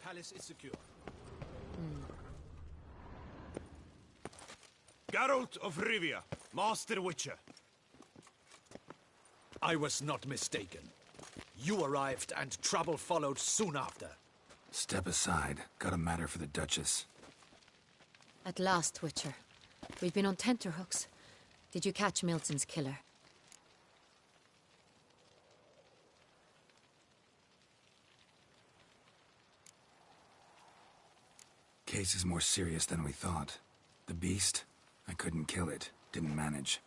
palace is secure. Geralt of Rivia, Master Witcher. I was not mistaken. You arrived and trouble followed soon after. Step aside. Got a matter for the Duchess. At last, Witcher. We've been on tenterhooks. Did you catch Milton's killer? Case is more serious than we thought. The beast? I couldn't kill it. Didn't manage.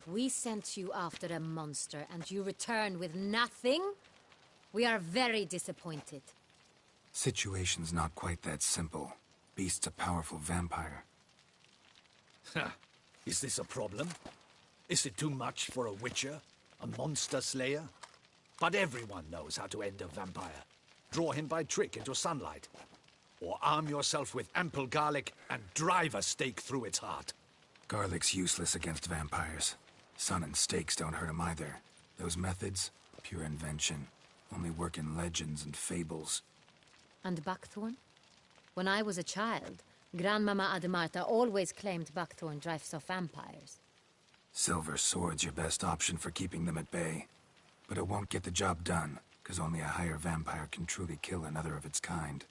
We sent you after a monster, and you returned with nothing? We are very disappointed. Situation's not quite that simple. Beast's a powerful vampire. Ha! Is this a problem? Is it too much for a witcher? A monster slayer? But everyone knows how to end a vampire. Draw him by trick into sunlight. Or arm yourself with ample garlic and drive a stake through its heart. Garlic's useless against vampires. Sun and stakes don't hurt him either. Those methods, pure invention. Only work in legends and fables. And buckthorn? When I was a child, Grandmama Ademarta always claimed buckthorn drives off vampires. Silver sword's your best option for keeping them at bay. But it won't get the job done, because only a higher vampire can truly kill another of its kind.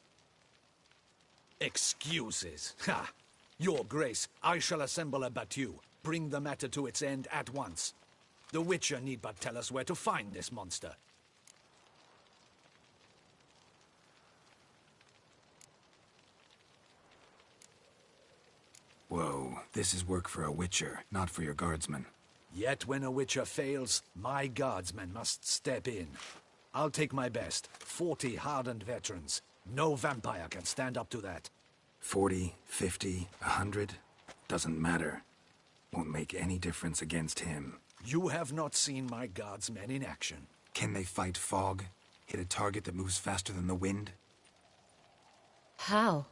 Excuses. Ha! Your Grace, I shall assemble a battue. Bring the matter to its end at once. The Witcher need but tell us where to find this monster. Whoa, this is work for a Witcher, not for your guardsmen. Yet when a Witcher fails, my guardsmen must step in. I'll take my best, 40 hardened veterans. No vampire can stand up to that. 40, 50, 100? Doesn't matter. Won't make any difference against him. You have not seen my guardsmen in action. Can they fight fog? Hit a target that moves faster than the wind? How?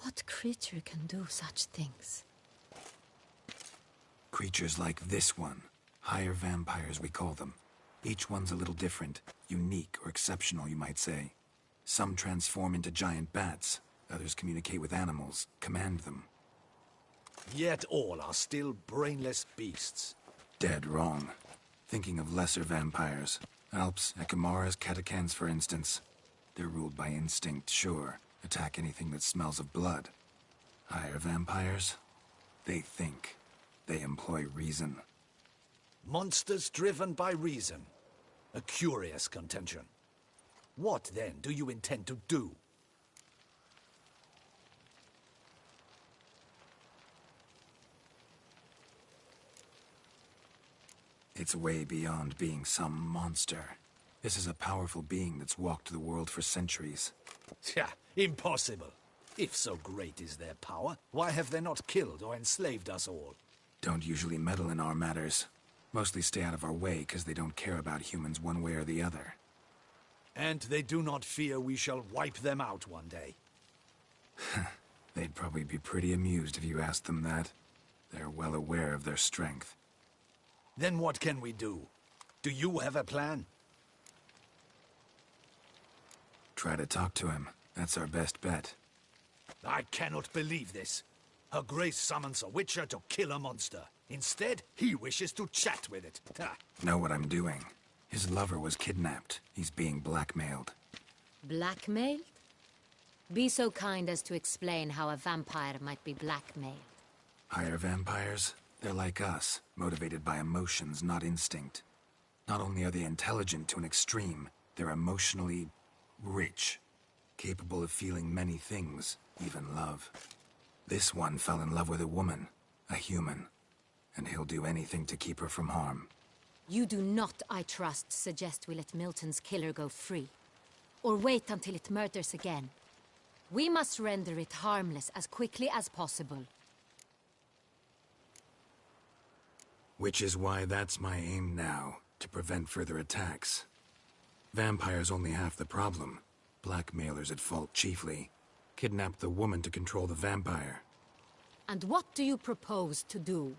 What creature can do such things? Creatures like this one. Higher vampires, we call them. Each one's a little different. Unique or exceptional, you might say. Some transform into giant bats. Others communicate with animals, command them. Yet all are still brainless beasts. Dead wrong. Thinking of lesser vampires. Alps, Echamaras, Catechans, for instance. They're ruled by instinct, sure. Attack anything that smells of blood. Higher vampires? They think. They employ reason. Monsters driven by reason. A curious contention. What, then, do you intend to do? It's way beyond being some monster. This is a powerful being that's walked the world for centuries. Yeah, impossible. If so great is their power, why have they not killed or enslaved us all? Don't usually meddle in our matters. Mostly stay out of our way because they don't care about humans one way or the other. And they do not fear we shall wipe them out one day. They'd probably be pretty amused if you asked them that. They're well aware of their strength. Then what can we do? Do you have a plan? Try to talk to him. That's our best bet. I cannot believe this. Her Grace summons a Witcher to kill a monster. Instead, he wishes to chat with it. Ha. Know what I'm doing. His lover was kidnapped. He's being blackmailed. Blackmailed? Be so kind as to explain how a vampire might be blackmailed. Higher vampires? They're like us, motivated by emotions, not instinct. Not only are they intelligent to an extreme, they're emotionally rich. Capable of feeling many things, even love. This one fell in love with a woman, a human. And he'll do anything to keep her from harm. You do not, I trust, suggest we let Milton's killer go free. Or wait until it murders again. We must render it harmless as quickly as possible. Which is why that's my aim now, to prevent further attacks. Vampires only half the problem. Blackmailers at fault chiefly. Kidnapped the woman to control the vampire. And what do you propose to do?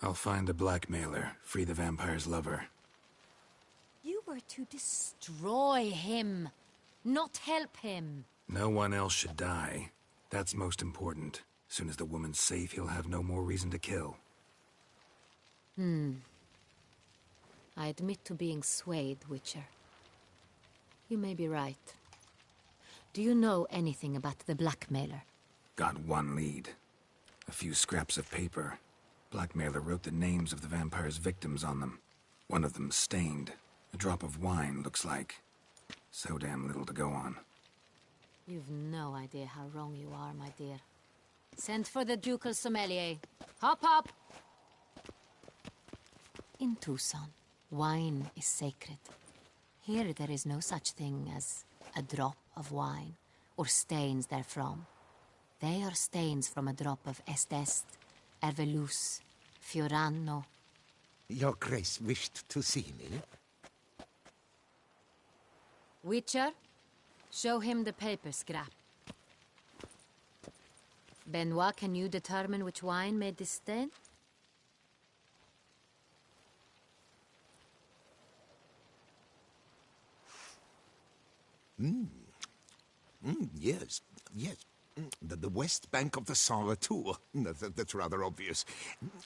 I'll find the blackmailer, free the vampire's lover. You were were to destroy him, not help him. No one else should die. That's most important. Soon as the woman's safe, he'll have no more reason to kill. I admit to being swayed, Witcher. You may be right. Do you know anything about the blackmailer? Got one lead. A few scraps of paper. Blackmailer wrote the names of the vampire's victims on them. One of them stained. A drop of wine, looks like. So damn little to go on. You've no idea how wrong you are, my dear. Send for the ducal sommelier. Hop, hop! In Tucson, wine is sacred. Here there is no such thing as a drop of wine, or stains therefrom. They are stains from a drop of 𝙭, 𝘼𝙧𝙢𝙀, 𝘾𝙤𝙢𝙢𝙀. Your Grace wished to see me? Witcher, show him the paper scrap. Benoit, can you determine which wine made this stain? Yes, yes. The west bank of the 𝙭. That's rather obvious.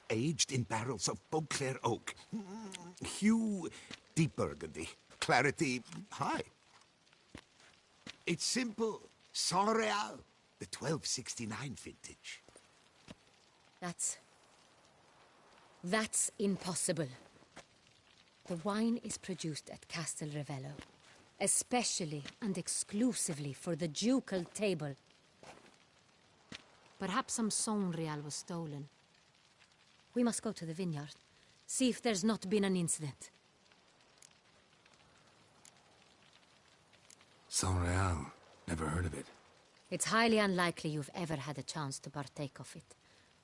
Aged in barrels of Beauclair oak. Hue, deep burgundy. Clarity, high. It's simple. 𝙭, the 1269 vintage. That's impossible. The wine is produced at Castel Ravello, especially and exclusively for the ducal table. Perhaps some 𝙭was stolen. We must go to the vineyard, see if there's not been an incident. 𝙭, never heard of it. It's highly unlikely you've ever had a chance to partake of it.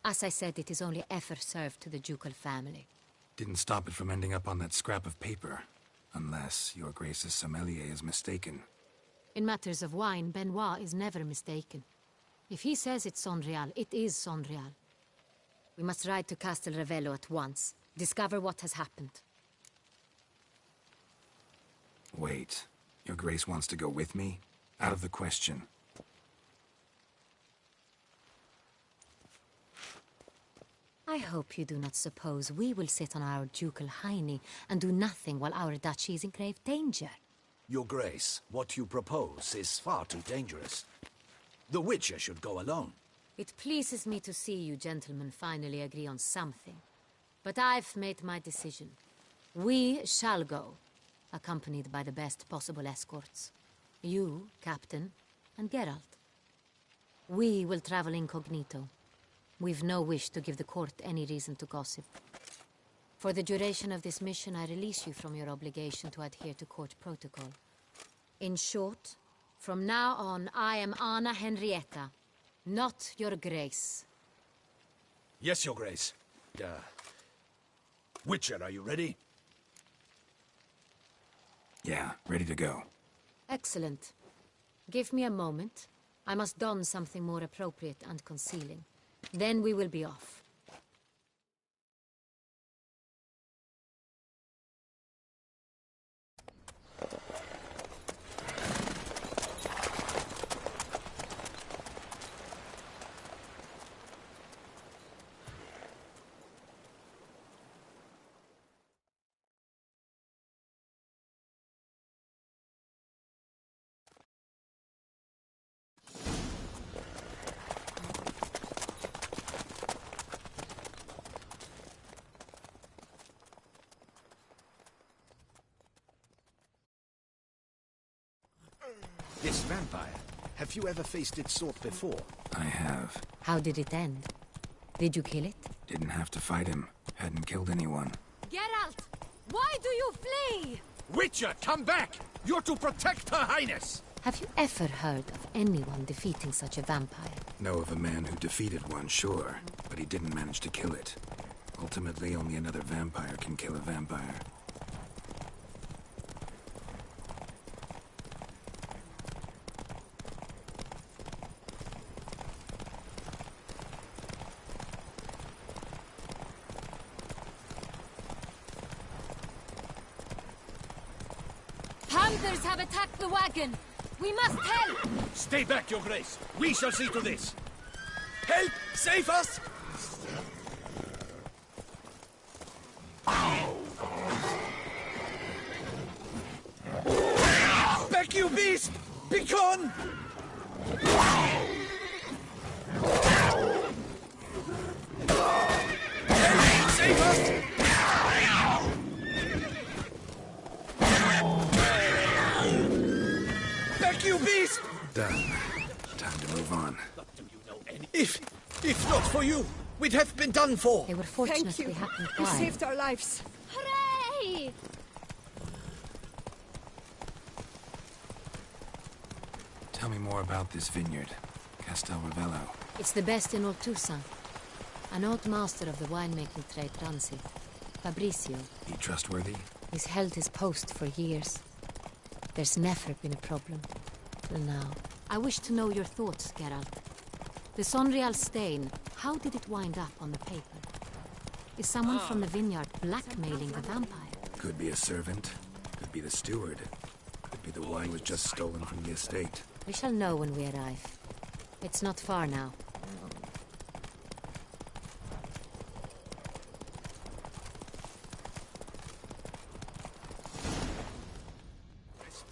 As I said, it is only ever served to the ducal family. Didn't stop it from ending up on that scrap of paper. Unless your Grace's sommelier is mistaken. In matters of wine, Benoit is never mistaken. If he says it's 𝙭, it is 𝙭. We must ride to Castel Ravello at once. Discover what has happened. Wait. Your Grace wants to go with me? Out of the question. I hope you do not suppose we will sit on our ducal hiney and do nothing while our duchy is in grave danger. Your Grace, what you propose is far too dangerous. The Witcher should go alone. It pleases me to see you gentlemen finally agree on something. But I've made my decision. We shall go, accompanied by the best possible escorts. You, Captain, and Geralt. We will travel incognito. We've no wish to give the court any reason to gossip. For the duration of this mission, I release you from your obligation to adhere to court protocol. In short, from now on, I am Anna Henrietta, not your Grace. Yes, Your Grace. Witcher, are you ready? Yeah, ready to go. Excellent. Give me a moment. I must don something more appropriate and concealing. Then we will be off. This vampire, have you ever faced its sort before? I have. How did it end? Did you kill it? Didn't have to fight him. Hadn't killed anyone. Geralt! Why do you flee? Witcher, come back! You're to protect Her Highness! Have you ever heard of anyone defeating such a vampire? Know of a man who defeated one, sure, but he didn't manage to kill it. Ultimately, only another vampire can kill a vampire. Others have attacked the wagon. We must help! Stay back, Your Grace. We shall see to this. Help! Save us! Back, you beast! Be gone! Help! Save us! Back, you beast! Done. Time to move on. If not for you, we'd have been done for. They were fortunate we happened You by. saved our lives. Hooray! Tell me more about this vineyard, Castel Ravello. It's the best in all Toussaint. An old master of the winemaking trade runs it. Fabrizio. He trustworthy? He's held his post for years. There's never been a problem. Till now. I wish to know your thoughts, Geralt. The 𝘼𝙬𝙗 stain, how did it wind up on the paper? Is someone from the vineyard blackmailing the vampire? Could be a servant. Could be the steward. Could be the wine was just stolen from the estate. We shall know when we arrive. It's not far now.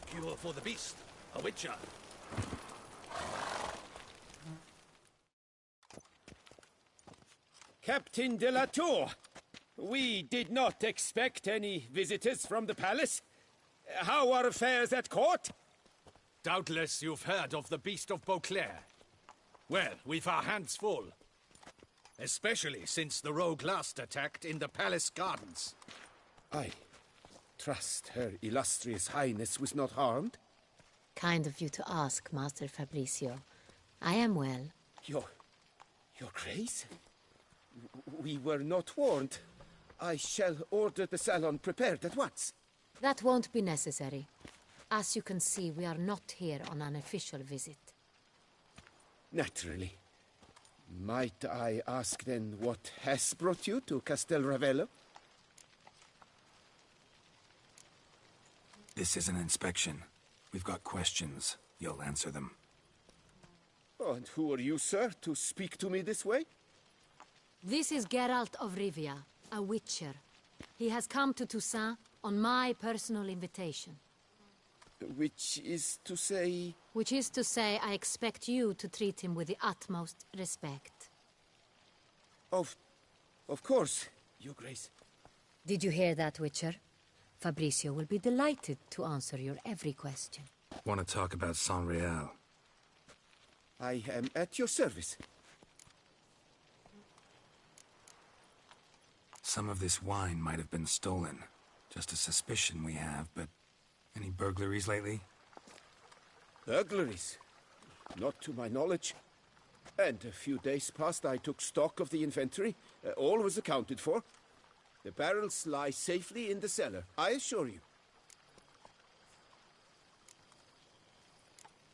Cure for the beast. A witcher. Captain de la Tour, we did not expect any visitors from the palace. How are affairs at court? Doubtless you've heard of the beast of Beauclair. Well, we've our hands full. Especially since the rogue last attacked in the palace gardens. I trust Her Illustrious Highness was not harmed. Kind of you to ask, Master Fabrizio. I am well. Your Grace? We were not warned. I shall order the salon prepared at once. That won't be necessary. As you can see, we are not here on an official visit. Naturally. Might I ask then what has brought you to Castel Ravello? This is an inspection. We've got questions. You'll answer them. Oh, and who are you, sir, to speak to me this way? This is Geralt of Rivia, a witcher. He has come to Toussaint on my personal invitation. Which is to say... Which is to say, I expect you to treat him with the utmost respect. Of course, Your Grace. Did you hear that, Witcher? Fabrizio will be delighted to answer your every question. Want to talk about 𝘼𝙬𝙗? I am at your service. Some of this wine might have been stolen. Just a suspicion we have, but... Any burglaries lately? Burglaries? Not to my knowledge. And a few days past I took stock of the inventory. All was accounted for. The barrels lie safely in the cellar, I assure you.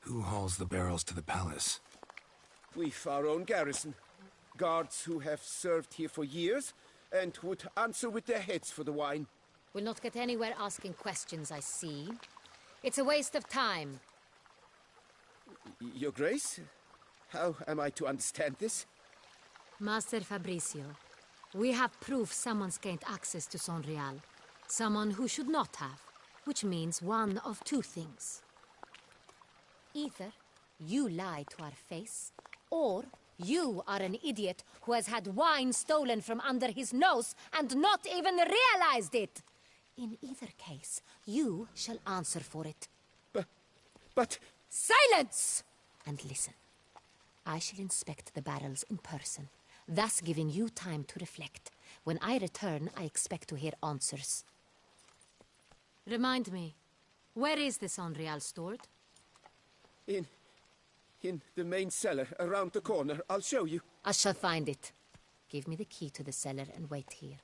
Who hauls the barrels to the palace? We've our own garrison. Guards who have served here for years and would answer with their heads for the wine. We'll not get anywhere asking questions, I see. It's a waste of time. Your Grace? How am I to understand this? Master Fabrizio, we have proof someone's gained access to 𝘼𝙬𝙗. Someone who should not have, which means one of two things. Either you lie to our face, or you are an idiot who has had wine stolen from under his nose and not even realized it. In either case, you shall answer for it. But... Silence! And listen. I shall inspect the barrels in person, thus giving you time to reflect. When I return, I expect to hear answers. Remind me, where is the 𝘼𝙬𝙗 stored? In the main cellar, around the corner. I'll show you. I shall find it. Give me the key to the cellar and wait here.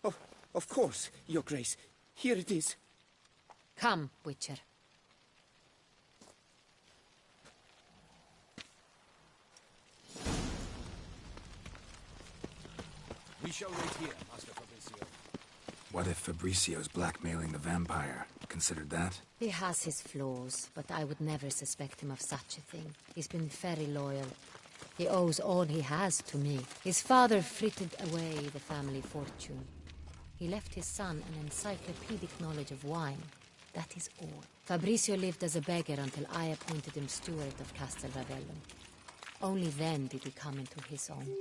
Oh, of course, Your Grace. Here it is. Come, Witcher. We shall wait here, Master Fabrizio. What if Fabricio's blackmailing the vampire? Considered that? He has his flaws, but I would never suspect him of such a thing. He's been very loyal. He owes all he has to me. His father frittered away the family fortune. He left his son an encyclopedic knowledge of wine. That is all. Fabricio lived as a beggar until I appointed him steward of Castel Ravello. Only then did he come into his own.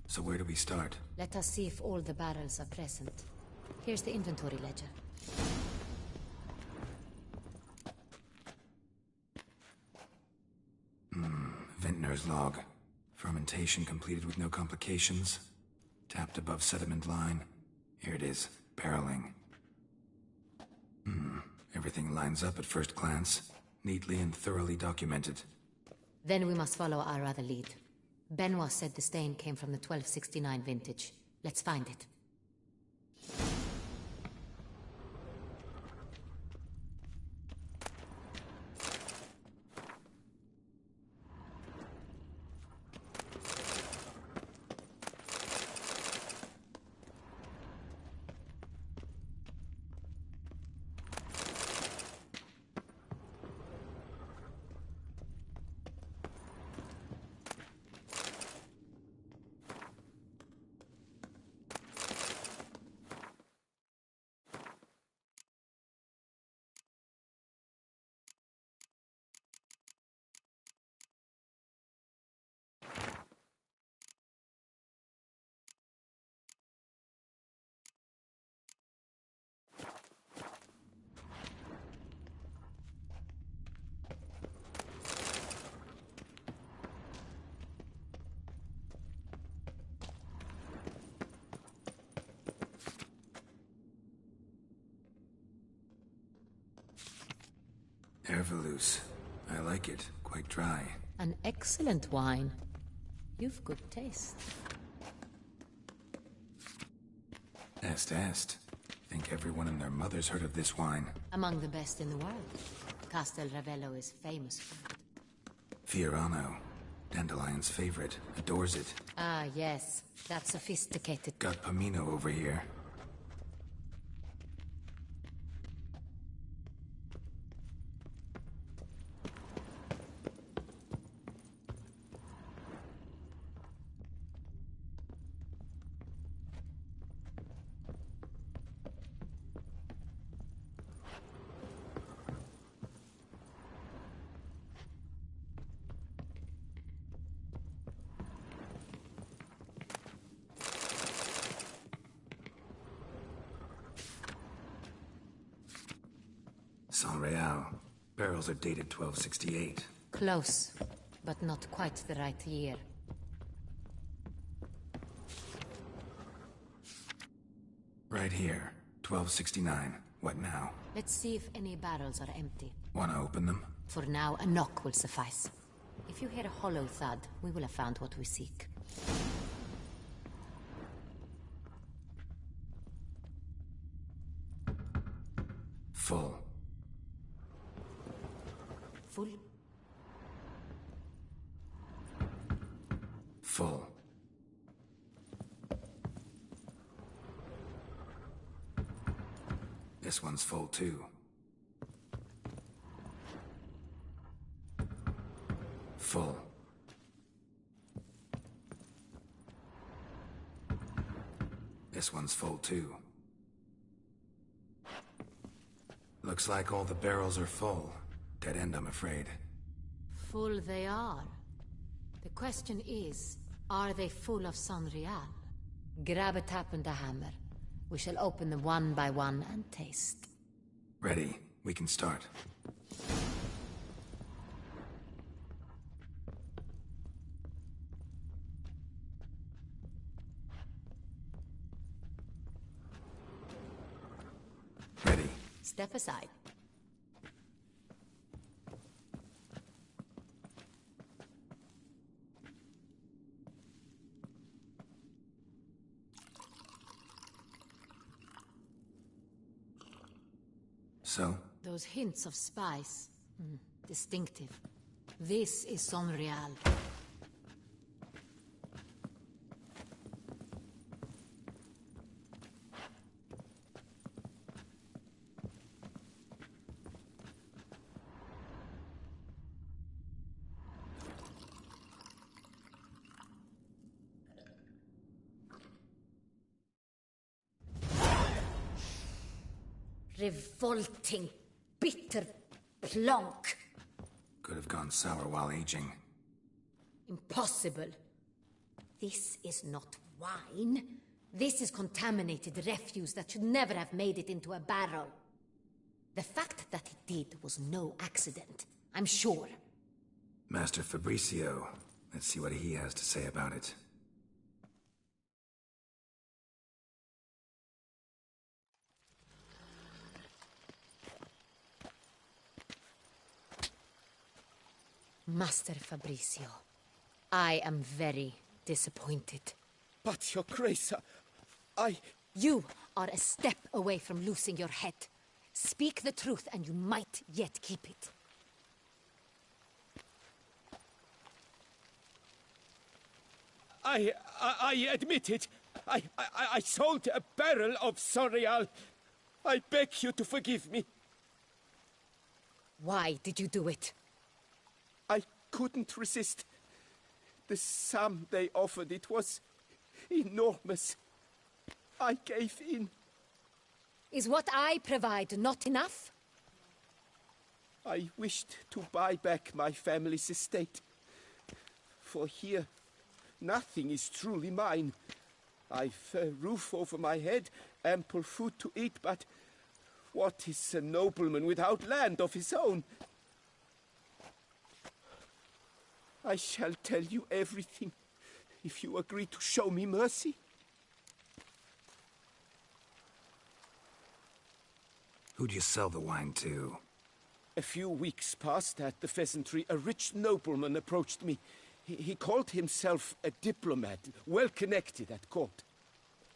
So where do we start? Let us see if all the barrels are present. Here's the inventory ledger. Vintner's log. Fermentation completed with no complications. Tapped above sediment line. Here it is. Barreling. Everything lines up at first glance. Neatly and thoroughly documented. Then we must follow our other lead. Benoit said the stain came from the 1269 vintage. Let's find it. Ervelous. I like it. Quite dry. An excellent wine. You've good taste. Est. Think everyone and their mother's heard of this wine. Among the best in the world. Castel Ravello is famous for it. Fiorano. Dandelion's favorite. Adores it. Ah, yes. That sophisticated... Got Pomino over here. San Real. Barrels are dated 1268. Close, but not quite the right year. Right here. 1269. What now? Let's see if any barrels are empty. Wanna open them? For now, a knock will suffice. If you hear a hollow thud, we will have found what we seek. Full. Full? Full. This one's full too. Full. This one's full too. Looks like all the barrels are full. Dead end, I'm afraid. Full they are. The question is, are they full of Sangreal? Grab a tap and a hammer. We shall open them one by one and taste. Ready. We can start. Ready. Step aside. So? Those hints of spice. Distinctive. This is Sangreal. Revolting, bitter plonk. Could have gone sour while aging. Impossible. This is not wine. This is contaminated refuse that should never have made it into a barrel. The fact that it did was no accident, I'm sure. Master Fabricio. Let's see what he has to say about it. Master Fabricio, I am very disappointed. But, Your Grace, You are a step away from losing your head. Speak the truth and you might yet keep it. I admit it. I sold a barrel of Sangreal. I beg you to forgive me. Why did you do it? I couldn't resist. The sum they offered, it was enormous. I gave in. Is what I provide not enough? I wished to buy back my family's estate. For here, nothing is truly mine. I've a roof over my head, ample food to eat, but what is a nobleman without land of his own? I shall tell you everything, if you agree to show me mercy. Who'd you sell the wine to? A few weeks past at the pheasantry, a rich nobleman approached me. He called himself a diplomat, well connected at court.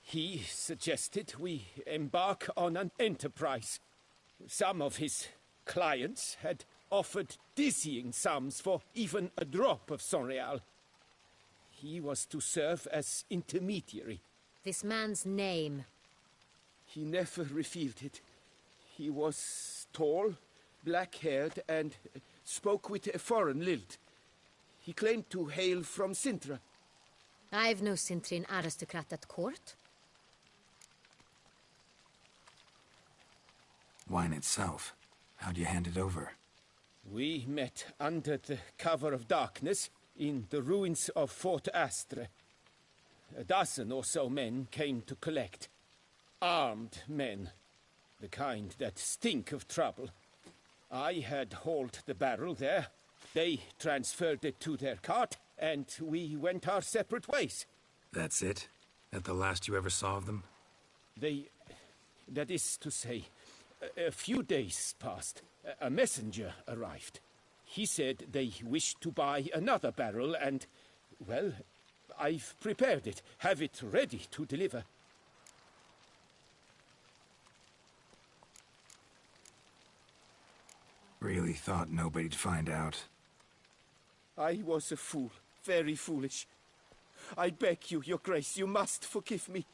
He suggested we embark on an enterprise. Some of his clients had offered dizzying sums for even a drop of Sangreal. He was to serve as intermediary. This man's name. He never revealed it. He was tall, black-haired, and spoke with a foreign lilt. He claimed to hail from Sintra. I've no Sintrian aristocrat at court. Wine itself. How'd you hand it over? We met under the cover of darkness in the ruins of Fort Astre. A dozen or so men came to collect. Armed men. The kind that stink of trouble. I had hauled the barrel there. They transferred it to their cart, and we went our separate ways. That's it? That the last you ever saw of them? That is to say, a few days passed. A messenger arrived. He said they wished to buy another barrel and, well, I've prepared it, have it ready to deliver. Really thought nobody'd find out. I was a fool, very foolish. I beg you, Your Grace, you must forgive me.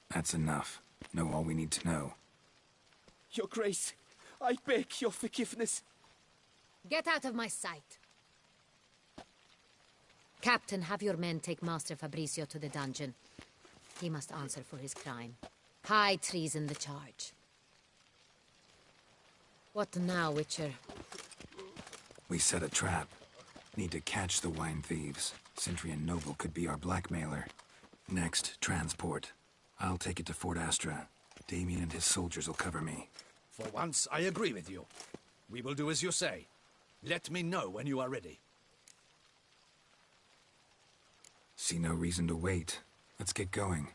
That's enough. Know all we need to know. Your Grace, I beg your forgiveness. Get out of my sight. Captain, have your men take Master Fabrizio to the dungeon. He must answer for his crime. High treason the charge. What now, Witcher? We set a trap. Need to catch the wine thieves. Sentry and Noble could be our blackmailer. Next, transport. I'll take it to Fort Astra. Damien and his soldiers will cover me. For once, I agree with you. We will do as you say. Let me know when you are ready. See no reason to wait. Let's get going.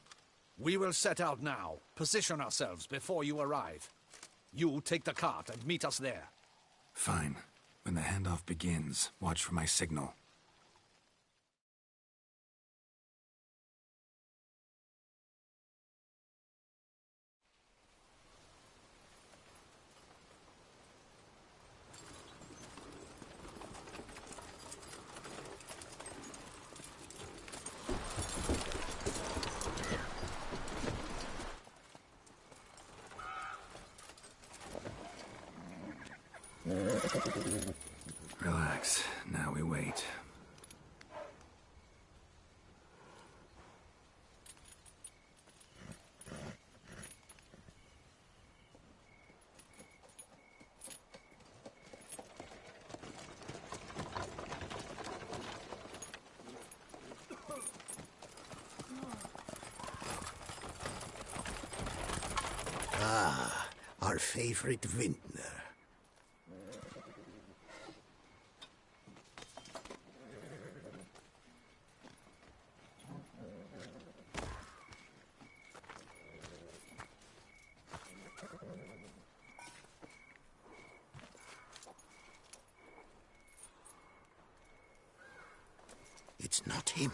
We will set out now. Position ourselves before you arrive. You take the cart and meet us there. Fine. When the handoff begins, watch for my signal. Relax. Now we wait. Ah, our favorite vintner. It's not him.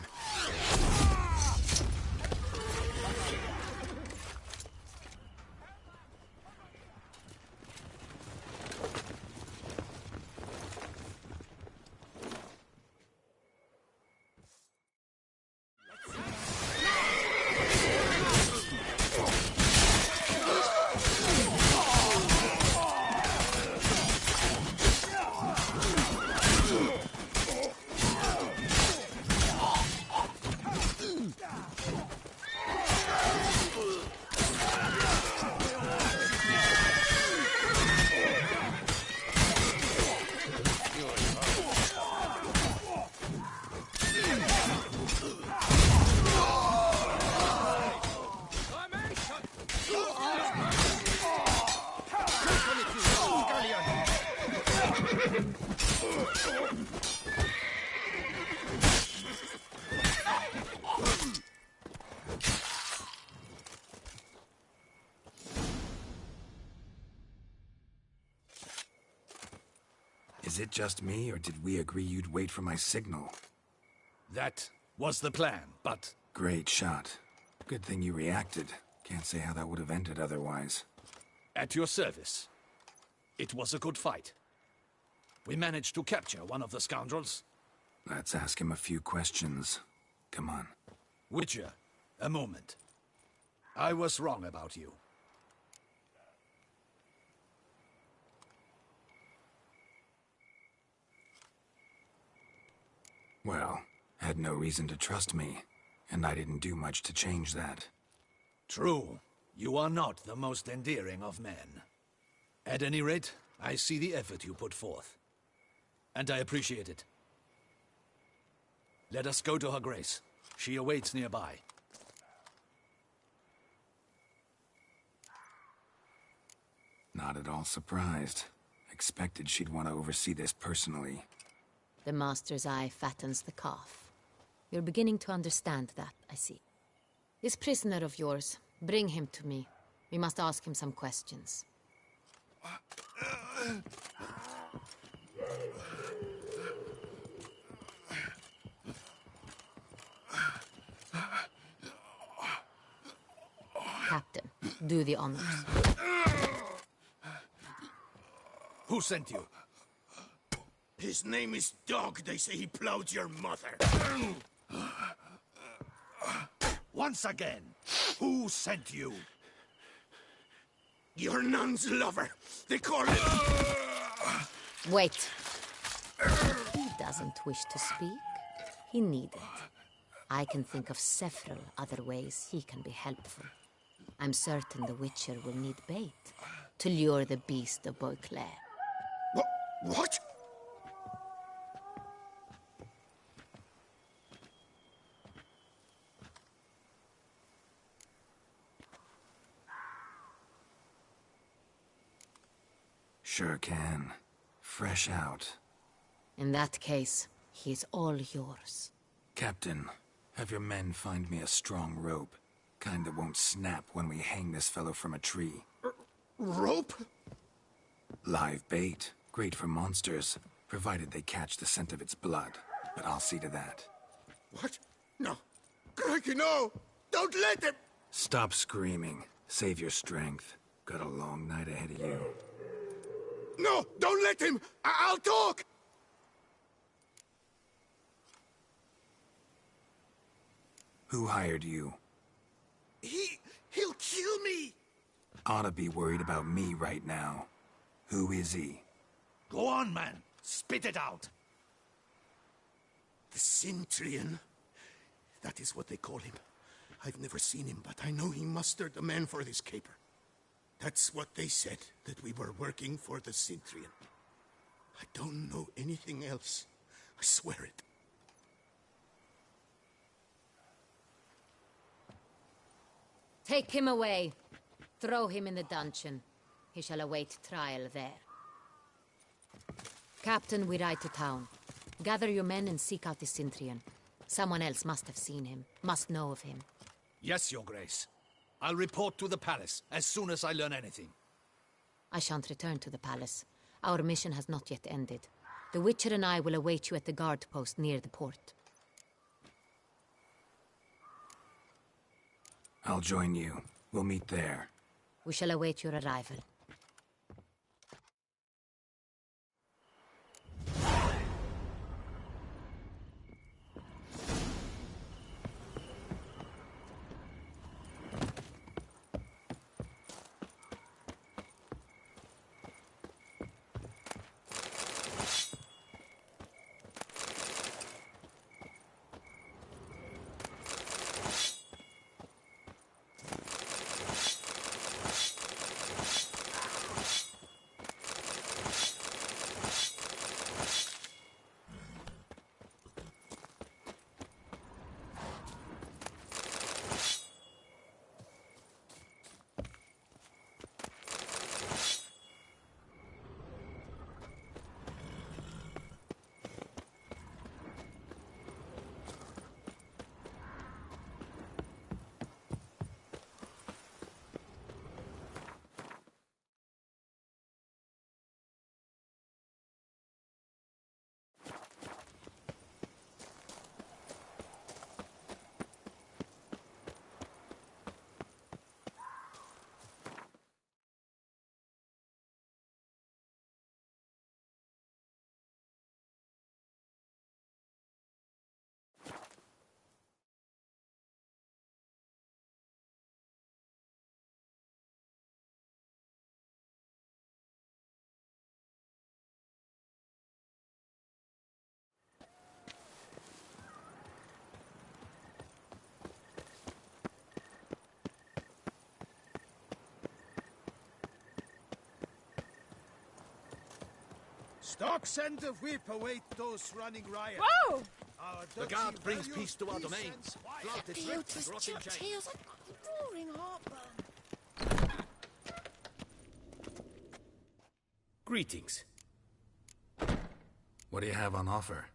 Is it just me, or did we agree you'd wait for my signal? That was the plan, but... Great shot. Good thing you reacted. Can't say how that would have ended otherwise. At your service. It was a good fight. We managed to capture one of the scoundrels. Let's ask him a few questions. Come on. Witcher, a moment. I was wrong about you. Well, had no reason to trust me, and I didn't do much to change that. True. You are not the most endearing of men. At any rate, I see the effort you put forth. And I appreciate it. Let us go to her grace. She awaits nearby. Not at all surprised. Expected she'd want to oversee this personally. The Master's eye fattens the calf. You're beginning to understand that, I see. This prisoner of yours, bring him to me. We must ask him some questions. Captain, do the honors. Who sent you? His name is Dog. They say he plowed your mother. Once again, who sent you? Your nun's lover. They call him... Wait. He doesn't wish to speak. he needed. I can think of several other ways he can be helpful. I'm certain the Witcher will need bait to lure the beast of 𝙭𝙭. What? Sure can. Fresh out. In that case, he's all yours. Captain, have your men find me a strong rope. Kind that won't snap when we hang this fellow from a tree. Rope? Live bait. Great for monsters, provided they catch the scent of its blood. But I'll see to that. What? No. Crikey, no! Don't let him! Stop screaming. Save your strength. Got a long night ahead of you. No! Don't let him! I'll talk! Who hired you? He'll kill me! Ought to be worried about me right now. Who is he? Go on, man. Spit it out. The Centurion. That is what they call him. I've never seen him, but I know he mustered the men for this caper. That's what they said, that we were working for the Centurion. I don't know anything else. I swear it. Take him away. Throw him in the dungeon. He shall await trial there. Captain, we ride to town. Gather your men and seek out the Centurion. Someone else must have seen him, must know of him. Yes, Your Grace. I'll report to the palace as soon as I learn anything. I shan't return to the palace. Our mission has not yet ended. The Witcher and I will await you at the guard post near the port. I'll join you. We'll meet there. We shall await your arrival. Stock send a whip await those running riot. Whoa! The guard brings peace to our domains. Flout its lips and rotting chains. Tears like roaring heartburn. Greetings. What do you have on offer?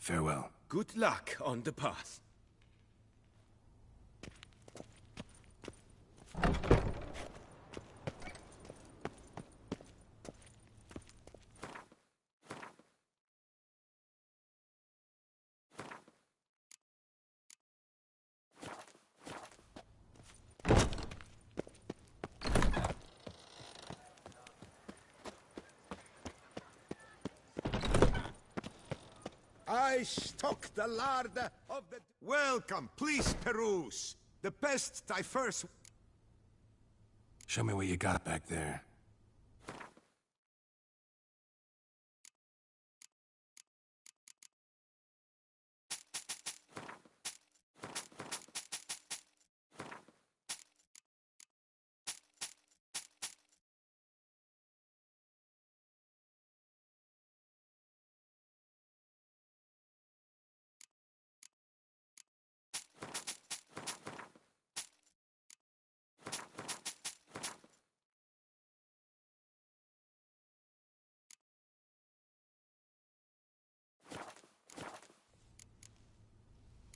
Farewell. Good luck on the path. I stock the larder of the... Welcome, please, peruse. The best diverse... Show me what you got back there.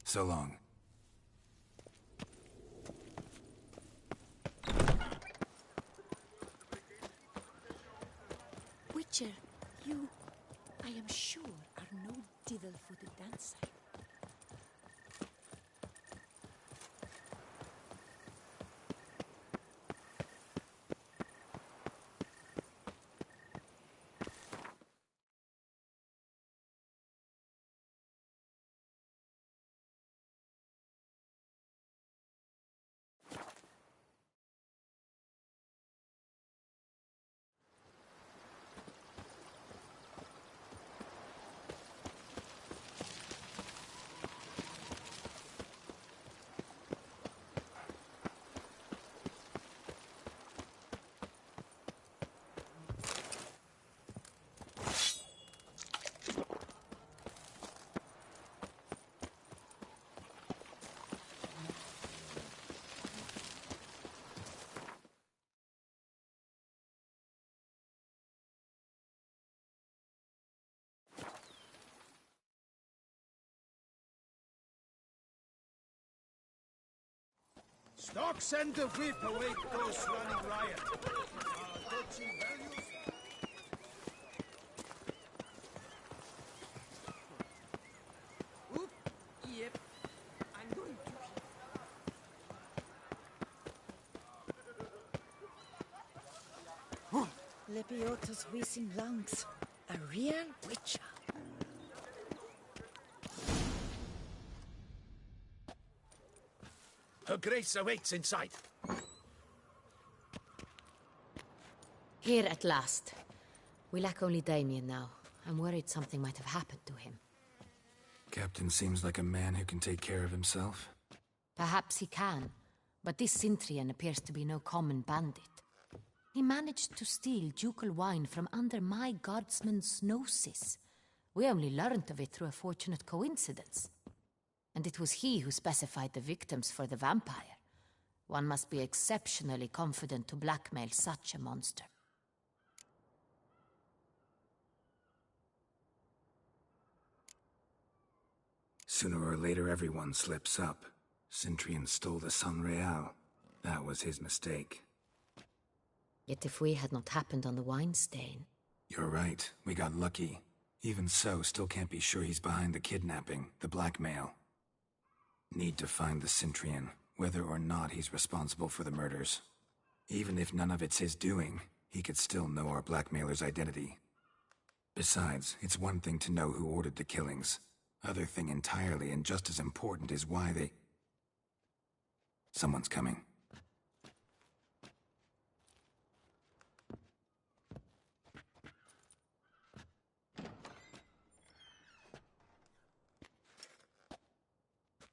So long. Witcher, you, I am sure, are no diddle-footed dancer. Stocks and the whip await those running riot. GOTY values... Oop, yep, I'm going to. 𝙑𝙧𝙢𝙀𝙧, a real witcher. Her Grace awaits inside. Here at last. We lack only Damien now. I'm worried something might have happened to him. Captain seems like a man who can take care of himself. Perhaps he can, but this Cintrian appears to be no common bandit. He managed to steal ducal wine from under my guardsman's noses. We only learned of it through a fortunate coincidence. And it was he who specified the victims for the vampire. One must be exceptionally confident to blackmail such a monster. Sooner or later, everyone slips up. Cintrian stole the 𝙬𝙀. That was his mistake. Yet if we had not happened on the wine stain... You're right. We got lucky. Even so, still can't be sure he's behind the kidnapping, the blackmail. Need to find the Cintrian, whether or not he's responsible for the murders. Even if none of it's his doing, he could still know our blackmailer's identity. Besides, it's one thing to know who ordered the killings. Other thing entirely, and just as important, is why they... Someone's coming.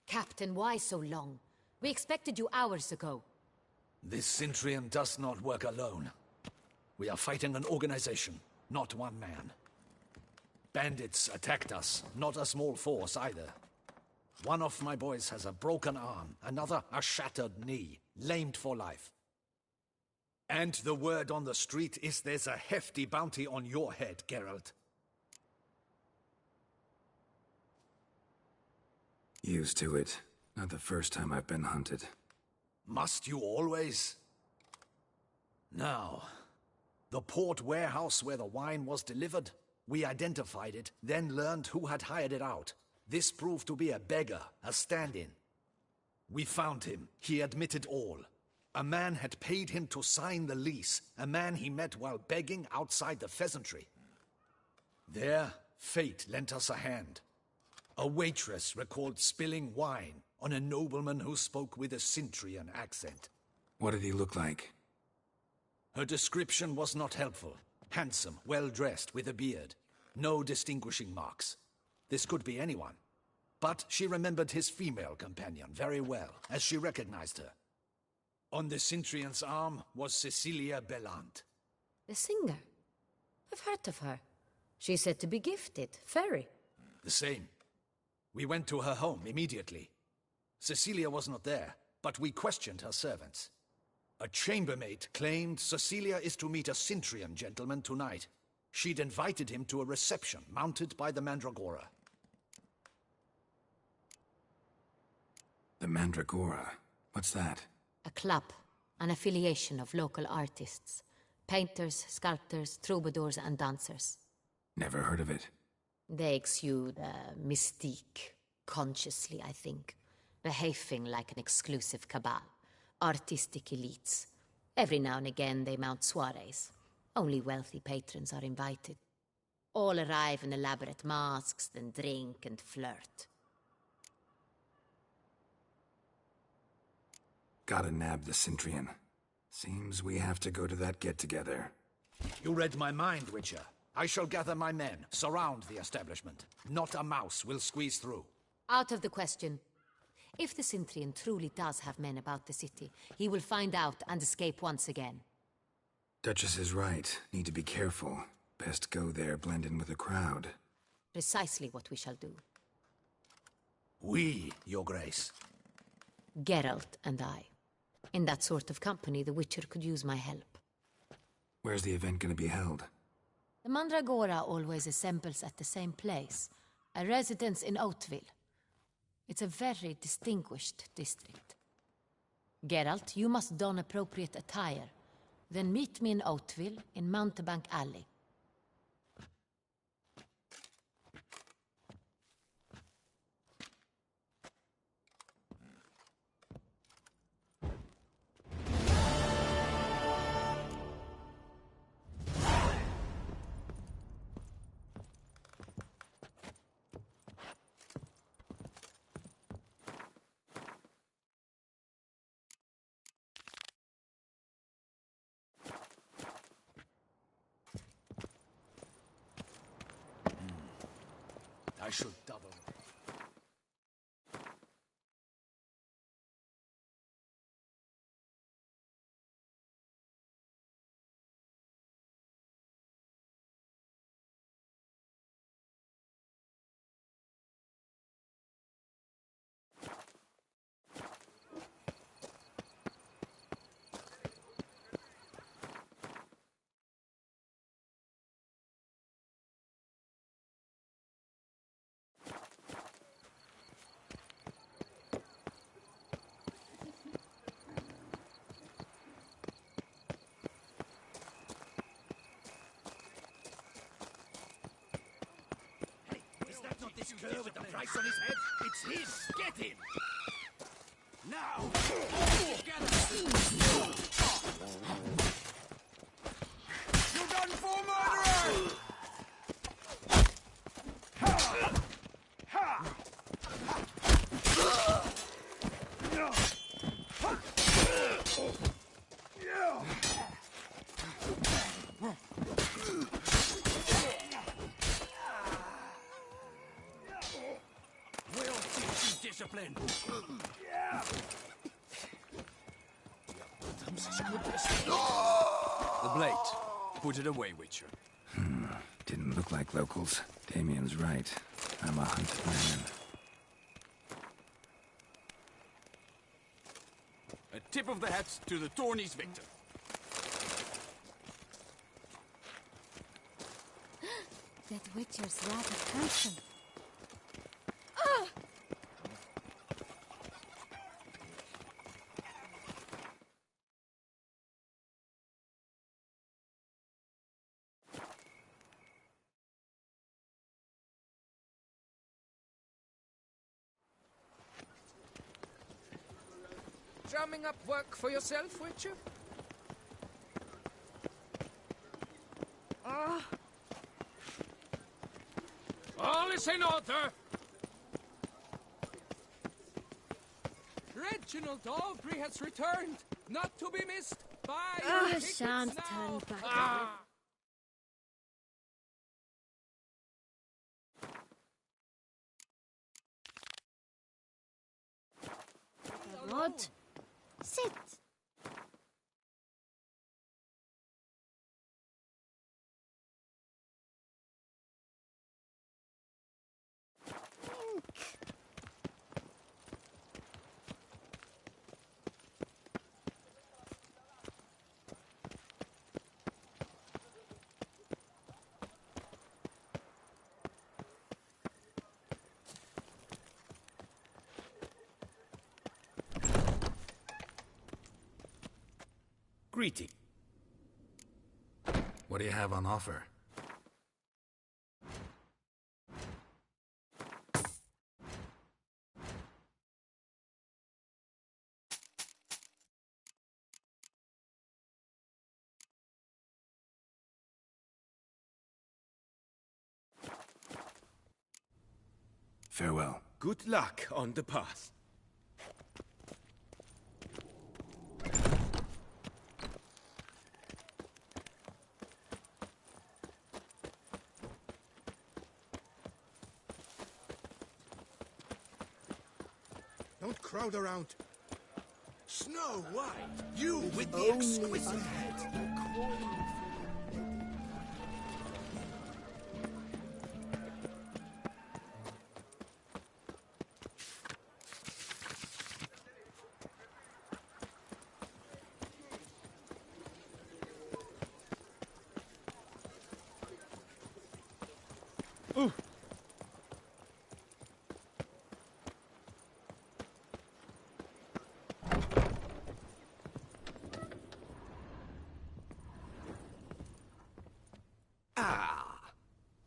Captain, why so long? We expected you hours ago. This Cintrian does not work alone. We are fighting an organization, not one man. Bandits attacked us, not a small force either. One of my boys has a broken arm, another a shattered knee, lamed for life. And the word on the street is there's a hefty bounty on your head, Geralt. Used to it. Not the first time I've been hunted. Must you always? Now, the port warehouse where the wine was delivered, we identified it, then learned who had hired it out. This proved to be a beggar, a stand-in. We found him. He admitted all. A man had paid him to sign the lease, a man he met while begging outside the pheasantry. There, fate lent us a hand. A waitress recalled spilling wine on a nobleman who spoke with a Cidrian accent. What did he look like? Her description was not helpful. Handsome, well-dressed, with a beard. No distinguishing marks. This could be anyone. But she remembered his female companion very well, as she recognized her. On the Cidrian's arm was Cecilia Bellant. The singer? I've heard of her. She's said to be gifted, fairy. The same. We went to her home immediately. Cecilia was not there, but we questioned her servants. A chambermaid claimed Cecilia is to meet a Cidrian gentleman tonight. She'd invited him to a reception mounted by the Mandragora. The Mandragora? What's that? A club, an affiliation of local artists. Painters, sculptors, troubadours and dancers. Never heard of it. They exude mystique, consciously, I think. Behaving like an exclusive cabal. Artistic elites. Every now and again they mount soirees. Only wealthy patrons are invited. All arrive in elaborate masks, then drink and flirt. Gotta nab the Cidrian. Seems we have to go to that get-together. You read my mind, Witcher. I shall gather my men, surround the establishment. Not a mouse will squeeze through. Out of the question. If the Cidrian truly does have men about the city, he will find out and escape once again. Duchess is right. Need to be careful. Best go there, blend in with the crowd. Precisely what we shall do. We, Your Grace. Geralt and I. In that sort of company, the Witcher could use my help. Where's the event gonna be held? The Mandragora always assembles at the same place, a residence in Oatville. It's a very distinguished district. Geralt, you must don appropriate attire. Then meet me in Oatville, in Mountebank Alley. I should double. This cur with the price on his head, it's his! Get him! Now! You're done for, murderer! Discipline. The blade. Put it away, Witcher. Didn't look like locals. Damien's right. I'm a hunted man. A tip of the hat to the Tourney's victor. That Witcher's rather handsome. Drumming up work for yourself, Witcher? All is in order! Reginald Aubrey has returned, not to be missed. Buy your tickets Shan't now. turn back. What? Sit. Greeting. What do you have on offer? Farewell. Good luck on the path. Don't crowd around. Snow White, you with the exquisite head.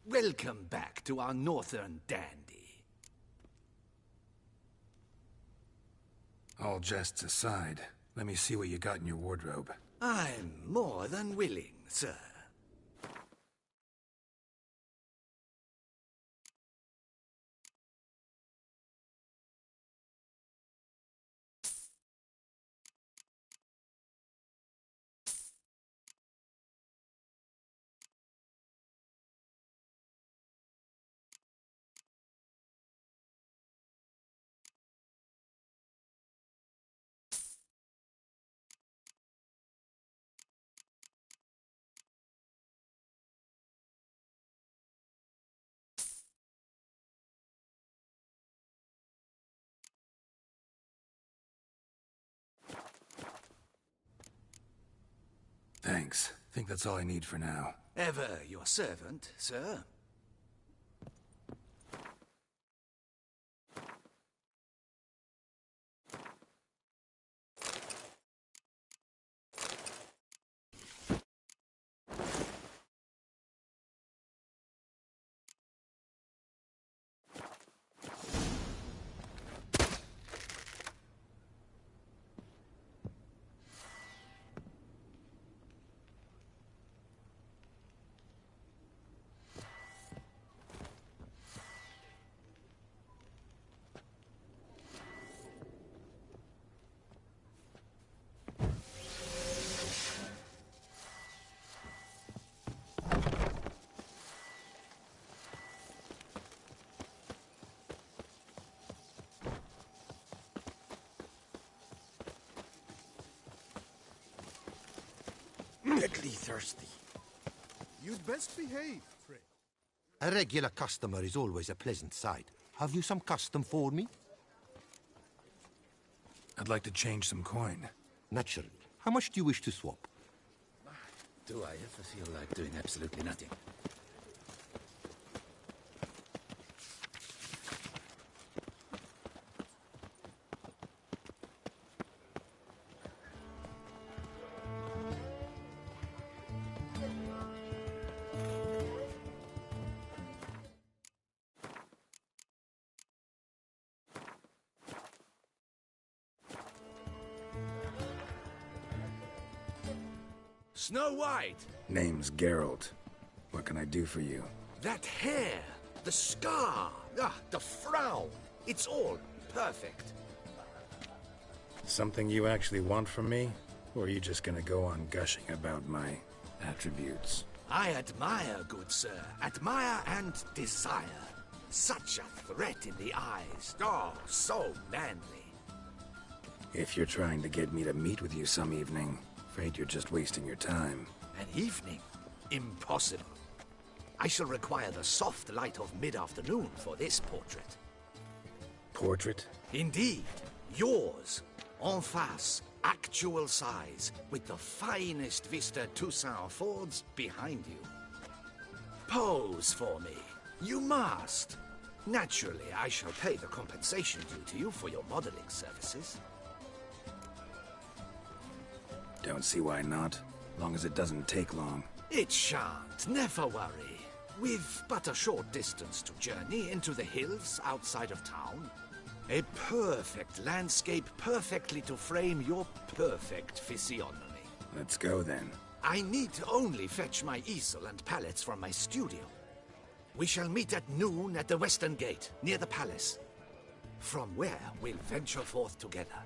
Welcome back to our northern dandy. All jests aside, let me see what you got in your wardrobe. I'm more than willing, sir. Thanks. Think that's all I need for now. Ever your servant, sir. Deadly thirsty. You'd best behave, Fred. A regular customer is always a pleasant sight. Have you some custom for me? I'd like to change some coin. Naturally. How much do you wish to swap? Do I ever feel like doing absolutely nothing? Snow White! Name's Geralt. What can I do for you? That hair! The scar! The frown! It's all perfect. Something you actually want from me? Or are you just gonna go on gushing about my attributes? I admire, good sir. Admire and desire. Such a threat in the eyes. Oh, so manly. If you're trying to get me to meet with you some evening, afraid you're just wasting your time. An evening? Impossible. I shall require the soft light of mid-afternoon for this portrait. Portrait? Indeed. Yours. En face. Actual size. With the finest Vista Toussaint Fords behind you. Pose for me. You must. Naturally, I shall pay the compensation due to you for your modeling services. Don't see why not. Long as it doesn't take long. It shan't. Never worry. We've but a short distance to journey into the hills outside of town. A perfect landscape perfectly to frame your perfect physiognomy. Let's go then. I need to only fetch my easel and palettes from my studio. We shall meet at noon at the western gate, near the palace. From where we'll venture forth together.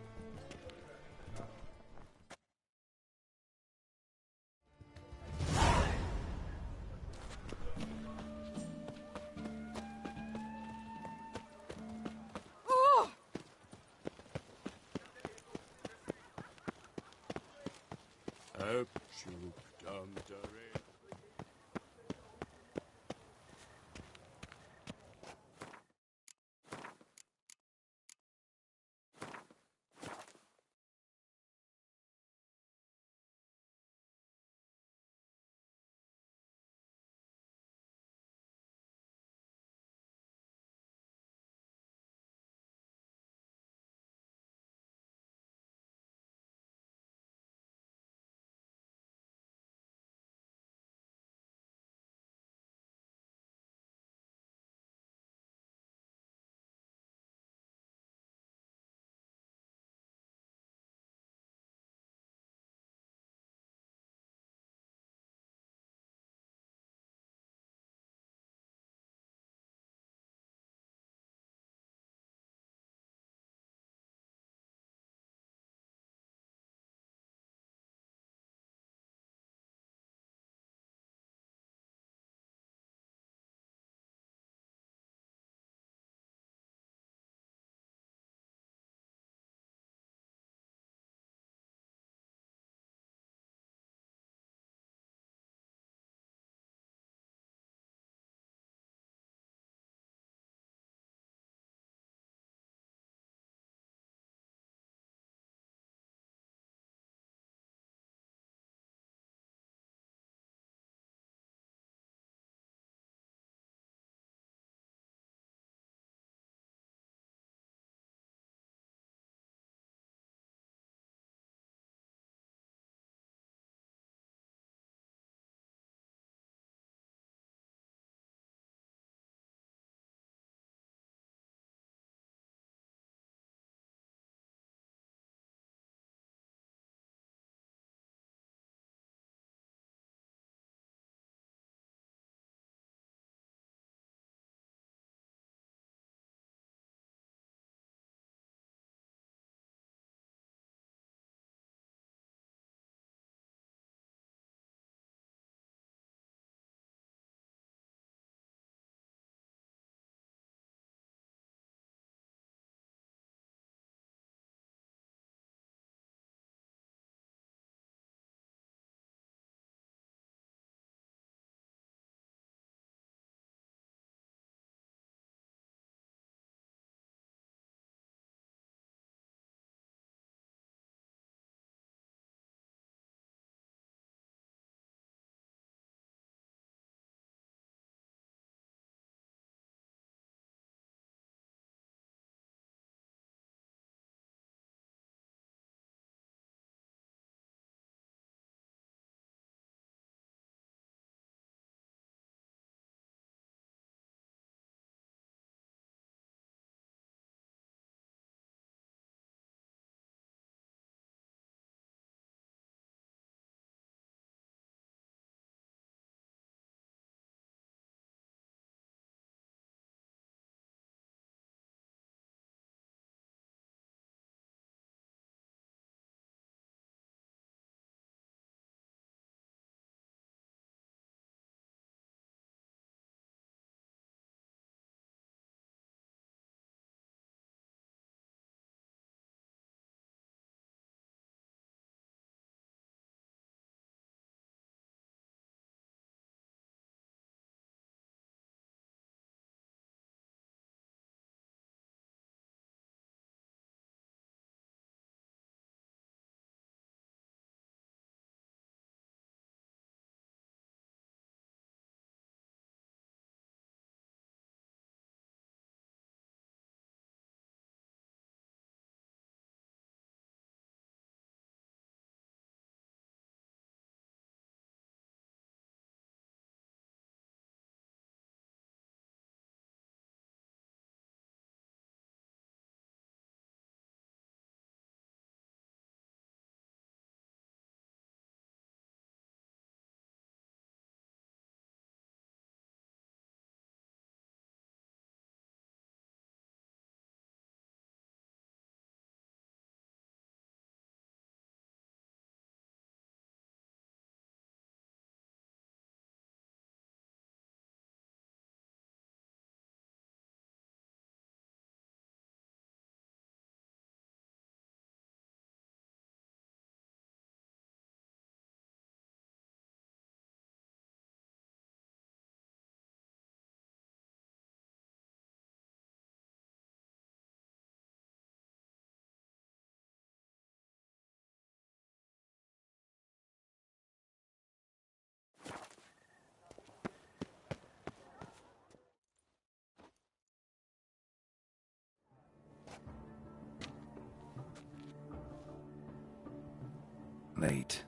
Late.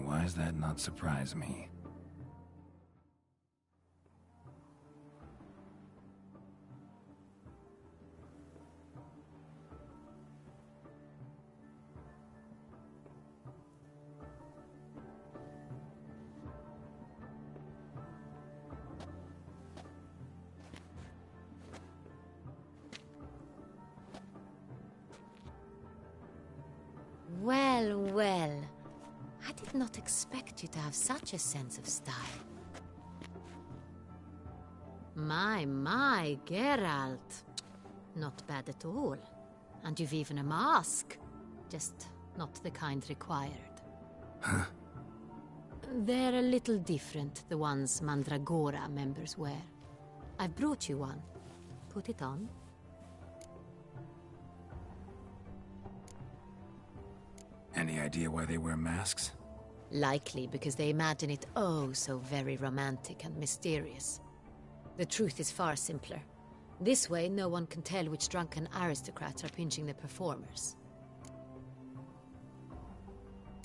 Why does that not surprise me? Well, well. I did not expect you to have such a sense of style. My, Geralt. Not bad at all. And you've even a mask. Just not the kind required. Huh? They're a little different, the ones Mandragora members wear. I've brought you one. Put it on. Any idea why they wear masks? Likely because they imagine it oh so very romantic and mysterious. The truth is far simpler. This way, no one can tell which drunken aristocrats are pinching the performers.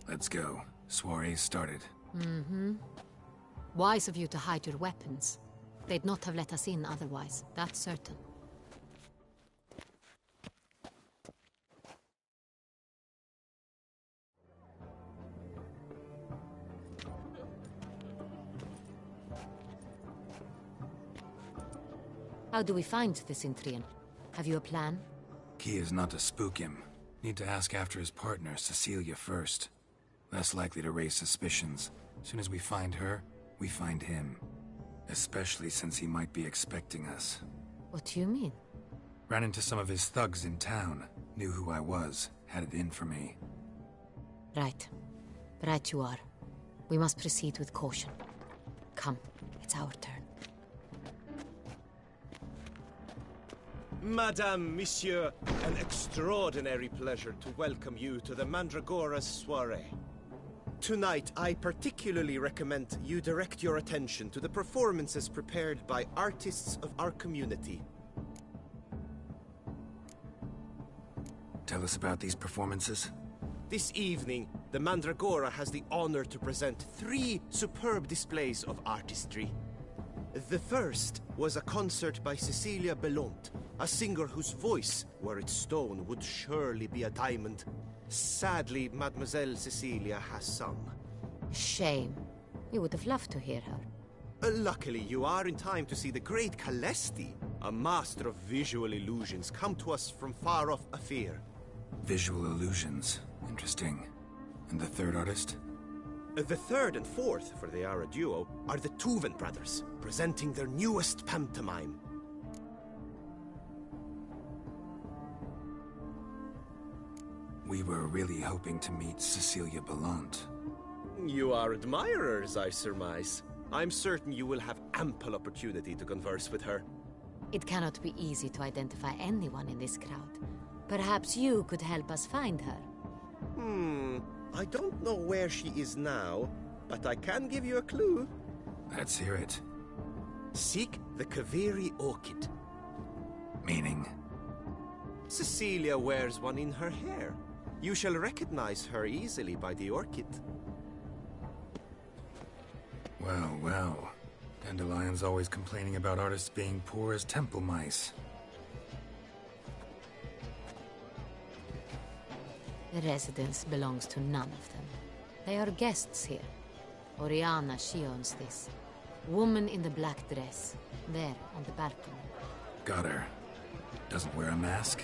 Let's go. Soiree's started. Mm-hmm. Wise of you to hide your weapons. They'd not have let us in otherwise, that's certain. How do we find the Cintrian? Have you a plan? Key is not to spook him. Need to ask after his partner, Cecilia, first. Less likely to raise suspicions. Soon as we find her, we find him. Especially since he might be expecting us. What do you mean? Ran into some of his thugs in town. Knew who I was. Had it in for me. Right. Right you are. We must proceed with caution. Come, it's our turn. Madame, Monsieur, an extraordinary pleasure to welcome you to the Mandragora's soiree. Tonight, I particularly recommend you direct your attention to the performances prepared by artists of our community. Tell us about these performances. This evening, the Mandragora has the honor to present 3 superb displays of artistry. The first was a concert by Cecilia Bellont, a singer whose voice, were it stone, would surely be a diamond. Sadly, Mademoiselle Cecilia has sung. Shame. You would have loved to hear her. Luckily, you are in time to see the great 𝘾𝙧𝙀, a master of visual illusions, come to us from far off Afir. Visual illusions. Interesting. And the third artist? The third and fourth, for they are a duo, are the Tuven brothers, presenting their newest pantomime. We were really hoping to meet Cecilia Bellont. You are admirers, I surmise. I'm certain you will have ample opportunity to converse with her. It cannot be easy to identify anyone in this crowd. Perhaps you could help us find her. I don't know where she is now, but I can give you a clue. Let's hear it. Seek the 𝘾𝙤𝙢 orchid. Meaning? Cecilia wears one in her hair. You shall recognize her easily by the orchid. Well, well. Dandelion's always complaining about artists being poor as temple mice. The residence belongs to none of them. They are guests here. Oriana, she owns this. Woman in the black dress. There, on the balcony. Got her. Doesn't wear a mask?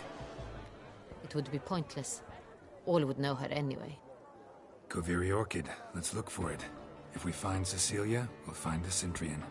It would be pointless. All would know her anyway. 𝘾𝙤𝙢 orchid. Let's look for it. If we find Cecilia, we'll find the Cintrian.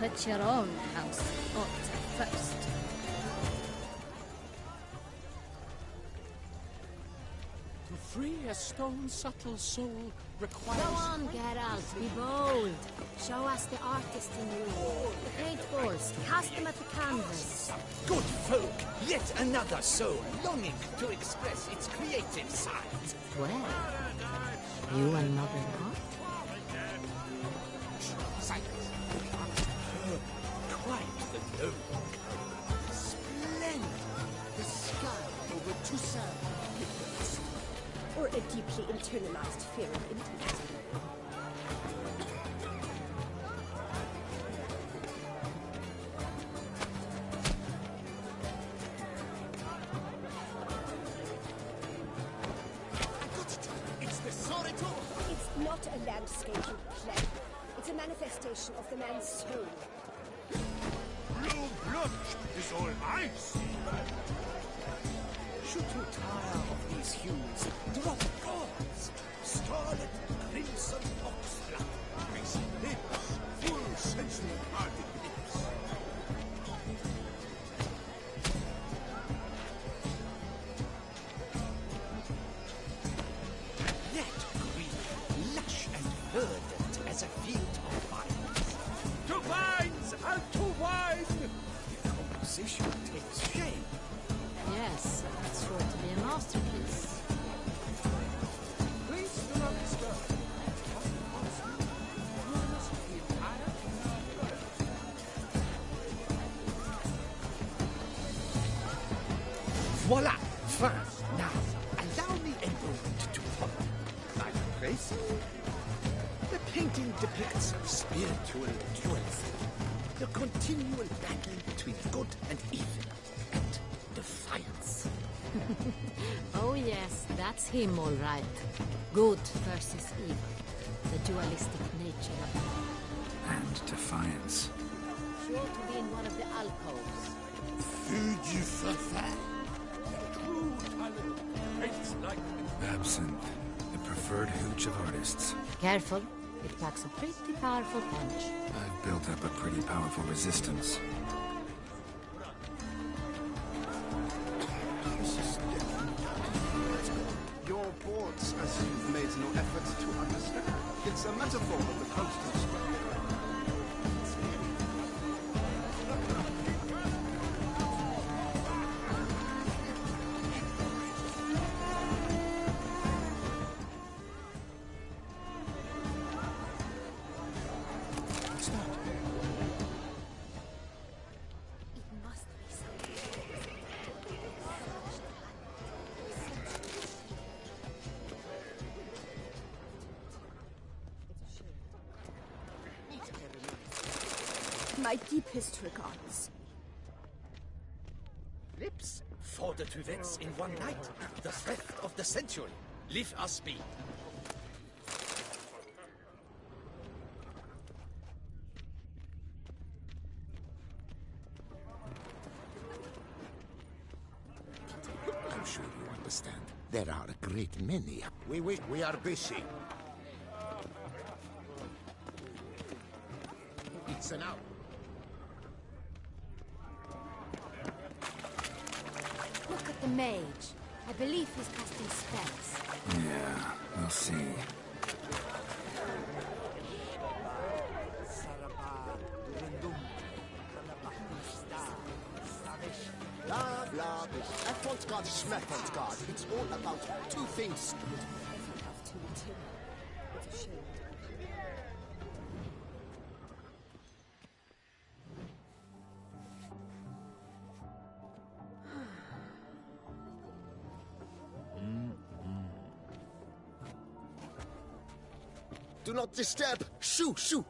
Put your own house order first. To free a stone-subtle soul requires... Go on, Geralt, be bold. Show us the artist in you. The paint balls, cast them at the canvas. Good folk, yet another soul longing to express its creative side. Well, you another art? Silence. Quite the noble. Splendid. The sky over Toussaint. Or a deeply internalized fear of intellect. It's the 𝘼𝙧𝙢𝙢. It's not a landscape you play. It's a manifestation of the man's soul. Blue blood is all I see. Should you tire of these hues, drop gauze. Scarlet, crimson, oxblood. These lips, full sensual-hearted lips. Let green, lush and verdant as a field of vines. To vines and to wine! The composition takes shape. Yes, it's sure to be a masterpiece. Please do not disturb. You must feel tired. Voila! Fine. Now, allow me a moment to follow. My praise? The painting depicts spiritual dualism. The continual battle between good and evil. And defiance. Oh yes, that's him all right. Good versus evil. The dualistic nature of it. And defiance. Sure to be in one of the alcoves. True talent. Paints like Absinthe, the preferred hooch of artists. Careful, it packs a pretty powerful punch. I've built up a pretty powerful resistance. Your boards, as you've made no effort to understand. It's a metaphor of the constant struggle. It must be something. My deepest regards. Lips, 𝘼𝙧𝙢𝙢 in one night. The theft of the century. Leave us be. I'm sure you understand. There are a great many. We are busy. It's an hour. Look at the mage. I believe he's casting spells. Yeah, we'll see. Blah, blah, blah. Erfolgsgrad, Schmerzensgrad. It's all about two things. Effort of too material. It's a shame. Do not disturb. Shoo, shoo.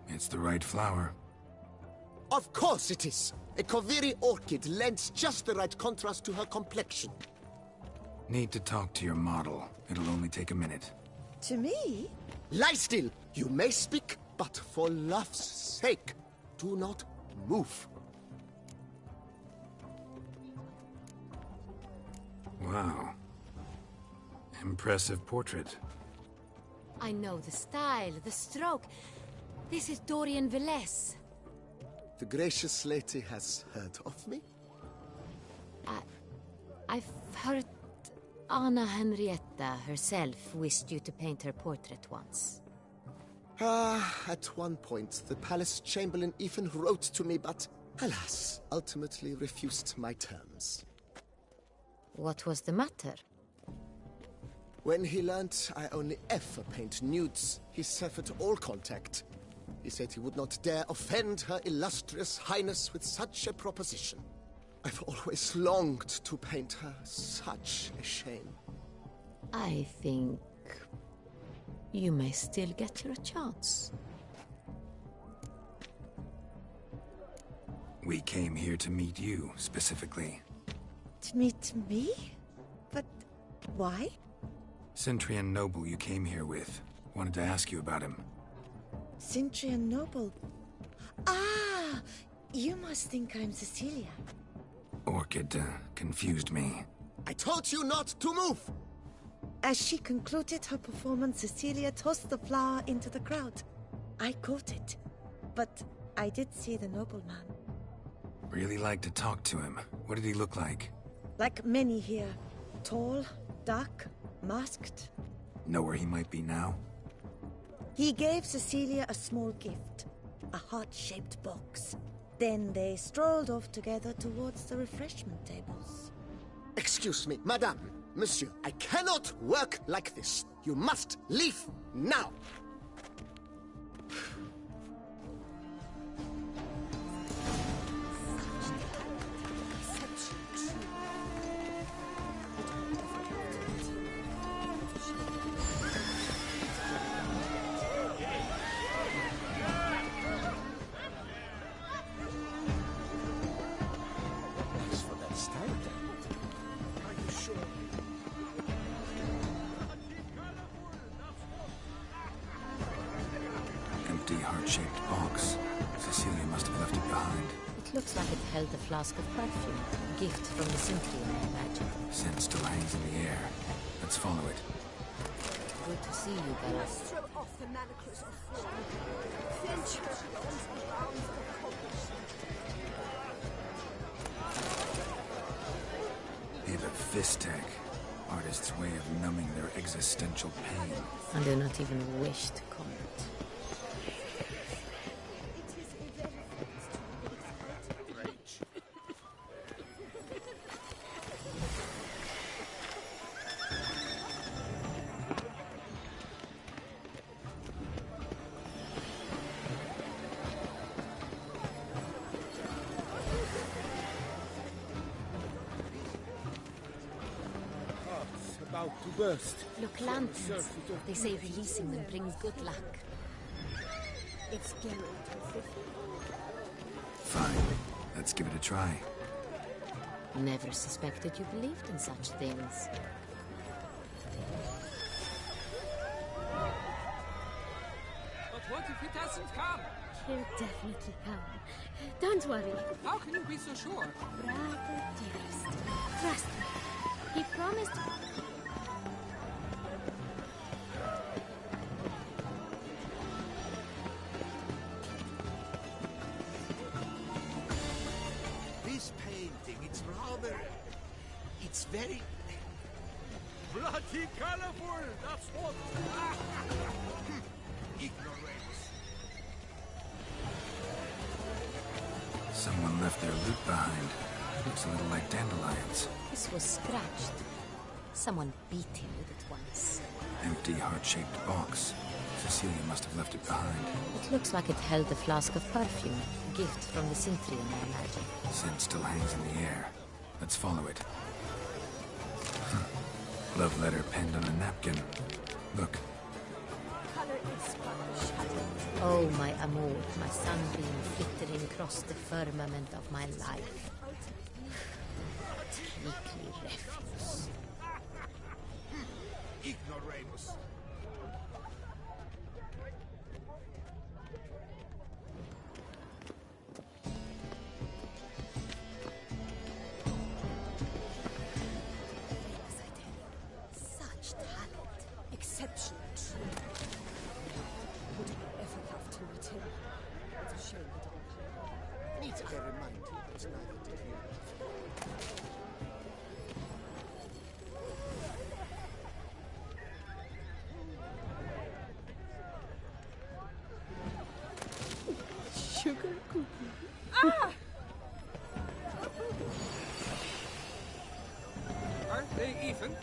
It's the right flower. Of course it is. A Koviri orchid lends just the right contrast to her complexion. Need to talk to your model. It'll only take a minute. To me? Lie still. You may speak, but for love's sake, do not move. Wow. Impressive portrait. I know the style, the stroke. This is Dorian Velez. The gracious lady has heard of me? I've heard Anna Henrietta herself wished you to paint her portrait once. At one point, the palace chamberlain even wrote to me, but alas, ultimately refused my terms. What was the matter? When he learned I only ever paint nudes, he severed all contact. He said he would not dare offend her illustrious highness with such a proposition. I've always longed to paint her. Such a shame. I think you may still get your chance. We came here to meet you, specifically. To meet me? But why? Centrian noble you came here with. Wanted to ask you about him. Centrian noble. Ah! You must think I'm Cecilia. Orchid confused me. I told you not to move! As she concluded her performance, Cecilia tossed the flower into the crowd. I caught it, but I did see the nobleman. Really like to talk to him. What did he look like? Like many here. Tall, dark, masked. Know where he might be now? He gave Cecilia a small gift, a heart-shaped box. Then they strolled off together towards the refreshment tables. Excuse me, madame, monsieur, I cannot work like this. You must leave now. Empty heart-shaped box. Cecilia must have left it behind. It looks like it held a flask of perfume. Gift from the Centrian, I imagine. Scent still hangs in the air. Let's follow it. Good to see you, Bella. They've a fist tech. Artist's way of numbing their existential pain. I do not even wish to comment. About to burst. Look, lanterns. They say releasing them brings good luck. It's Geralt. Fine. Let's give it a try. Never suspected you believed in such things. But what if it doesn't come? He'll definitely come. Don't worry. How can you be so sure? Bravo, dearest. Trust me. He promised... This painting, it's rather... It's very... Bloody colorful, that's what! ignoramus. Someone left their loot behind. Looks a little like dandelions. This was scratched. Someone beat him with it once. Empty heart-shaped box. Cecilia must have left it behind. It looks like it held a flask of perfume. Gift from the Centrian, I imagine. Scent still hangs in the air. Let's follow it. Love letter penned on a napkin. Look. Oh, my amour, my sunbeam flittering across the firmament of my life. Weekly refuse. Ignoramus. Such talent. Exceptional. Would I ever love to meet him? Aren't they even?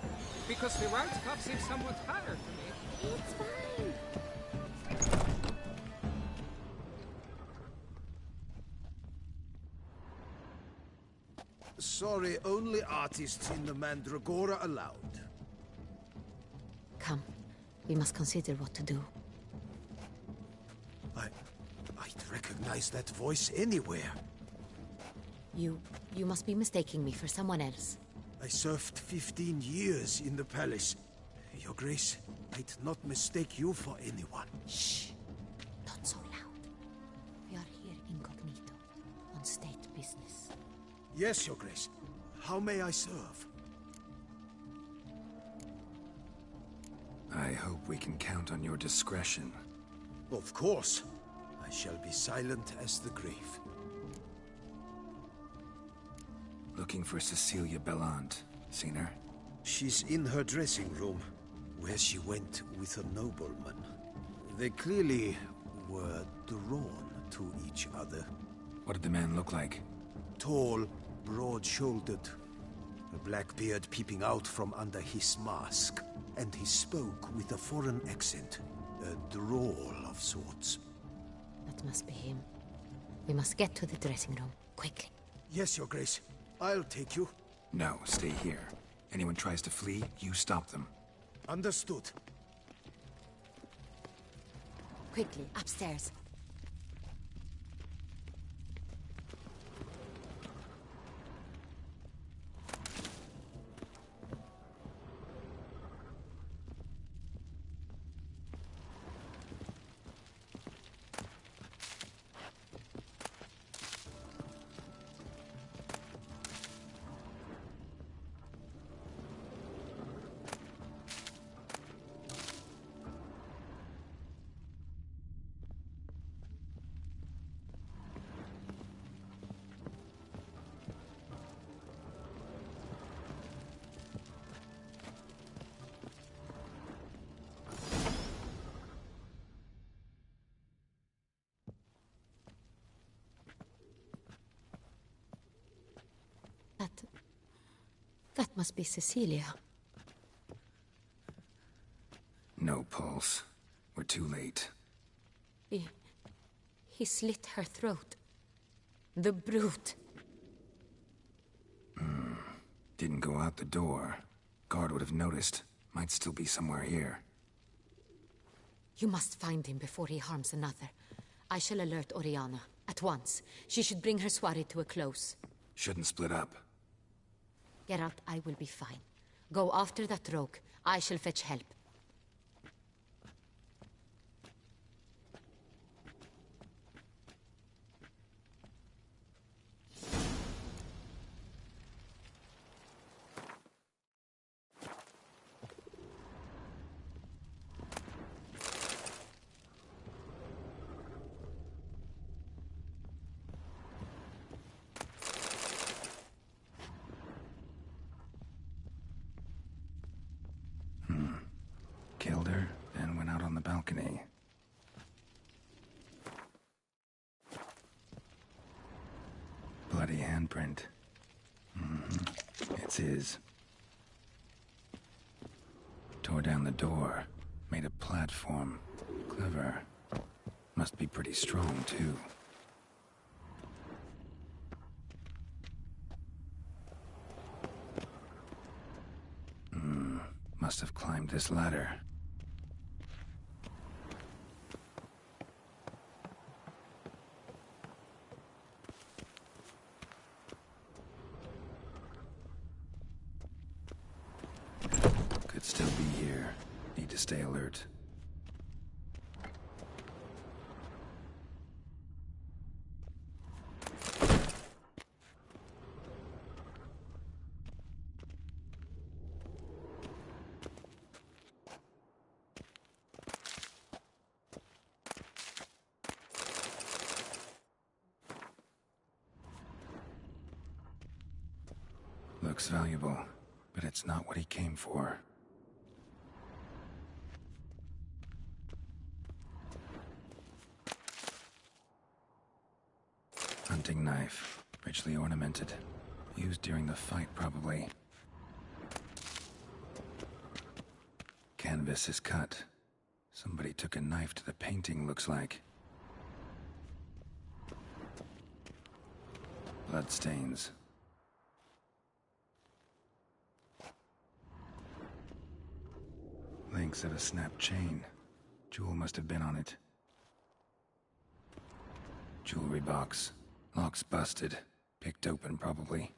Because the round cup seems somewhat higher for me. It's fine. Sorry, only artists in the Mandragora allowed. Come, we must consider what to do. I'd recognize that voice anywhere. You must be mistaking me for someone else. I served 15 years in the palace. Your Grace, I'd not mistake you for anyone. Shh! Not so loud. We are here incognito, on state business. Yes, Your Grace. How may I serve? I hope we can count on your discretion. Of course. I shall be silent as the grave. Looking for Cecilia Bellant. Seen her? She's in her dressing room, where she went with a nobleman. They clearly were drawn to each other. What did the man look like? Tall, broad-shouldered, a black beard peeping out from under his mask. And he spoke with a foreign accent, a drawl of sorts. That must be him. We must get to the dressing room, quickly. Yes, Your Grace. I'll take you. No, stay here. Anyone tries to flee, you stop them. Understood. Quickly, upstairs. That must be Cecilia. No pulse. We're too late. He slit her throat. The brute. Didn't go out the door. Guard would have noticed. Might still be somewhere here. You must find him before he harms another. I shall alert Oriana. At once. She should bring her soirée to a close. Shouldn't split up. Geralt, I will be fine. Go after that rogue. I shall fetch help. Killed her, and went out on the balcony. Bloody handprint. It's his. Tore down the door. Made a platform. Clever. Must be pretty strong, too. Must have climbed this ladder. Could still be here. Need to stay alert. Looks valuable, but it's not what he came for. hunting knife, richly ornamented. Used during the fight, probably. Canvas is cut. Somebody took a knife to the painting, looks like. Bloodstains. Links of a snapped chain. Jewel must have been on it. Jewelry box. Lock's busted. Picked open, probably.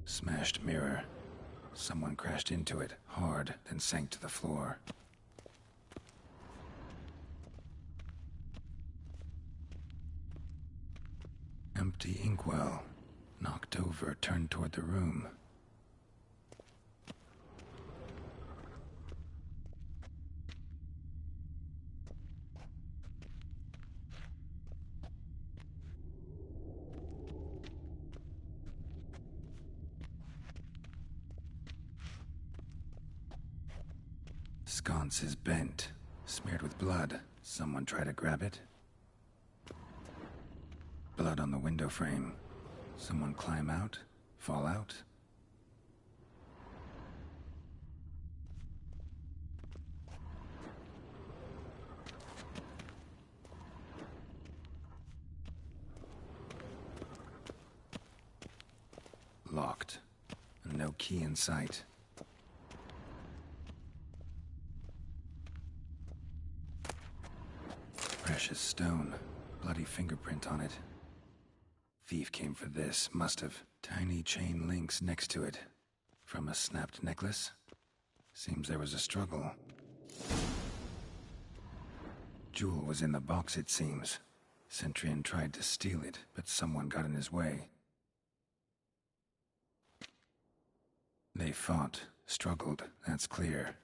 Smashed mirror. Someone crashed into it, hard, then sank to the floor. Empty inkwell. Knocked over, turned toward the room. Sconce is bent, smeared with blood. Someone try to grab it. Blood on the window frame. Someone climb out? Fall out? Locked. And no key in sight. Precious stone. Bloody fingerprint on it. Thief came for this, must have. Tiny chain links next to it. From a snapped necklace? Seems there was a struggle. Jewel was in the box, it seems. Centurion tried to steal it, but someone got in his way. They fought, struggled, that's clear.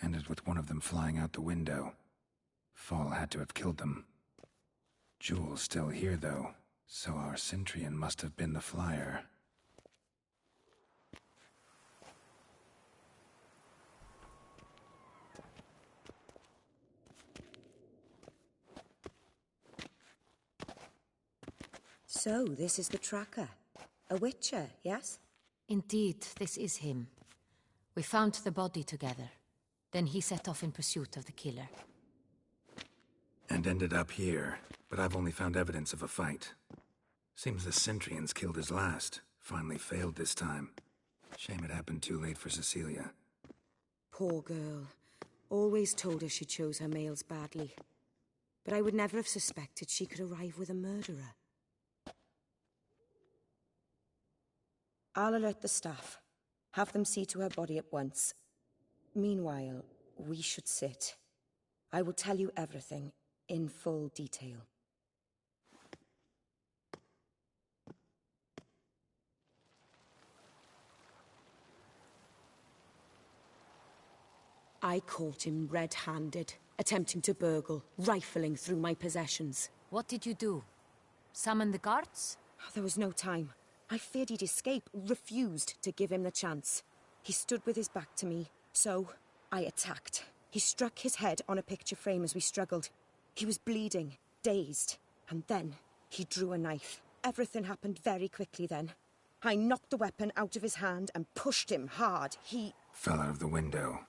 Ended with one of them flying out the window. Fall had to have killed them. Jewel's still here, though, so our Centurion must have been the flyer. So, this is the tracker. A witcher, yes? Indeed, this is him. We found the body together. Then he set off in pursuit of the killer. And ended up here, but I've only found evidence of a fight. Seems the Centurion's killed his last. Finally failed this time. Shame it happened too late for Cecilia. Poor girl. Always told her she chose her males badly. But I would never have suspected she could arrive with a murderer. I'll alert the staff. Have them see to her body at once. Meanwhile, we should sit. I will tell you everything, in full detail. I caught him red-handed, attempting to burgle, rifling through my possessions. What did you do? Summon the guards? There was no time. I feared he'd escape, refused to give him the chance. He stood with his back to me, so I attacked. He struck his head on a picture frame as we struggled. He was bleeding, dazed, and then he drew a knife. Everything happened very quickly then. I knocked the weapon out of his hand and pushed him hard. He fell out of the window.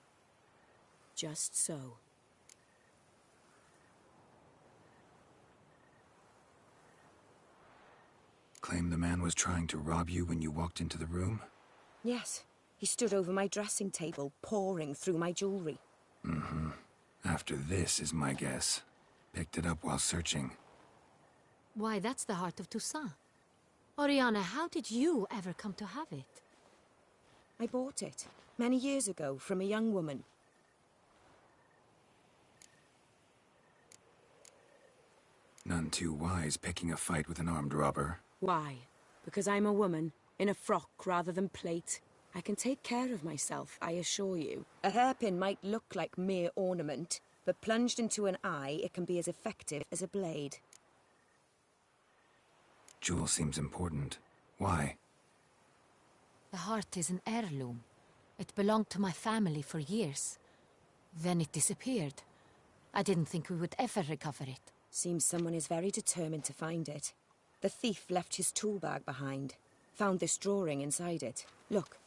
Just so. Claim the man was trying to rob you when you walked into the room? Yes. He stood over my dressing table, pouring through my jewelry. Mm-hmm. After this is my guess. Picked it up while searching. Why, that's the heart of Toussaint. Oriana, how did you ever come to have it? I bought it, many years ago, from a young woman. None too wise picking a fight with an armed robber. Why? Because I'm a woman, in a frock rather than plate. I can take care of myself, I assure you. A hairpin might look like mere ornament, but plunged into an eye, it can be as effective as a blade. Jewel seems important. Why? The heart is an heirloom. It belonged to my family for years. Then it disappeared. I didn't think we would ever recover it. Seems someone is very determined to find it. The thief left his tool bag behind. Found this drawing inside it. Look.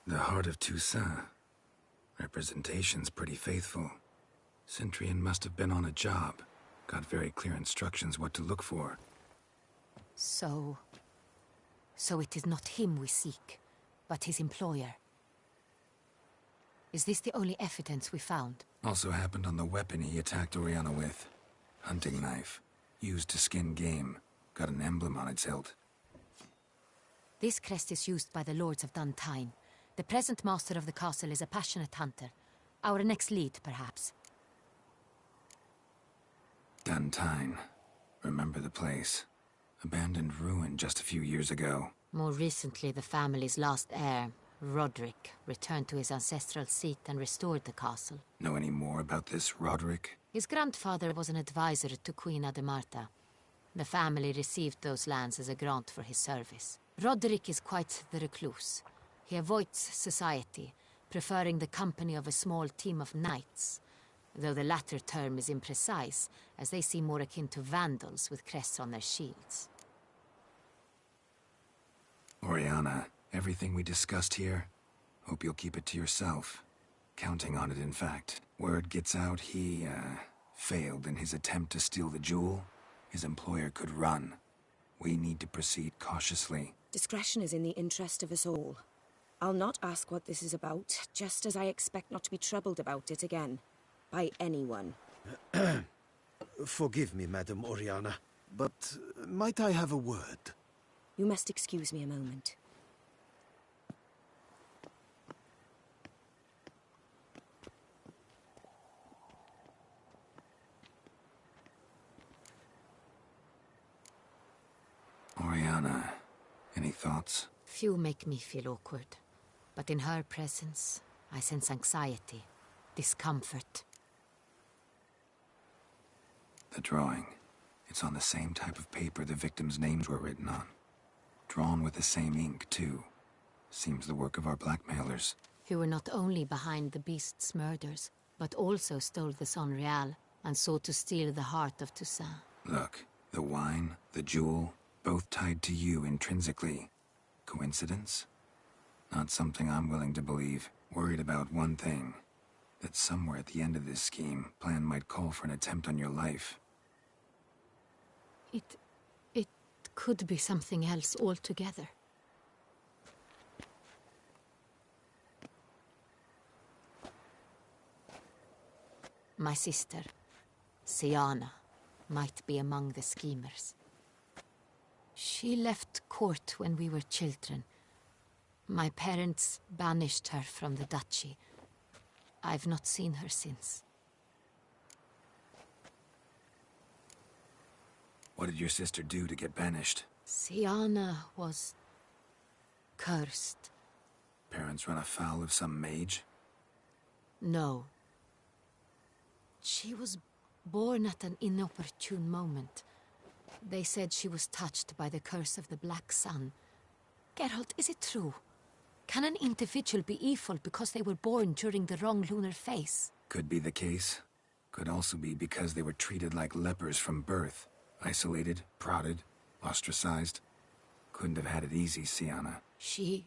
The Heart of Toussaint. Representation's pretty faithful. Centurion must have been on a job. Got very clear instructions what to look for. So it is not him we seek, but his employer. Is this the only evidence we found? Also happened on the weapon he attacked Oriana with. Hunting knife. Used to skin game. Got an emblem on its hilt. This crest is used by the Lords of Duntine. The present master of the castle is a passionate hunter. Our next lead, perhaps. Duntine. Remember the place. Abandoned ruin just a few years ago. More recently, the family's last heir, Roderick, returned to his ancestral seat and restored the castle. Know any more about this Roderick? His grandfather was an advisor to Queen Ademarta. The family received those lands as a grant for his service. Roderick is quite the recluse. He avoids society, preferring the company of a small team of knights, though the latter term is imprecise, as they seem more akin to vandals with crests on their shields. Oriana, everything we discussed here, hope you'll keep it to yourself. Counting on it, in fact. Word gets out he, failed in his attempt to steal the jewel. His employer could run. We need to proceed cautiously. Discretion is in the interest of us all. I'll not ask what this is about, just as I expect not to be troubled about it again. By anyone. Forgive me, Madam Oriana, but might I have a word? You must excuse me a moment. Oriana, any thoughts? Few make me feel awkward, but in her presence, I sense anxiety, discomfort. The drawing. It's on the same type of paper the victims' names were written on. Drawn with the same ink, too. Seems the work of our blackmailers. Who were not only behind the beast's murders, but also stole the Son Real and sought to steal the heart of Toussaint. Look, the wine, the jewel, both tied to you intrinsically. Coincidence? Not something I'm willing to believe. Worried about one thing. That somewhere at the end of this scheme, plan might call for an attempt on your life. It could be something else altogether. My sister, Siana, might be among the schemers. She left court when we were children. My parents banished her from the duchy. I've not seen her since. What did your sister do to get banished? Siana was cursed. Parents run afoul of some mage? No. She was born at an inopportune moment. They said she was touched by the curse of the Black Sun. Geralt, is it true? Can an individual be evil because they were born during the wrong lunar phase? Could be the case. Could also be because they were treated like lepers from birth. Isolated, prodded, ostracized. Couldn't have had it easy, Siana. She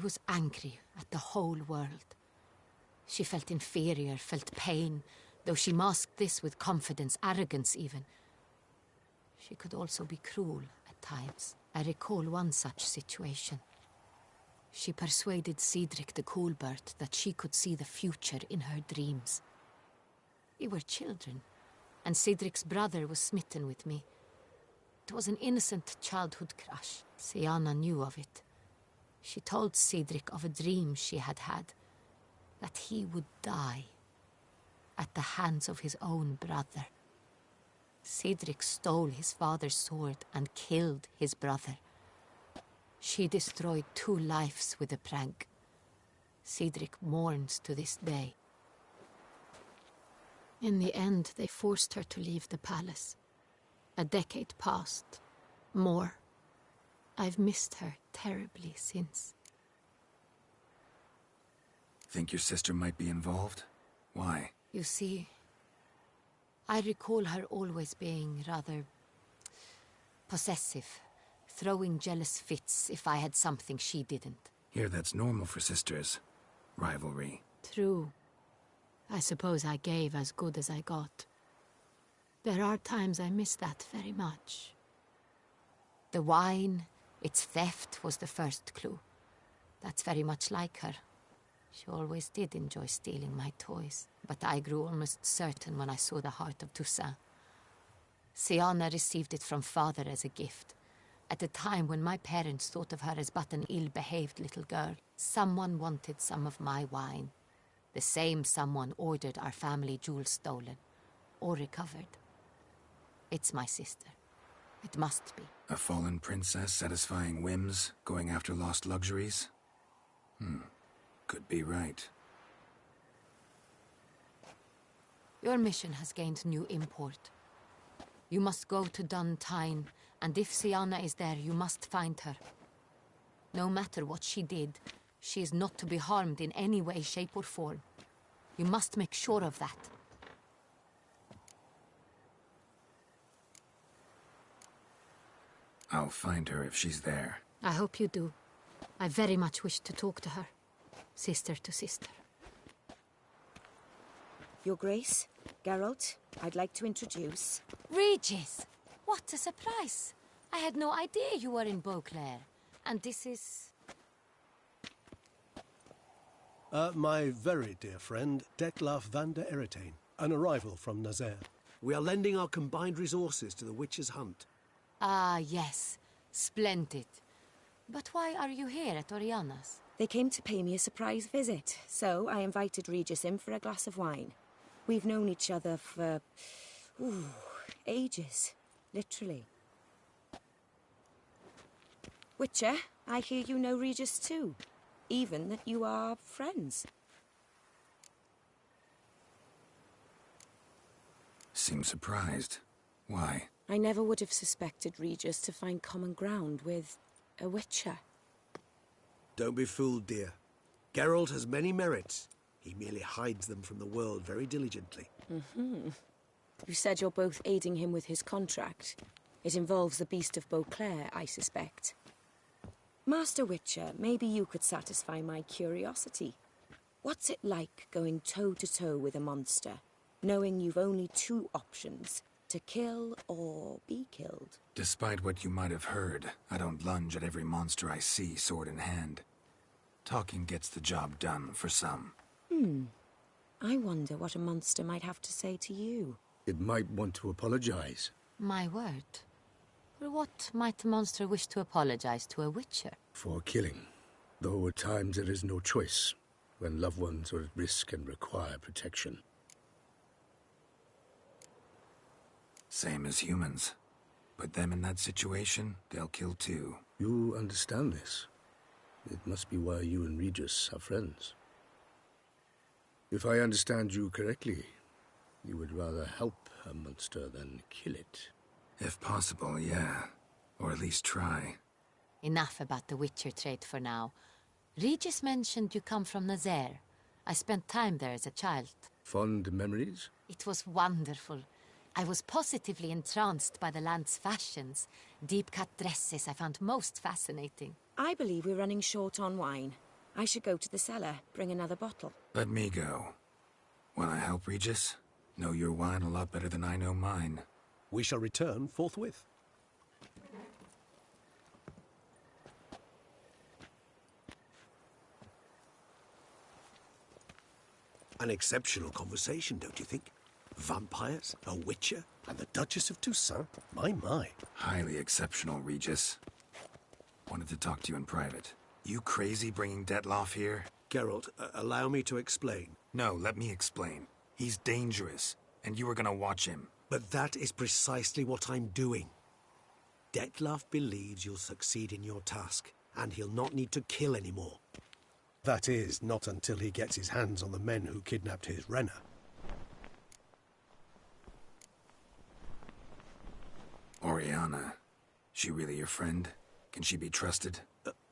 was angry at the whole world. She felt inferior, felt pain, though she masked this with confidence, arrogance even. She could also be cruel at times. I recall one such situation. She persuaded Cedric the Coolbird that she could see the future in her dreams. We were children, and Cedric's brother was smitten with me. It was an innocent childhood crush. Siana knew of it. She told Cedric of a dream she had had, that he would die at the hands of his own brother. Cedric stole his father's sword and killed his brother. She destroyed 2 lives with a prank. Cedric mourns to this day. In the end, they forced her to leave the palace. A decade passed. More. I've missed her terribly since. Think your sister might be involved? Why? You see, I recall her always being rather possessive, throwing jealous fits if I had something she didn't. Here, that's normal for sisters. Rivalry. True. I suppose I gave as good as I got. There are times I miss that very much. The wine, its theft, was the first clue. That's very much like her. She always did enjoy stealing my toys, but I grew almost certain when I saw the heart of Toussaint. Siana received it from father as a gift. At a time when my parents thought of her as but an ill-behaved little girl, someone wanted some of my wine. The same someone ordered our family jewels stolen, or recovered. It's my sister. It must be. A fallen princess satisfying whims, going after lost luxuries? Could be right. Your mission has gained new import. You must go to Duntine, and if Siana is there, you must find her. No matter what she did, she is not to be harmed in any way, shape, or form. You must make sure of that. I'll find her if she's there. I hope you do. I very much wish to talk to her. Sister to sister. Your Grace, Geralt, I'd like to introduce... Regis! What a surprise! I had no idea you were in Beauclair. And this is... My very dear friend, 𝙑𝙧𝙢𝙀𝙧, an arrival from Nazaire. We are lending our combined resources to the Witch's Hunt. Ah, yes. Splendid. But why are you here at Oriana's? They came to pay me a surprise visit, so I invited Regis in for a glass of wine. We've known each other for... ages. Literally. Witcher, I hear you know Regis too. Even that you are friends. Seem surprised. Why? I never would have suspected Regis to find common ground with a Witcher. Don't be fooled, dear. Geralt has many merits. He merely hides them from the world very diligently. You said you're both aiding him with his contract. It involves the Beast of Beauclair, I suspect. Master Witcher, maybe you could satisfy my curiosity. What's it like going toe-to-toe with a monster, knowing you've only two options, to kill or be killed? Despite what you might have heard, I don't lunge at every monster I see, sword in hand. Talking gets the job done, for some. I wonder what a monster might have to say to you. It might want to apologize. My word. For what might a monster wish to apologize to a Witcher? For killing. Though at times there is no choice, when loved ones are at risk and require protection. Same as humans. Put them in that situation, they'll kill too. You understand this. It must be why you and Regis are friends. If I understand you correctly, you would rather help a monster than kill it. If possible, yeah. Or at least try. Enough about the Witcher trait for now. Regis mentioned you come from Nazaire. I spent time there as a child. Fond memories? It was wonderful. I was positively entranced by the land's fashions. Deep-cut dresses I found most fascinating. I believe we're running short on wine. I should go to the cellar, bring another bottle. Let me go. Wanna help, Regis? Know your wine a lot better than I know mine. We shall return forthwith. An exceptional conversation, don't you think? Vampires, a witcher, And the Duchess of Toussaint? My. Highly exceptional, Regis. Wanted to talk to you in private. You crazy bringing Detloff here? Geralt, allow me to explain. No, let me explain. He's dangerous, and you were gonna watch him. But that is precisely what I'm doing. Detloff believes you'll succeed in your task, and he'll not need to kill anymore. That is, not until he gets his hands on the men who kidnapped his Renner. Oriana. She really your friend? Can she be trusted?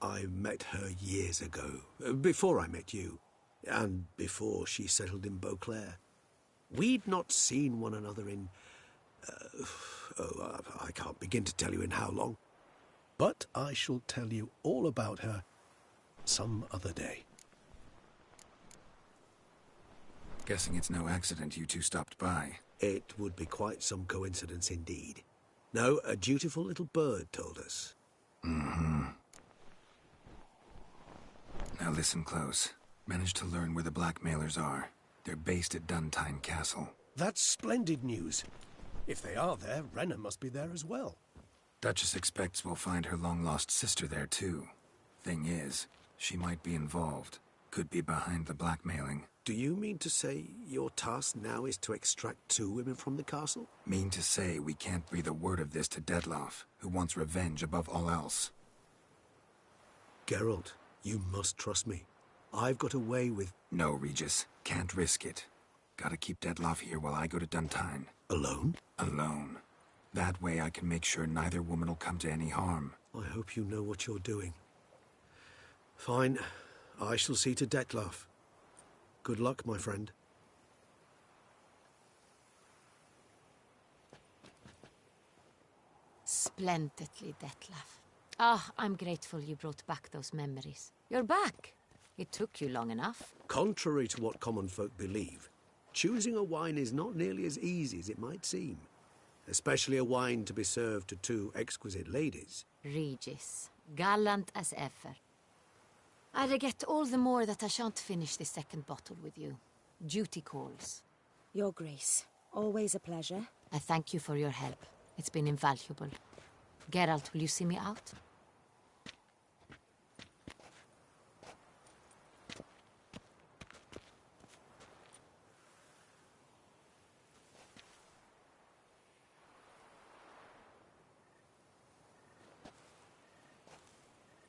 I met her years ago, before I met you, and before she settled in Beauclair. We'd not seen one another in... I can't begin to tell you in how long. But I shall tell you all about her some other day. Guessing it's no accident you two stopped by. It would be quite some coincidence indeed. No, a dutiful little bird told us. Mm-hmm. Now listen close. Managed to learn where the blackmailers are. They're based at Ďańtine Castle. That's splendid news. If they are there, Renna must be there as well. Duchess expects we'll find her long-lost sister there, too. Thing is, she might be involved. Could be behind the blackmailing. Do you mean to say your task now is to extract 2 women from the castle? Mean to say we can't breathe a word of this to Dettlaff, who wants revenge above all else. Geralt, you must trust me. I've got a way with... No, Regis. Can't risk it. Gotta keep Dettlaff here while I go to Ďańtine. Alone? Alone. That way I can make sure neither woman will come to any harm. I hope you know what you're doing. Fine. I shall see to Dettlaff. Good luck, my friend. Splendidly, Dettlaff. Ah, I'm grateful you brought back those memories. You're back. It took you long enough. Contrary to what common folk believe, choosing a wine is not nearly as easy as it might seem. Especially a wine to be served to 2 exquisite ladies. Regis, gallant as ever. I regret all the more that I shan't finish the 2nd bottle with you. Duty calls. Your Grace, always a pleasure. I thank you for your help. It's been invaluable. Geralt, will you see me out?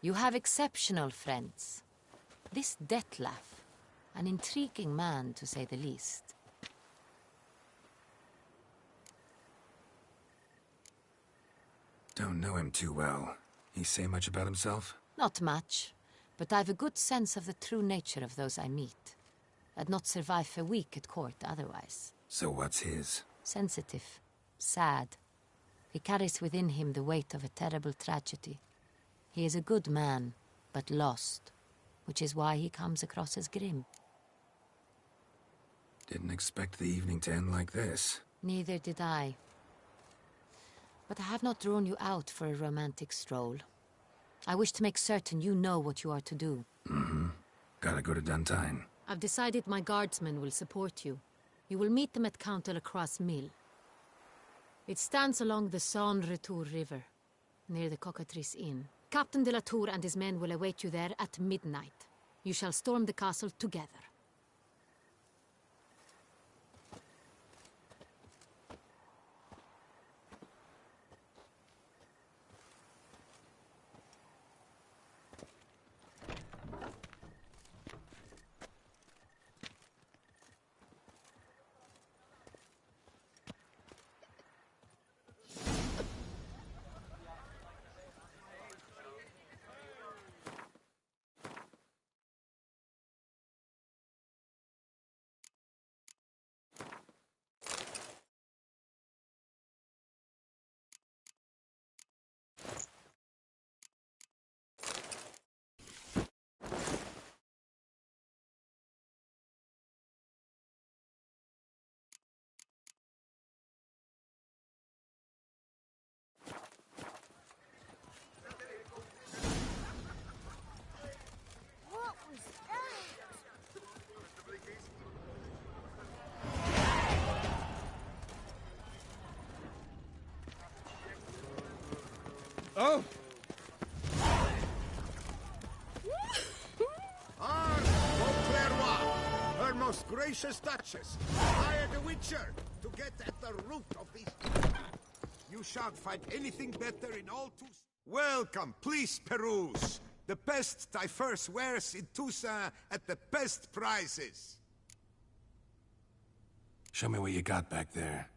You have exceptional friends. This Dettlaff, an intriguing man to say the least. Don't know him too well. He say much about himself? Not much, but I've a good sense of the true nature of those I meet. I'd not survive a week at court otherwise. So what's his? Sensitive, sad. He carries within him the weight of a terrible tragedy. He is a good man, but lost, which is why he comes across as grim. Didn't expect the evening to end like this. Neither did I. But I have not drawn you out for a romantic stroll. I wish to make certain you know what you are to do. Mm-hmm. Gotta go to Ďańtine. I've decided my guardsmen will support you. You will meet them at Count Delacroix's mill. It stands along the Saône-Retour River, near the Cockatrice Inn. Captain de la Tour and his men will await you there at midnight. You shall storm the castle together. Oh! Beauclair, her most gracious Duchess, hired a witcher to get at the root of these... You shan't find anything better in all Toussaint. Welcome, please peruse. The best diverse wares in Toussaint at the best prices. Show me what you got back there.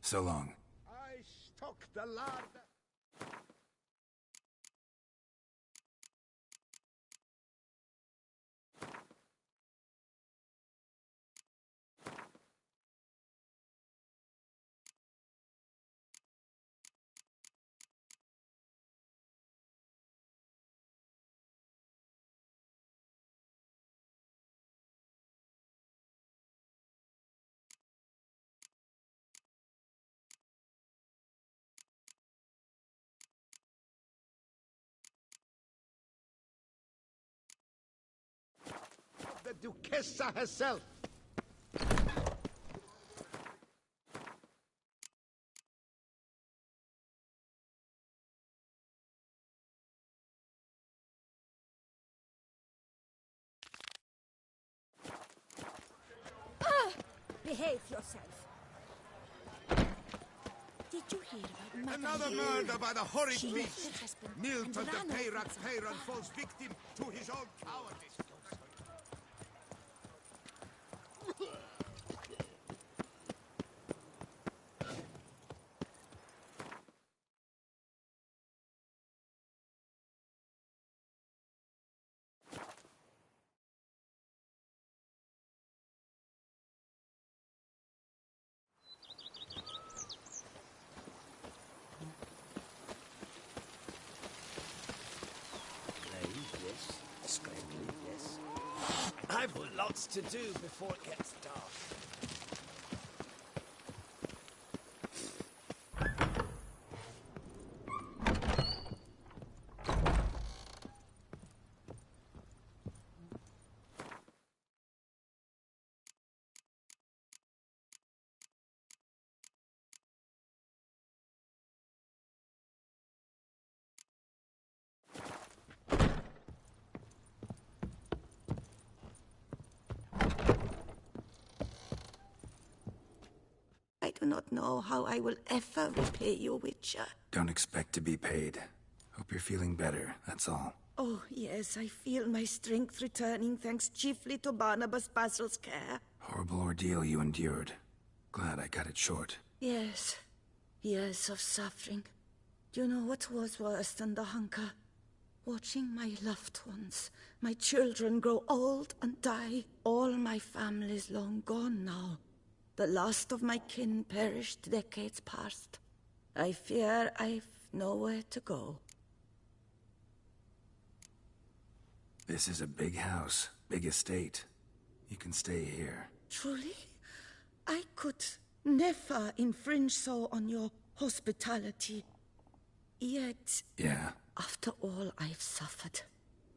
So long. I stock the lard. The Duchessa herself. Behave yourself. Did you hear about Another murder by the horrid She left beast. her husband Milton and the ran off 𝘼𝙧𝙢𝙢𝙗𝙗 falls victim to his own cowardice. Yes, scrambly, yes. I've lots to do before it gets dark. I do not know how I will ever repay you, Witcher. Don't expect to be paid. Hope you're feeling better, that's all. Oh, yes, I feel my strength returning thanks chiefly to Barnabas Basil's care. Horrible ordeal you endured. Glad I cut it short. Yes, years of suffering. Do you know what was worse than the hunger? Watching my loved ones, my children grow old and die. All my family's long gone now. The last of my kin perished decades past. I fear I've nowhere to go. This is a big house, big estate. You can stay here. Truly? I could never infringe so on your hospitality. Yet, Yeah? after all I've suffered,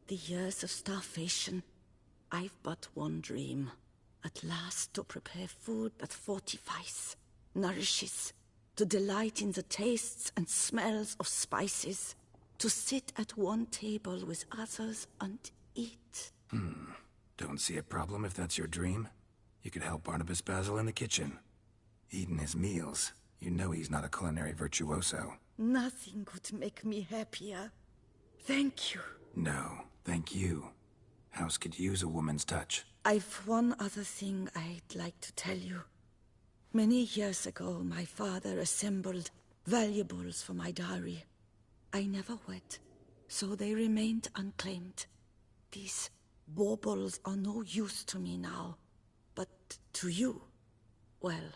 the years of starvation, I've but one dream. At last to prepare food that fortifies, nourishes, to delight in the tastes and smells of spices, to sit at one table with others and eat. Don't see a problem if that's your dream. You could help Barnabas Basil in the kitchen. Eating his meals. You know he's not a culinary virtuoso. Nothing could make me happier. Thank you. No, thank you. House could use a woman's touch. I've one other thing I'd like to tell you. Many years ago, my father assembled valuables for my dowry. I never wed, so they remained unclaimed. These baubles are no use to me now, but to you, well,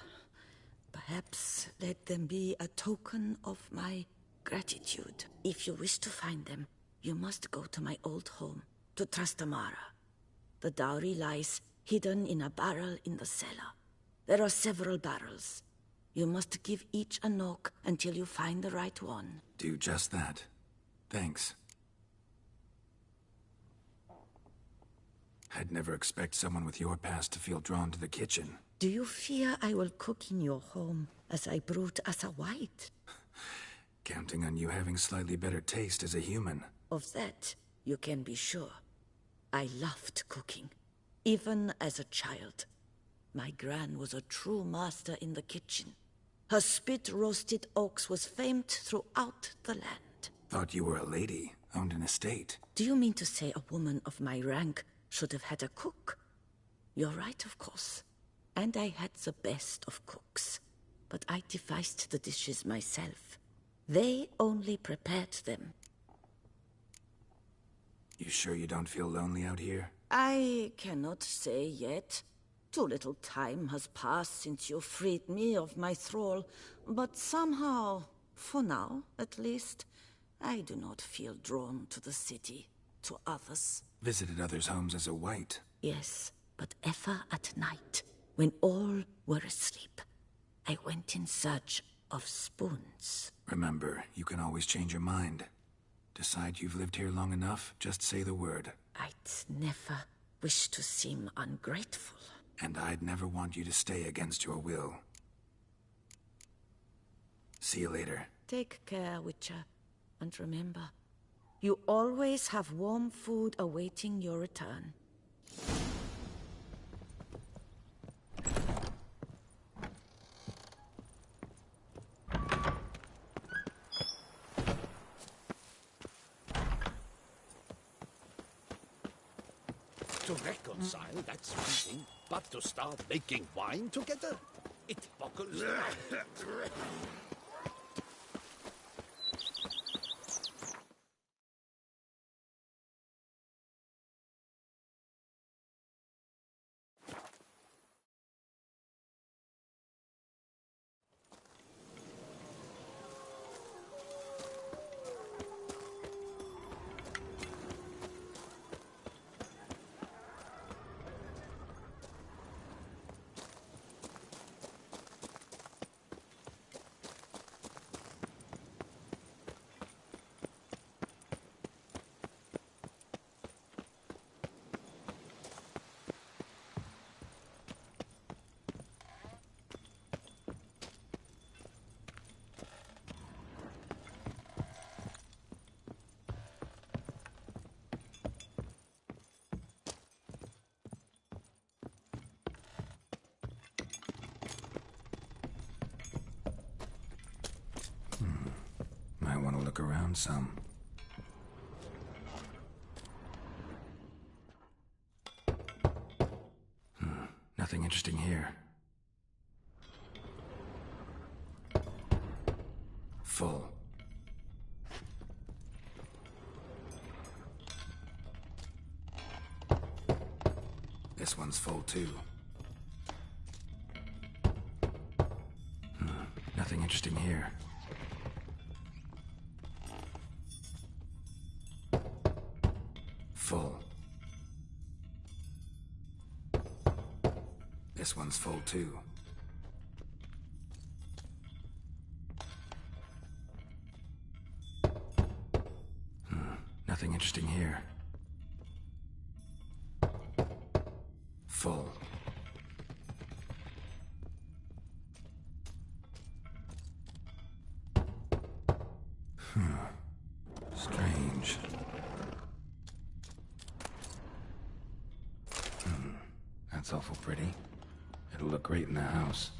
perhaps let them be a token of my gratitude. If you wish to find them, you must go to my old home, to Trastamara. The dowry lies hidden in a barrel in the cellar. There are several barrels. You must give each a knock until you find the right one. Do just that. Thanks. I'd never expect someone with your past to feel drawn to the kitchen. Do you fear I will cook in your home as I brewed as a white? Counting on you having slightly better taste as a human. Of that, you can be sure. I loved cooking, even as a child. My gran was a true master in the kitchen. Her spit-roasted oaks was famed throughout the land. Thought you were a lady, owned an estate. Do you mean to say a woman of my rank should have had a cook? You're right, of course. And I had the best of cooks. but I devised the dishes myself. They only prepared them. You sure you don't feel lonely out here? I cannot say yet. Too little time has passed since you freed me of my thrall, but somehow, for now at least, I do not feel drawn to the city, to others. Visited others' homes as a white. Yes, but ever at night, when all were asleep, I went in search of spoons. Remember, you can always change your mind. Decide you've lived here long enough, just say the word. I'd never wish to seem ungrateful. And I'd never want you to stay against your will. See you later. Take care, Witcher. And remember, you always have warm food awaiting your return. To reconcile, that's one thing. But to start making wine together? It boggles the mind. Might want to look around some. Nothing interesting here. Full. This one's full too. Nothing interesting here. Full. This one's full too. Nothing interesting here. Full. Strange. That's awful pretty. It'll look great in the house.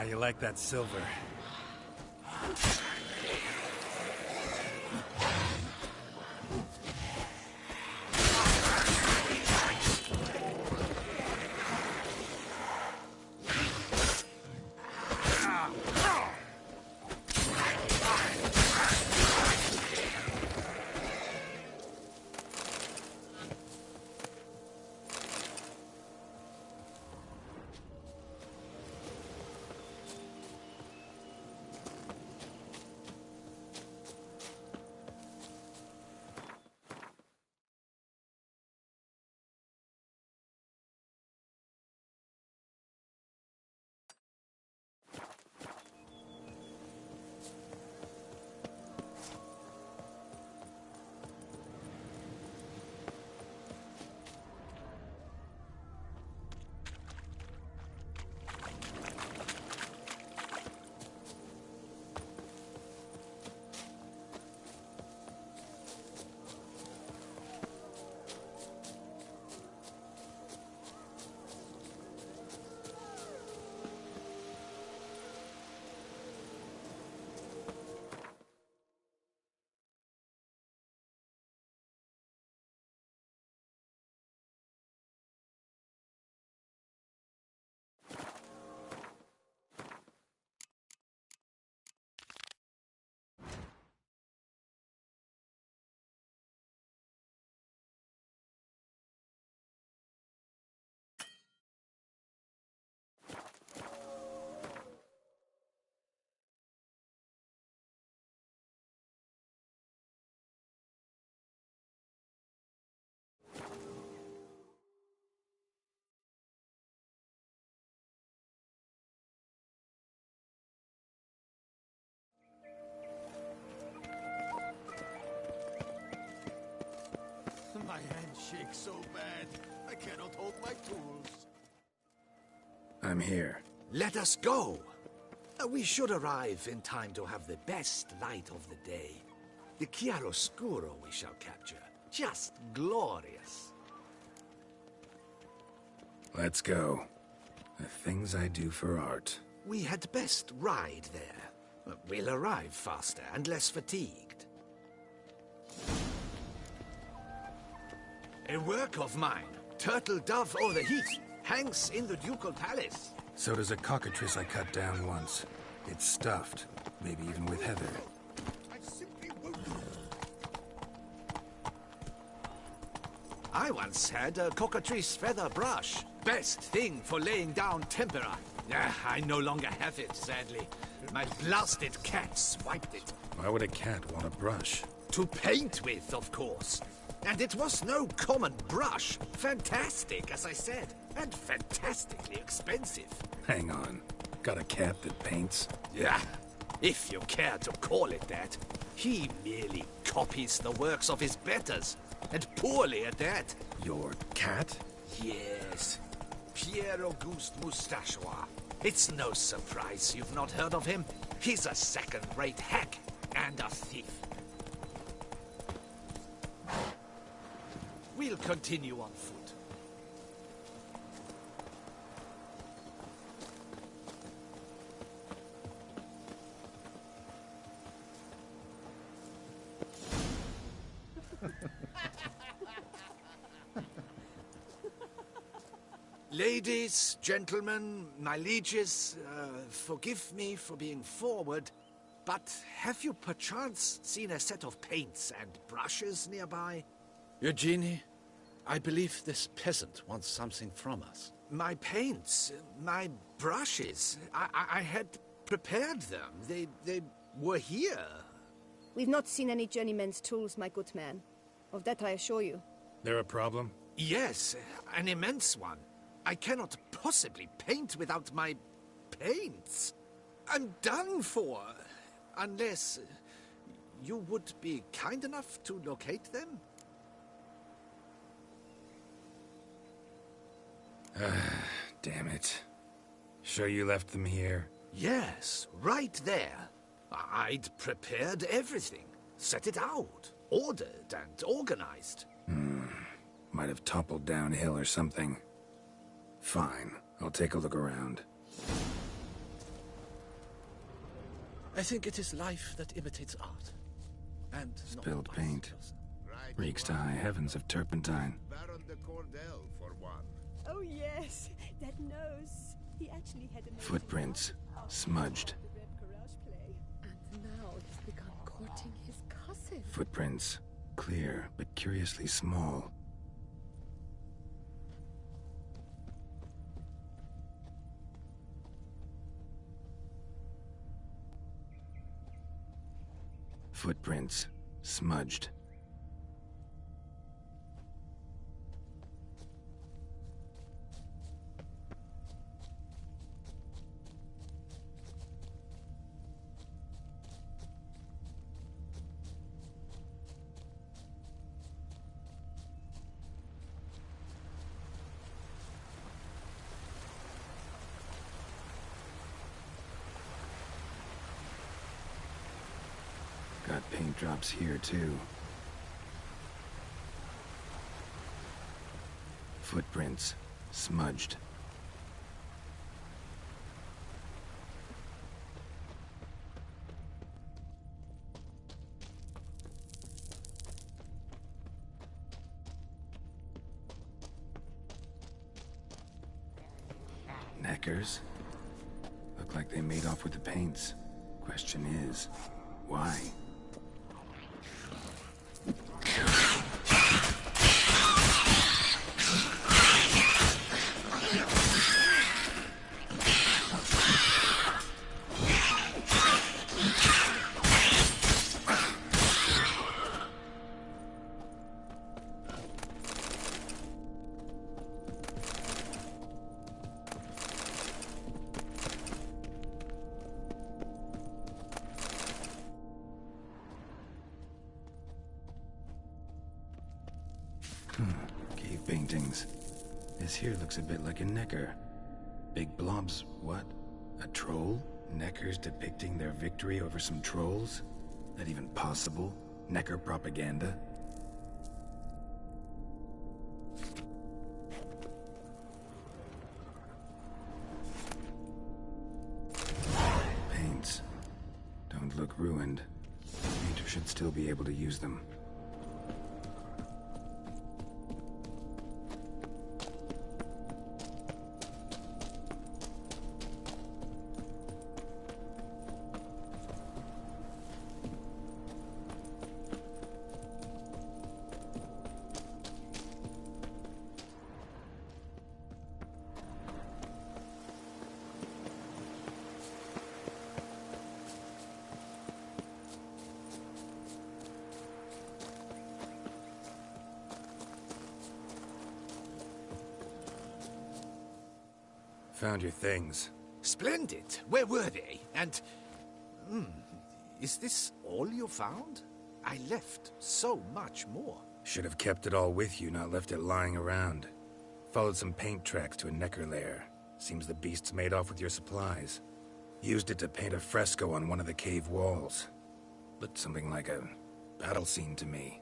you like that silver? My hand shakes so bad, I cannot hold my tools. I'm here. Let us go. We should arrive in time to have the best light of the day. The chiaroscuro we shall capture. Just glorious. Let's go. The things I do for art. We had best ride there. We'll arrive faster and less fatigued. A work of mine, turtle dove o'er the heath, hangs in the ducal palace. So does a cockatrice I cut down once. It's stuffed, maybe even with heather. I simply won't. I once had a cockatrice feather brush. Best thing for laying down tempera. I no longer have it, sadly. My blasted cat swiped it. Why would a cat want a brush? To paint with, of course. And it was no common brush. Fantastic, as I said. And fantastically expensive. Hang on. Got a cat that paints? Yeah, if you care to call it that. He merely copies the works of his betters. And poorly at that. Your cat? Yes. 𝘾𝙤𝙢𝙢𝙗𝙗. It's no surprise you've not heard of him. He's a second-rate hack and a thief. We'll continue on foot. Ladies, gentlemen, my lieges, forgive me for being forward, but have you perchance seen a set of paints and brushes nearby? Eugenie, I believe this peasant wants something from us. My paints, my brushes, I had prepared them. They were here. We've not seen any journeyman's tools, my good man. Of that I assure you. There a problem? Yes, an immense one. I cannot possibly paint without my paints. I'm done for. Unless you would be kind enough to locate them? Damn it. Sure you left them here? Yes, right there. I'd prepared everything. Set it out. Ordered and organized. Might have toppled downhill or something. Fine. I'll take a look around. I think it is life that imitates art. And Spilled paint. Reeks to high heavens of turpentine. Baron de Cordell, for one. Oh yes, that nose. He actually had a Footprints. Smudged. And now he's begun courting his cousin. Footprints. Clear, but curiously small. Footprints. Smudged. Got paint drops here, too. Footprints. Smudged. Neckers? Look like they made off with the paints. Question is, why? Cave paintings. This here looks a bit like a necker. Big blobs, what? A troll? Neckers depicting their victory over some trolls? That even possible? Necker propaganda? Paints. Don't look ruined. Painter should still be able to use them. Found your things. Splendid. Where were they? And... is this all you found? I left so much more. Should have kept it all with you, not left it lying around. Followed some paint tracks to a necker lair. Seems the beast's made off with your supplies. Used it to paint a fresco on one of the cave walls. Looked something like a battle scene to me.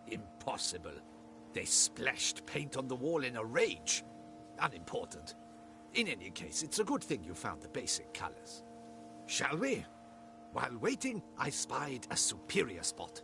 Impossible. They splashed paint on the wall in a rage. Unimportant. In any case, it's a good thing you found the basic colors. Shall we? While waiting, I spied a superior spot.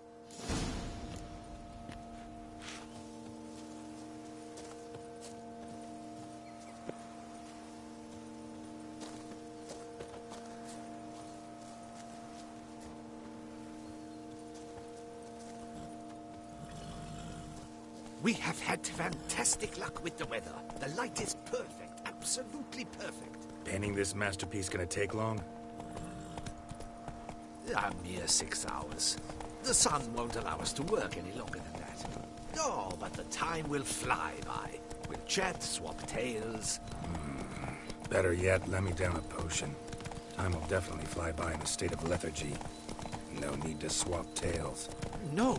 We have had fantastic luck with the weather. The light is perfect, absolutely perfect. Painting this masterpiece gonna take long? A mere 6 hours. The sun won't allow us to work any longer than that. Oh, but the time will fly by. We'll chat, swap tales. Better yet, let me down a potion. Time will definitely fly by in a state of lethargy. No need to swap tales. No.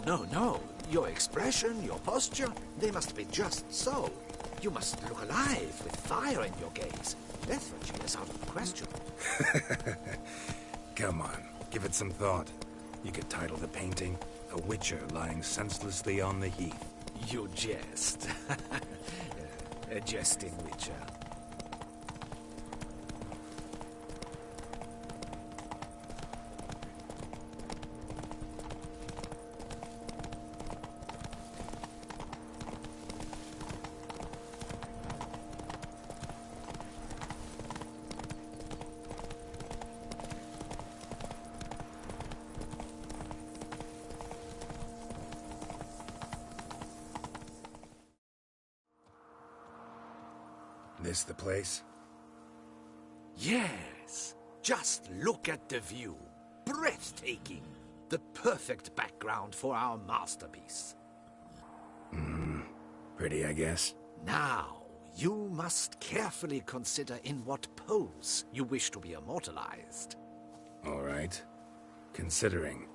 Your expression, your posture, they must be just so. You must look alive with fire in your gaze. Lethargy is out of the question. Come on, give it some thought. You could title the painting, A Witcher Lying Senselessly on the Heath. You jest. A jesting witcher. This the place? Yes. Just look at the view. Breathtaking. The perfect background for our masterpiece. Pretty, I guess. Now, you must carefully consider in what pose you wish to be immortalized. All right. Considering.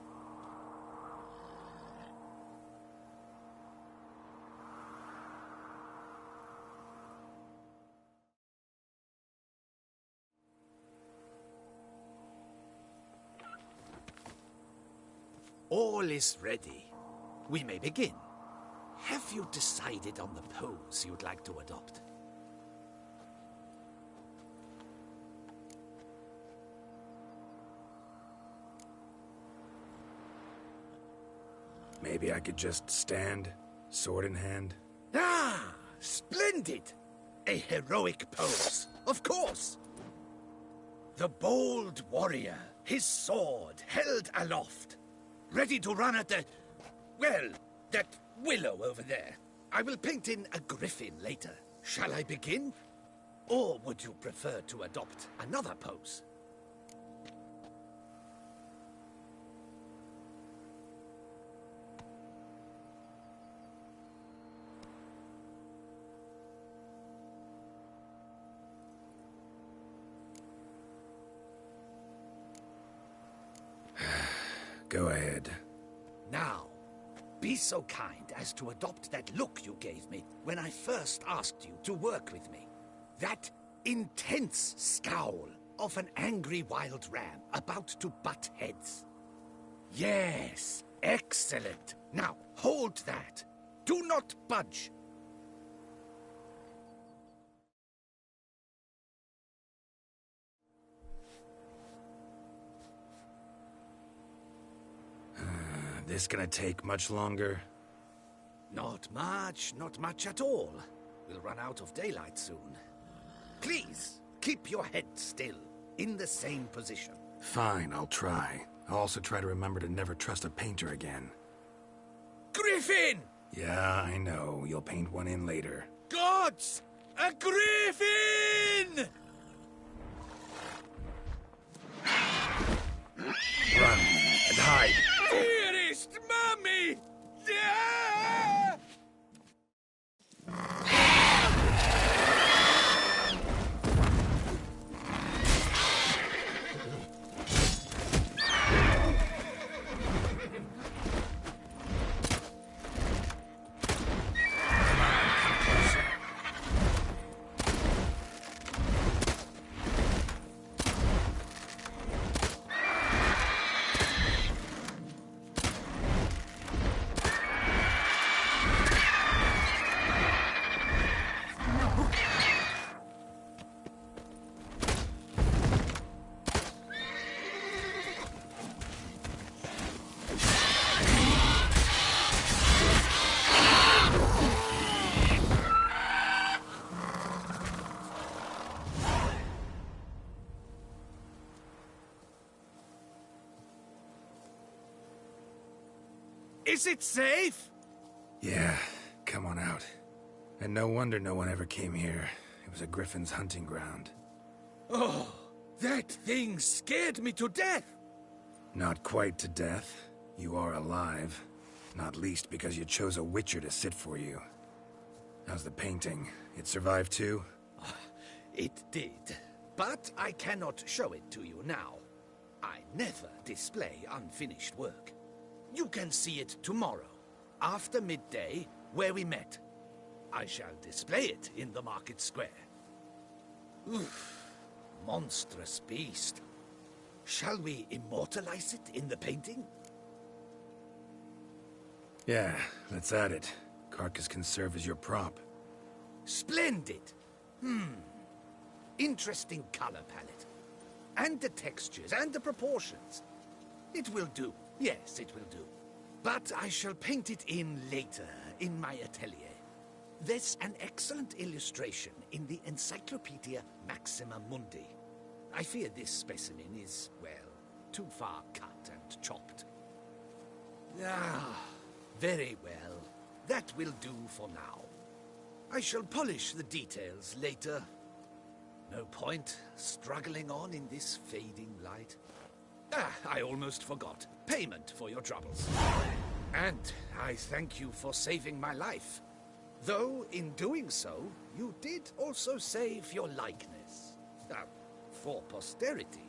All is ready. We may begin. Have you decided on the pose you'd like to adopt? Maybe I could just stand, sword in hand. Ah, splendid! A heroic pose, of course. The bold warrior, his sword held aloft, ready to run at that willow over there. I will paint in a griffin later. Shall I begin? Or would you prefer to adopt another pose? Go ahead. Now, be so kind as to adopt that look you gave me when I first asked you to work with me. That intense scowl of an angry wild ram about to butt heads. Yes, excellent. Now, hold that. Do not budge. This gonna take much longer? Not much at all. We'll run out of daylight soon. Please, keep your head still, in the same position. Fine, I'll try. I'll also try to remember to never trust a painter again. Griffin! Yeah, I know. You'll paint one in later. Gods! A griffin! Run and hide. Dearest Mummy! Ah! Is it safe? Yeah, come on out. And no wonder no one ever came here. It was a griffin's hunting ground. Oh, that thing scared me to death. Not quite to death. You are alive. Not least because you chose a witcher to sit for you. How's the painting? It survived too? It did. But I cannot show it to you now. I never display unfinished work. You can see it tomorrow, after midday, where we met. I shall display it in the market square. Oof, monstrous beast. Shall we immortalize it in the painting? Yeah, let's add it. Carcass can serve as your prop. Splendid! Interesting color palette. And the textures and the proportions. It will do. Yes, it will do. But I shall paint it in later, in my atelier. There's an excellent illustration in the Encyclopedia Maxima Mundi. I fear this specimen is, well, too far cut and chopped. Ah, very well. That will do for now. I shall polish the details later, No point struggling on in this fading light. I almost forgot. Payment for your troubles. And I thank you for saving my life. Though, in doing so, you did also save your likeness. For posterity.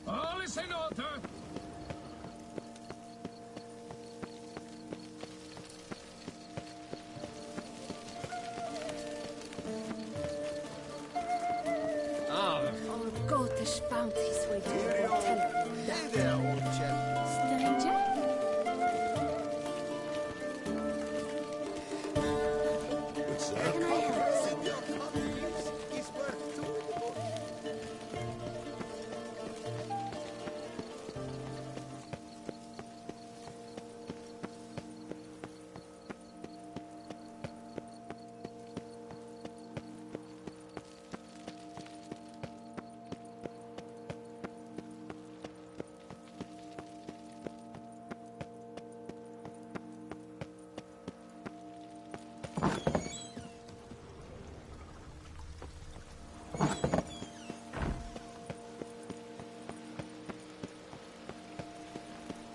All in order. Our God has found his way to the hotel. Hey there, old chap. Stranger? Can I help? He's worth two in the book.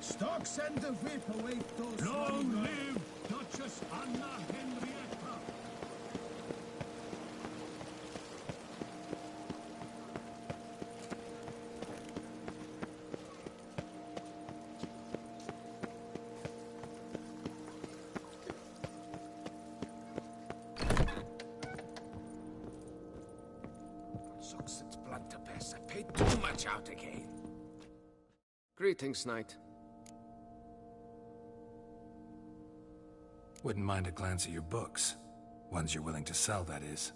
Stocks and the whip await those. Long live Duchess Anna Henrietta! Success Blunderbuss, I paid too much out again. Greetings, knight. Wouldn't mind a glance at your books. Ones you're willing to sell, that is.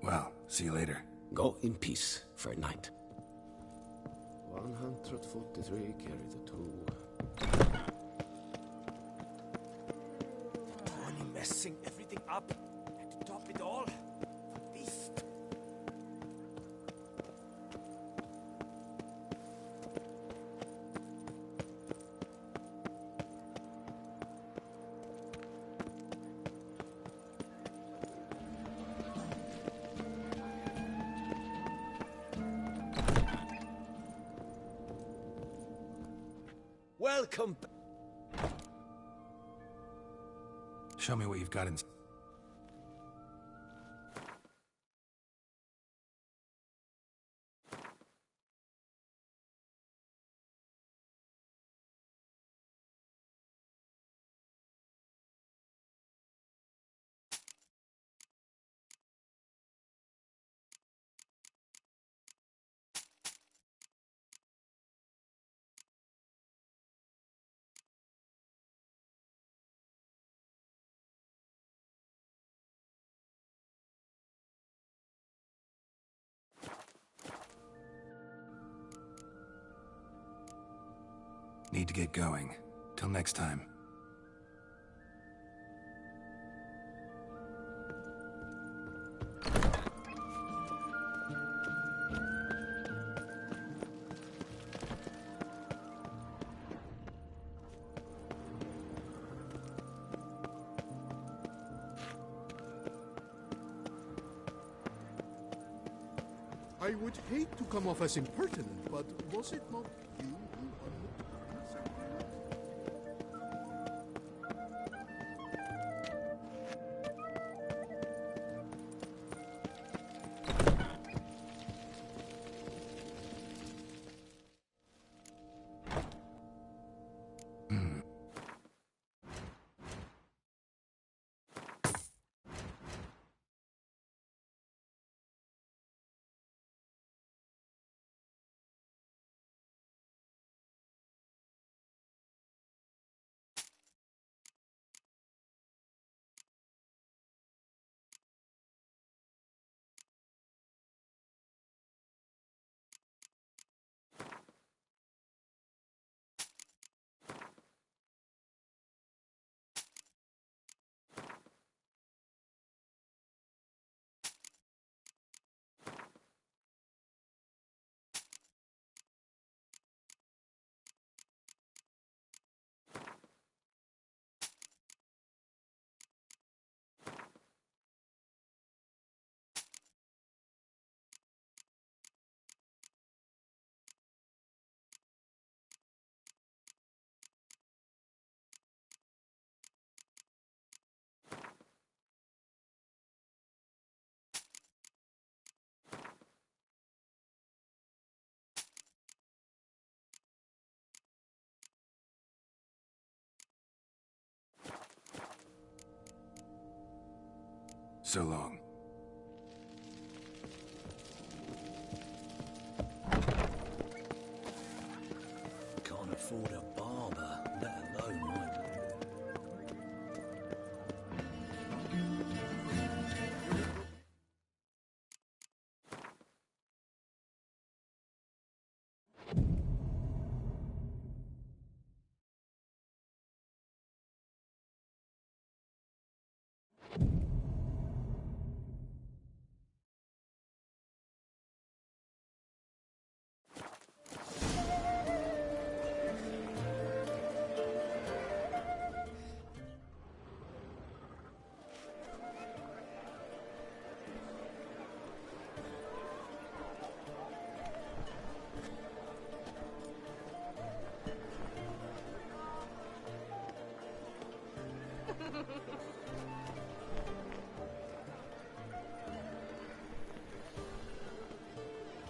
Well, see you later. Go in peace, fair knight. 143, carry the 2. Tony messing everything up. And to top it all, a beast. Welcome. Show me what you've got in... Need to get going. Till next time. I would hate to come off as impertinent, but was it not you who unhooked the So long. Can't afford a barber, let alone one.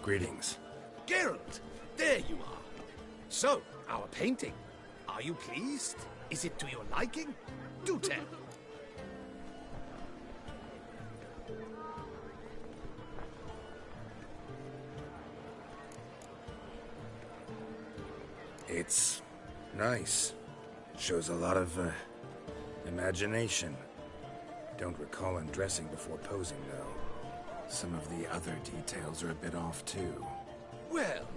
Greetings. Geralt, there you are. So, our painting. Are you pleased? Is it to your liking? Do tell. It's nice. Shows a lot of, imagination. Don't recall undressing before posing, though. Some of the other details are a bit off, too. Well,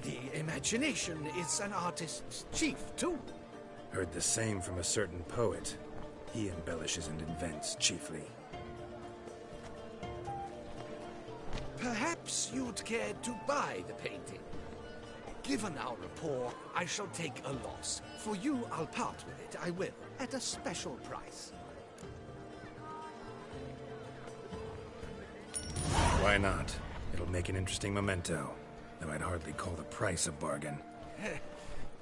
the imagination is an artist's chief, too. Heard the same from a certain poet. He embellishes and invents, chiefly. Perhaps you'd care to buy the painting. Given our rapport, I shall take a loss. For you, I'll part with it, I will, at a special price. Why not? It'll make an interesting memento, though I'd hardly call the price a bargain.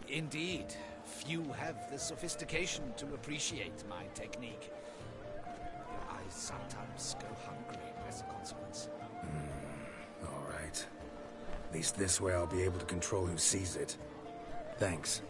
Indeed. Few have the sophistication to appreciate my technique. I sometimes go hungry as a consequence. All right. At least this way I'll be able to control who sees it. Thanks.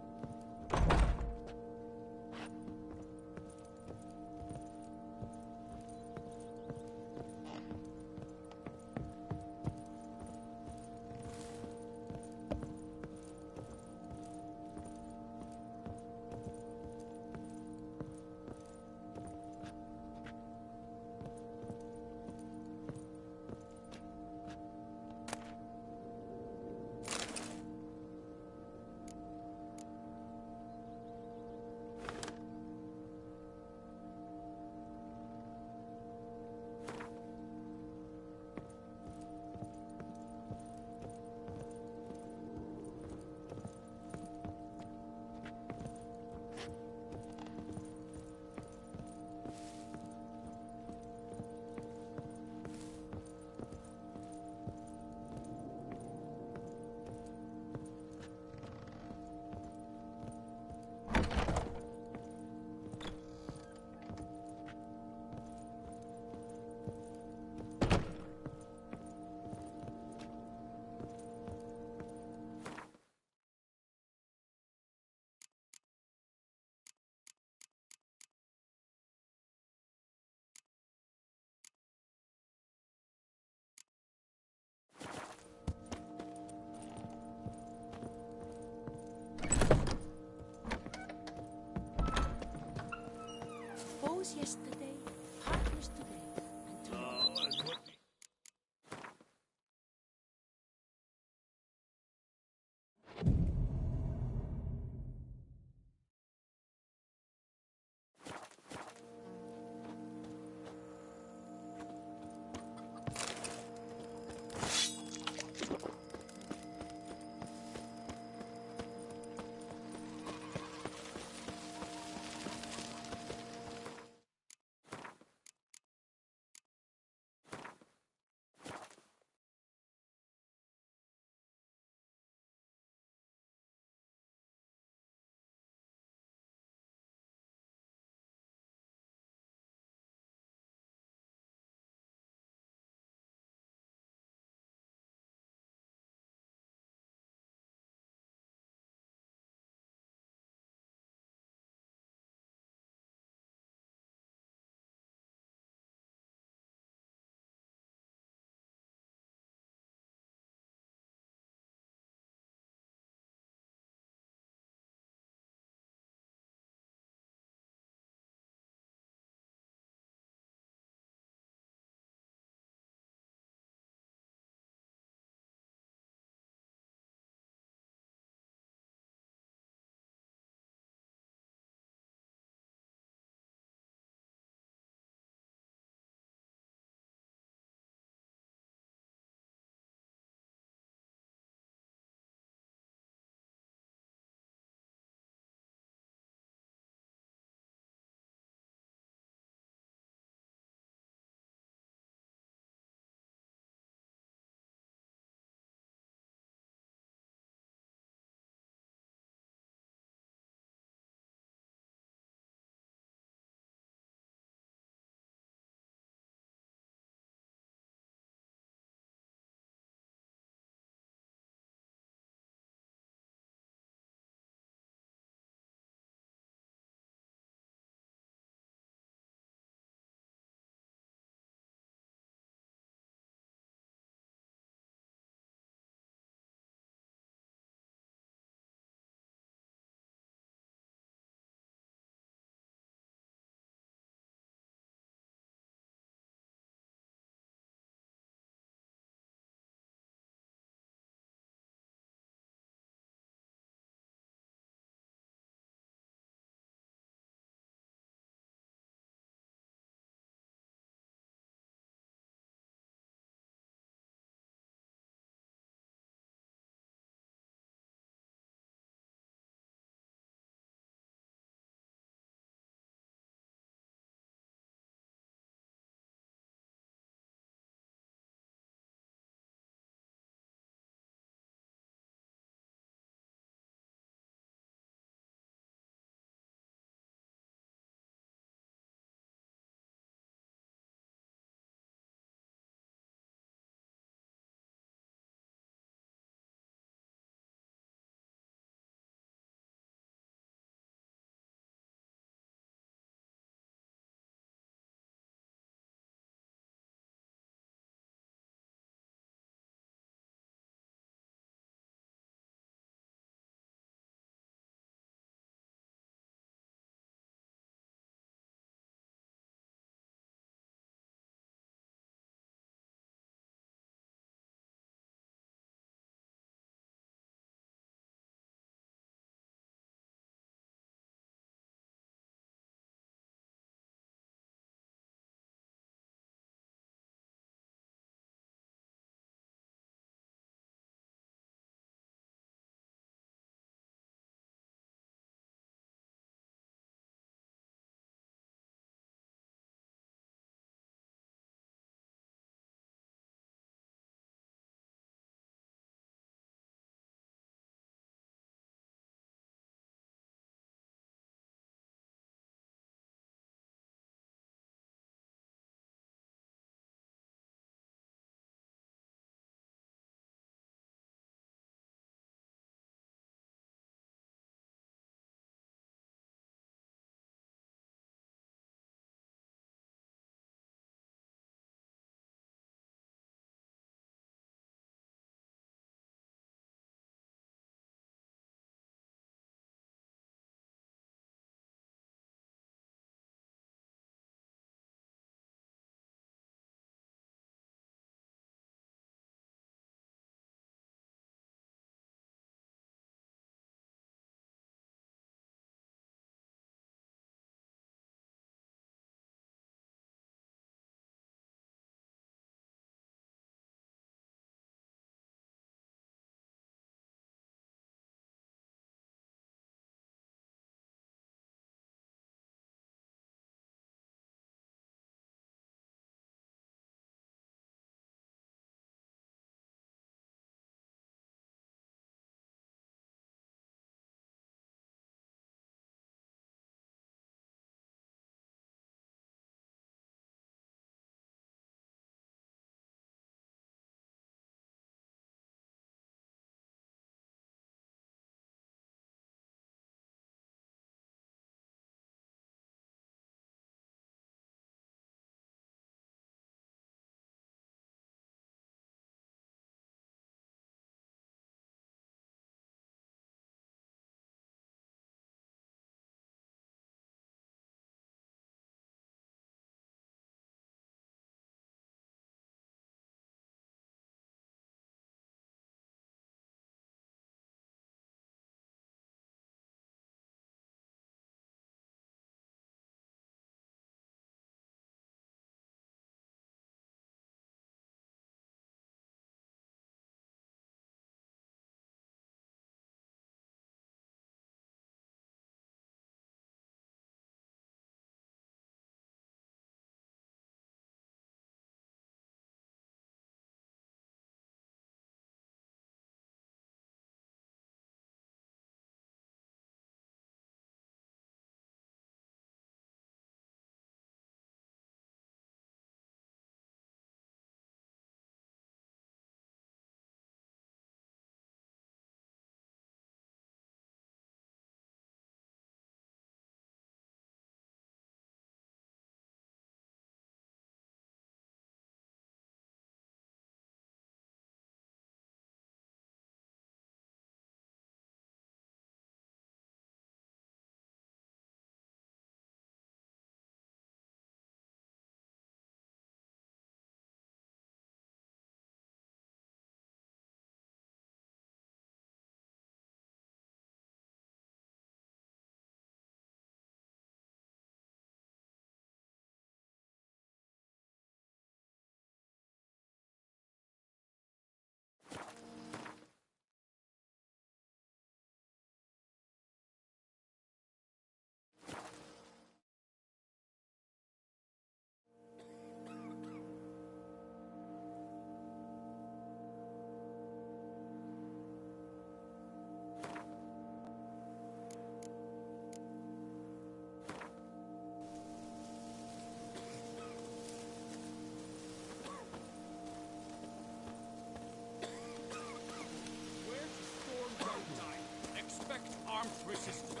mount resistance.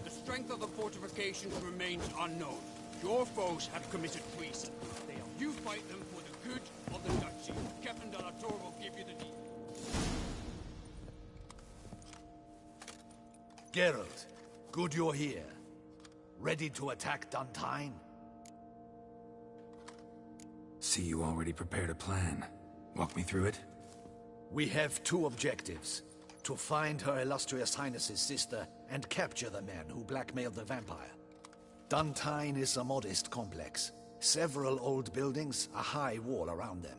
The strength of the fortifications remains unknown. Your foes have committed treason. You fight them for the good of the duchy. Captain de la Tour will give you the details. Geralt, good you're here. Ready to attack Duntine? See, you already prepared a plan. Walk me through it? We have two objectives. To find Her Illustrious Highness's sister and capture the men who blackmailed the vampire. Duntine is a modest complex. Several old buildings, a high wall around them.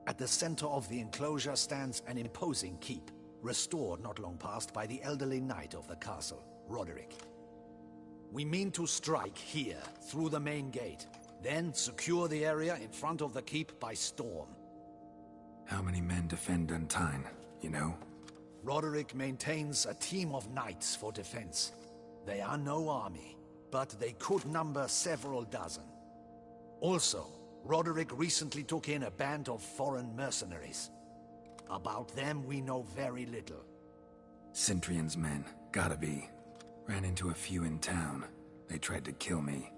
At the center of the enclosure stands an imposing keep, restored not long past by the elderly knight of the castle, Roderick. We mean to strike here, through the main gate, then secure the area in front of the keep by storm. How many men defend Duntine, you know? Roderick maintains a team of knights for defense. They are no army, but they could number several dozen. Also, Roderick recently took in a band of foreign mercenaries. About them we know very little. Cintrian's men, gotta be. Ran into a few in town. They tried to kill me.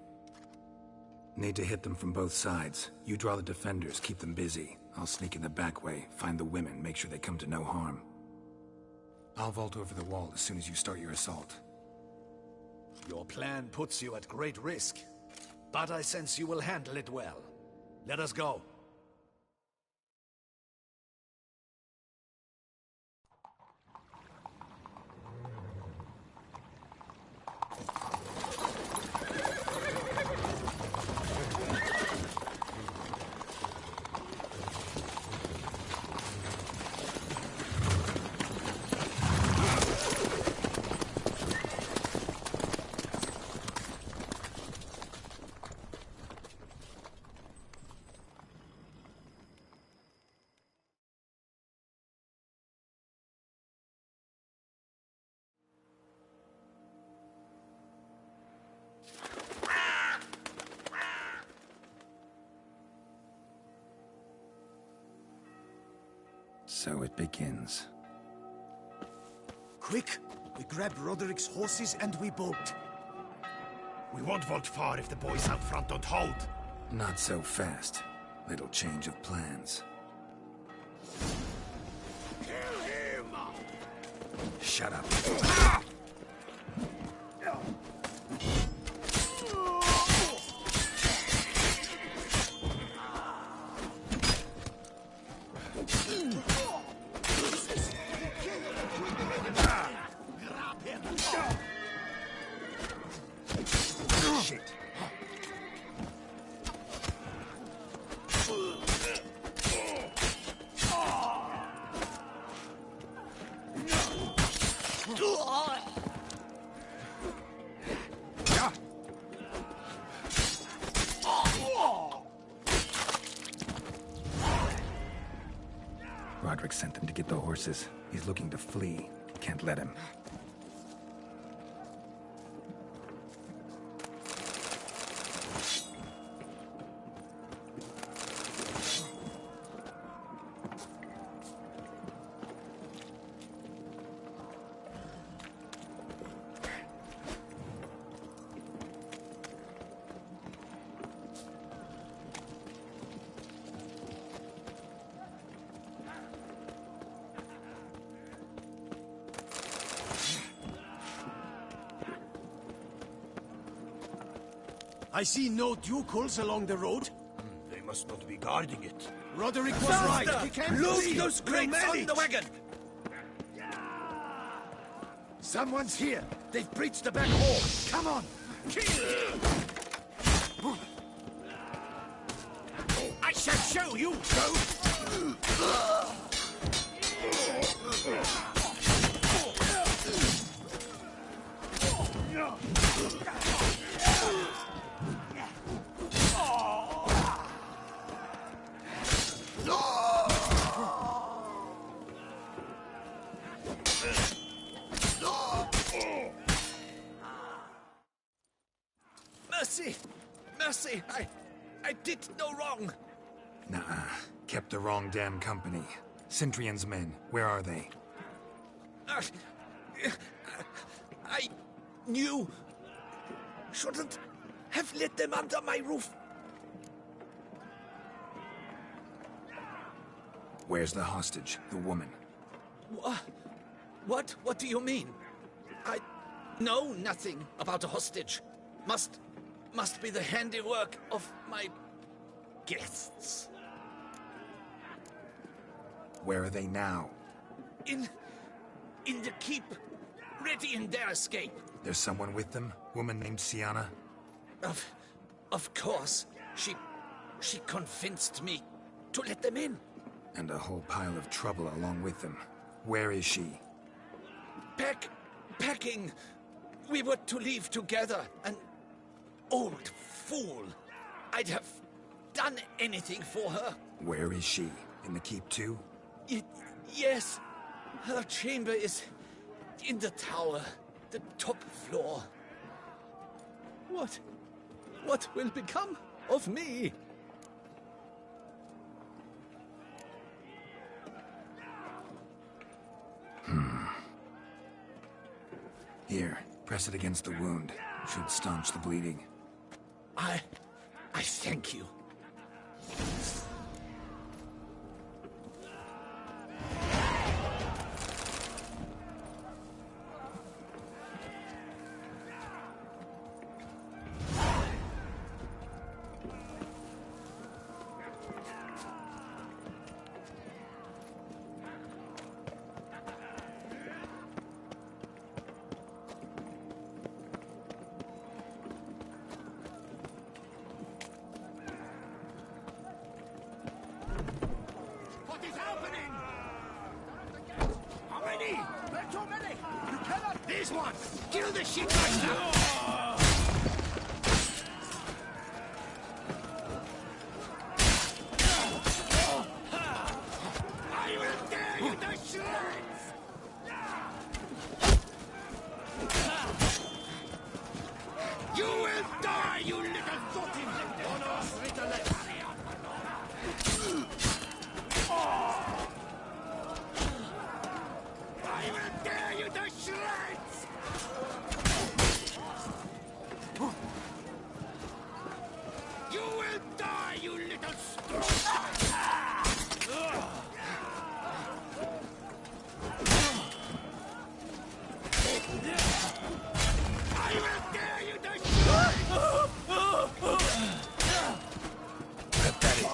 Need to hit them from both sides. You draw the defenders, keep them busy. I'll sneak in the back way, find the women, make sure they come to no harm. I'll vault over the wall as soon as you start your assault. Your plan puts you at great risk, but I sense you will handle it well. Let us go. So it begins. Quick! We grab Roderick's horses and we bolt. We won't vault far if the boys out front don't hold. Not so fast. Little change of plans. Kill him! Shut up. Roderick sent them to get the horses. He's looking to flee. Can't let him. I see no ducals along the road. They must not be guarding it. Roderick was right. He can't Load flee. those We'll crates on manage. the wagon! Someone's here! They've breached the back hall! Come on! I shall show you, Mercy! Mercy! I did no wrong! Nuh-uh. Kept the wrong damn company. Cintrian's men, where are they? knew. Shouldn't have let them under my roof. Where's the hostage, the woman? What? What do you mean? I know nothing about a hostage. Must be the handiwork of my guests. Where are they now? In the keep, ready in their escape. There's someone with them? Woman named Sienna? Of course. She convinced me to let them in. And a whole pile of trouble along with them. Where is she? Packing. We were to leave together. An old fool. I'd have done anything for her. Where is she? In the keep too? Yes. Her chamber is in the tower, the top floor. What will become of me? Here, press it against the wound. Should staunch the bleeding. I thank you. What is happening? How many? There are too many! You cannot... This one! Kill the shit right now! I will tear you to shreds! You will die, you little fucking... I will tear you to shreds! You will die, you little I will tear you to Pathetic.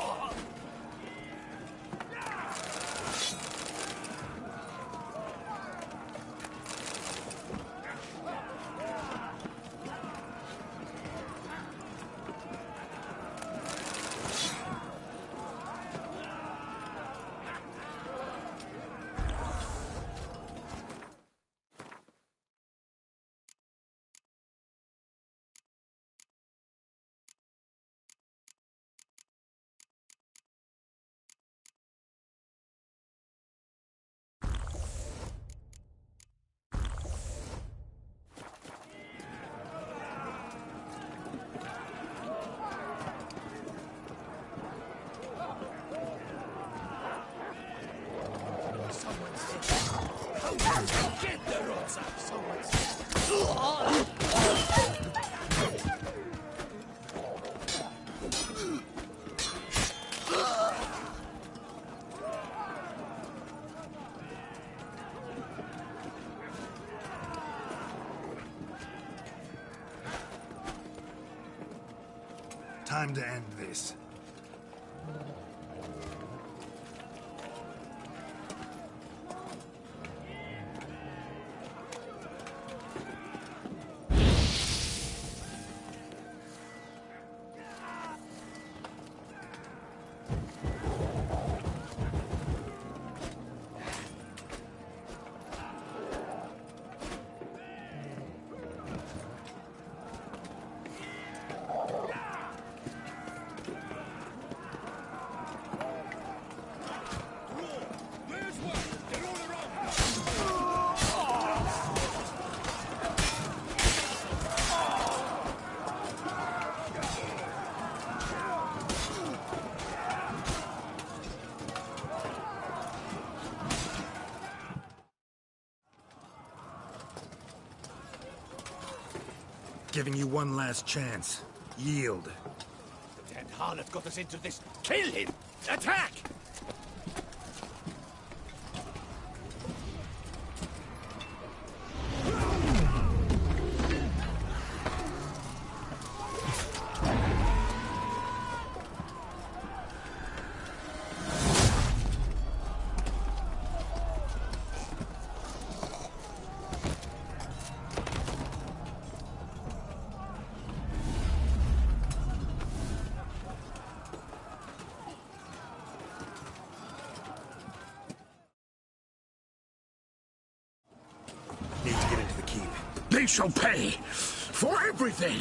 Get the rods up! Time to end this. Giving you one last chance. Yield. The damned harlot got us into this. Kill him! Attack! Need to get into the keep. They shall pay for everything!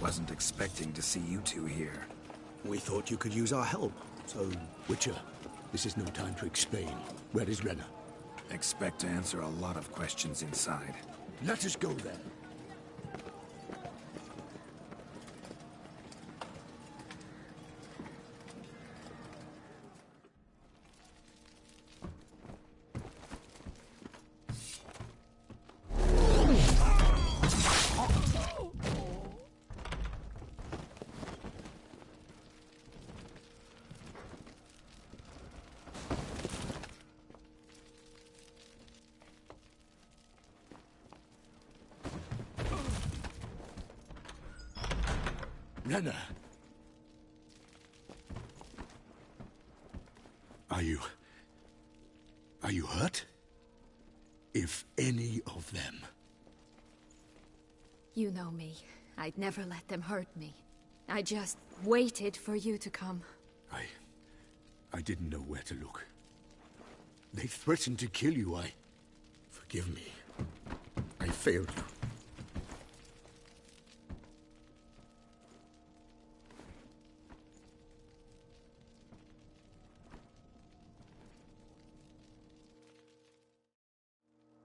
Wasn't expecting to see you two here. We thought you could use our help. So, Witcher, this is no time to explain. Where is Renna? Expect to answer a lot of questions inside. Let us go then. Renna! Are you hurt? If any of them. You know me. I'd never let them hurt me. I just waited for you to come. I didn't know where to look. They threatened to kill you. Forgive me. I failed you.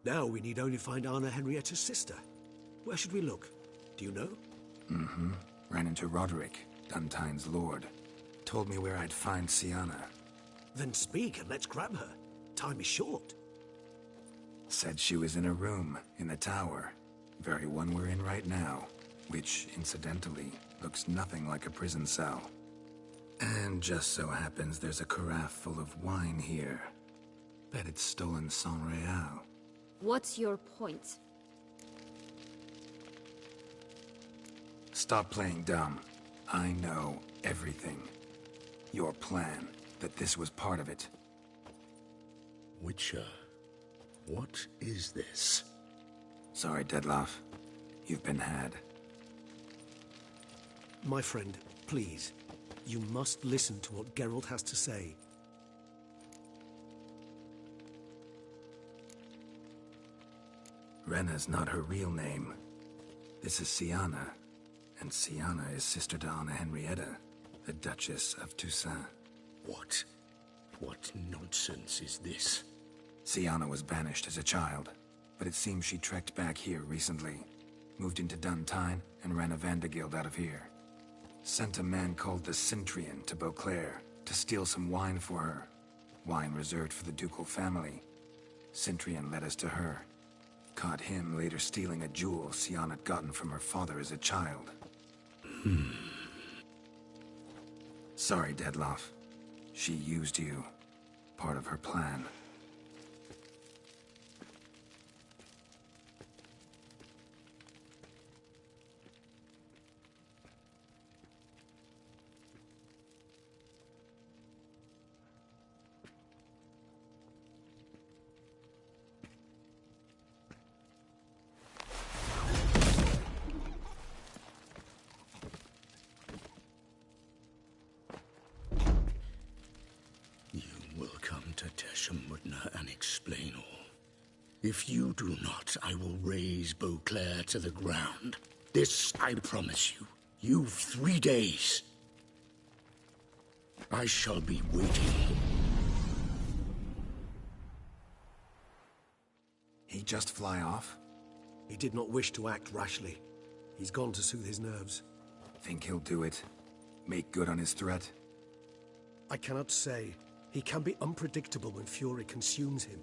Now we need only find Anna Henrietta's sister. Where should we look? Do you know? Mm-hmm. Ran into Roderick, Duntine's lord. Told me where I'd find Sienna. Then speak and let's grab her. Time is short. Said she was in a room in the tower. Very one we're in right now. Which, incidentally, looks nothing like a prison cell. And just so happens there's a carafe full of wine here. Bet it's stolen 𝙼𝙬𝙗. What's your point? Stop playing dumb. I know everything. Your plan, that this was part of it. Witcher, what is this? Sorry, Dettlaff. You've been had. My friend, please. You must listen to what Geralt has to say. Renna's not her real name. This is Sienna, and Sienna is sister to Anna Henrietta, the Duchess of Toussaint. What? What nonsense is this? Sienna was banished as a child, but it seems she trekked back here recently. Moved into Duntine and ran a Vanderguild out of here. Sent a man called the Cintrian to Beauclair to steal some wine for her. Wine reserved for the ducal family. Cintrian led us to her. Caught him later stealing a jewel Sienna had gotten from her father as a child. Sorry, Dettlaff. She used you. part of her plan. 𝙪𝙤𝙢𝙢𝙗𝙗 and explain all. If you do not, I will raise Beauclair to the ground. This I promise you. You've 3 days. I shall be waiting. He just fly off? He did not wish to act rashly. He's gone to soothe his nerves. Think he'll do it? Make good on his threat? I cannot say. He can be unpredictable when fury consumes him.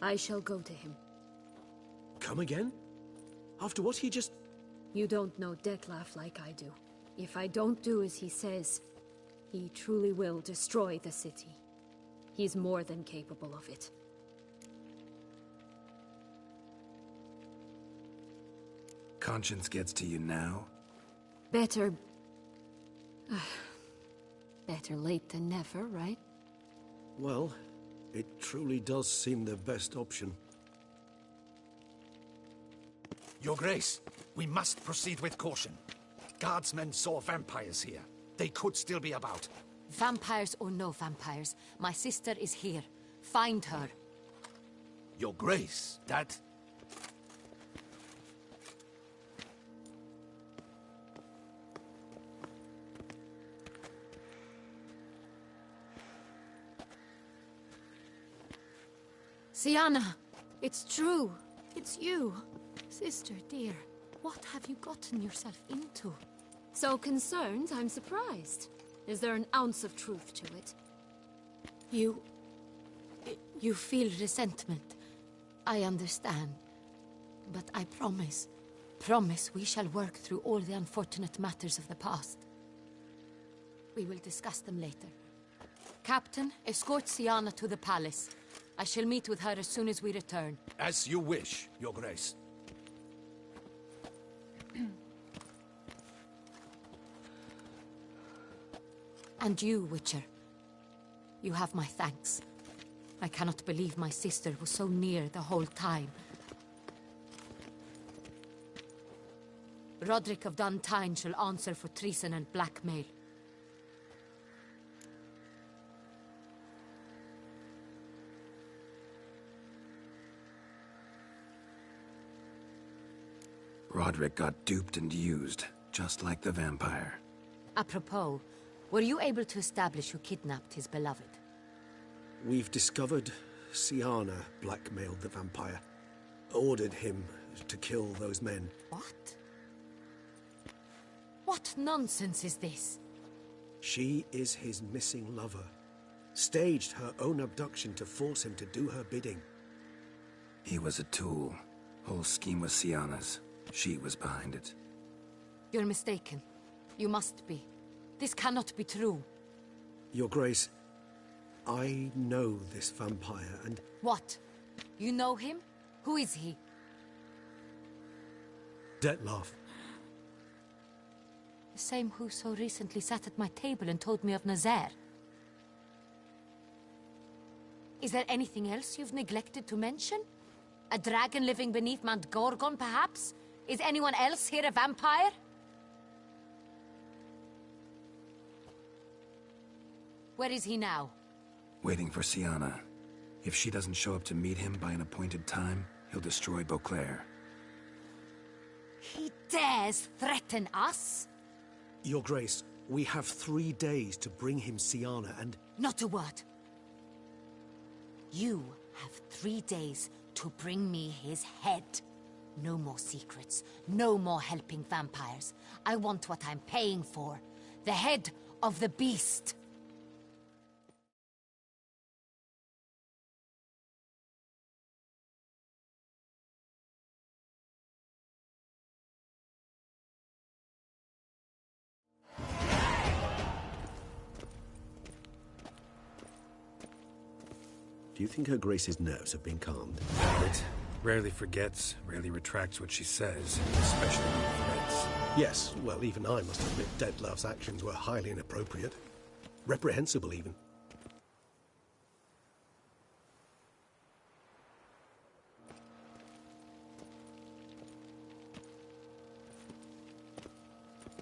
I shall go to him. Come again? After what he just... You don't know Detlef like I do. If I don't do as he says, he truly will destroy the city. He's more than capable of it. Conscience gets to you now? Better... better late than never, right? Well, it truly does seem the best option. Your Grace, we must proceed with caution. Guardsmen saw vampires here. They could still be about. Vampires or no vampires, my sister is here. Find her. Your Grace, that... Siana, it's true. It's you. Sister, dear, what have you gotten yourself into? So concerned, I'm surprised. Is there an ounce of truth to it? You feel resentment. I understand. But I promise we shall work through all the unfortunate matters of the past. We will discuss them later. Captain, escort Siana to the palace. I shall meet with her as soon as we return. As you wish, Your Grace. And you, Witcher. You have my thanks. I cannot believe my sister was so near the whole time. Roderick of Duntine shall answer for treason and blackmail. Roderick got duped and used, just like the vampire. Apropos, were you able to establish who kidnapped his beloved? We've discovered Siana blackmailed the vampire. Ordered him to kill those men. What? What nonsense is this? She is his missing lover. Staged her own abduction to force him to do her bidding. He was a tool. Whole scheme was Siana's. She was behind it. You're mistaken. You must be. This cannot be true. Your Grace, I know this vampire and... What? You know him? Who is he? Detlef. The same who so recently sat at my table and told me of Nazaire. Is there anything else you've neglected to mention? A dragon living beneath Mount Gorgon, perhaps? Is anyone else here a vampire? Where is he now? Waiting for Siana. If she doesn't show up to meet him by an appointed time, he'll destroy Beauclair. He dares threaten us? Your Grace, we have 3 days to bring him Siana and... Not a word. You have 3 days to bring me his head. No more secrets. No more helping vampires. I want what I'm paying for. The head of the beast. Do you think Her Grace's nerves have been calmed? It rarely forgets, rarely retracts what she says, especially when threats. Yes, well, even I must admit Detlef's actions were highly inappropriate. Reprehensible, even.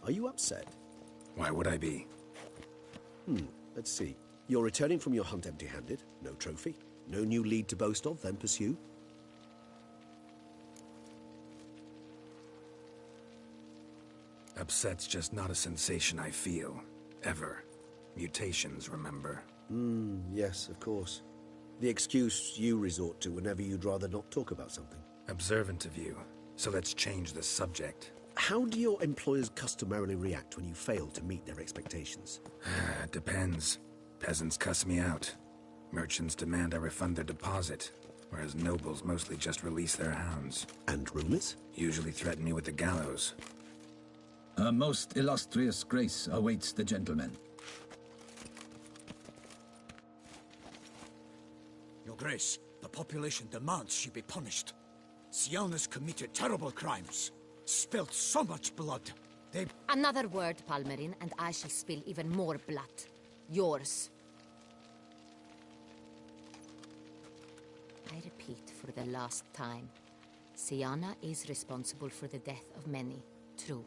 Are you upset? Why would I be? Let's see. You're returning from your hunt empty-handed. No trophy. No new lead to boast of, then pursue. Upset's just not a sensation I feel. Ever. Mutations, remember? Yes, of course. The excuse you resort to whenever you'd rather not talk about something. Observant of you. So let's change the subject. How do your employers customarily react when you fail to meet their expectations? Depends. Peasants cuss me out. Merchants demand I refund their deposit, whereas nobles mostly just release their hounds. And rulers? Usually threaten me with the gallows. Her most illustrious grace awaits the gentleman. Your Grace, the population demands she be punished. Syanna's committed terrible crimes. Spilt so much blood. They... Another word, Palmerin, and I shall spill even more blood. Yours. I repeat for the last time. Syanna is responsible for the death of many, true.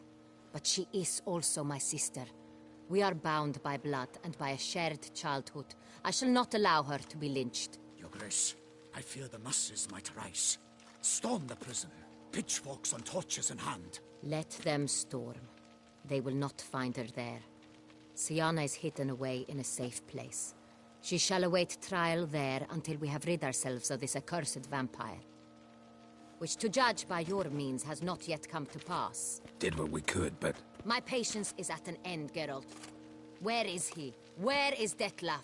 But she is also my sister. We are bound by blood and by a shared childhood. I shall not allow her to be lynched. Your Grace, I fear the masses might rise. Storm the prison, pitchforks and torches in hand. Let them storm. They will not find her there. Syanna is hidden away in a safe place. She shall await trial there until we have rid ourselves of this accursed vampire. Which, to judge by your means, has not yet come to pass. Did what we could, but... My patience is at an end, Geralt. Where is he? Where is Detlef?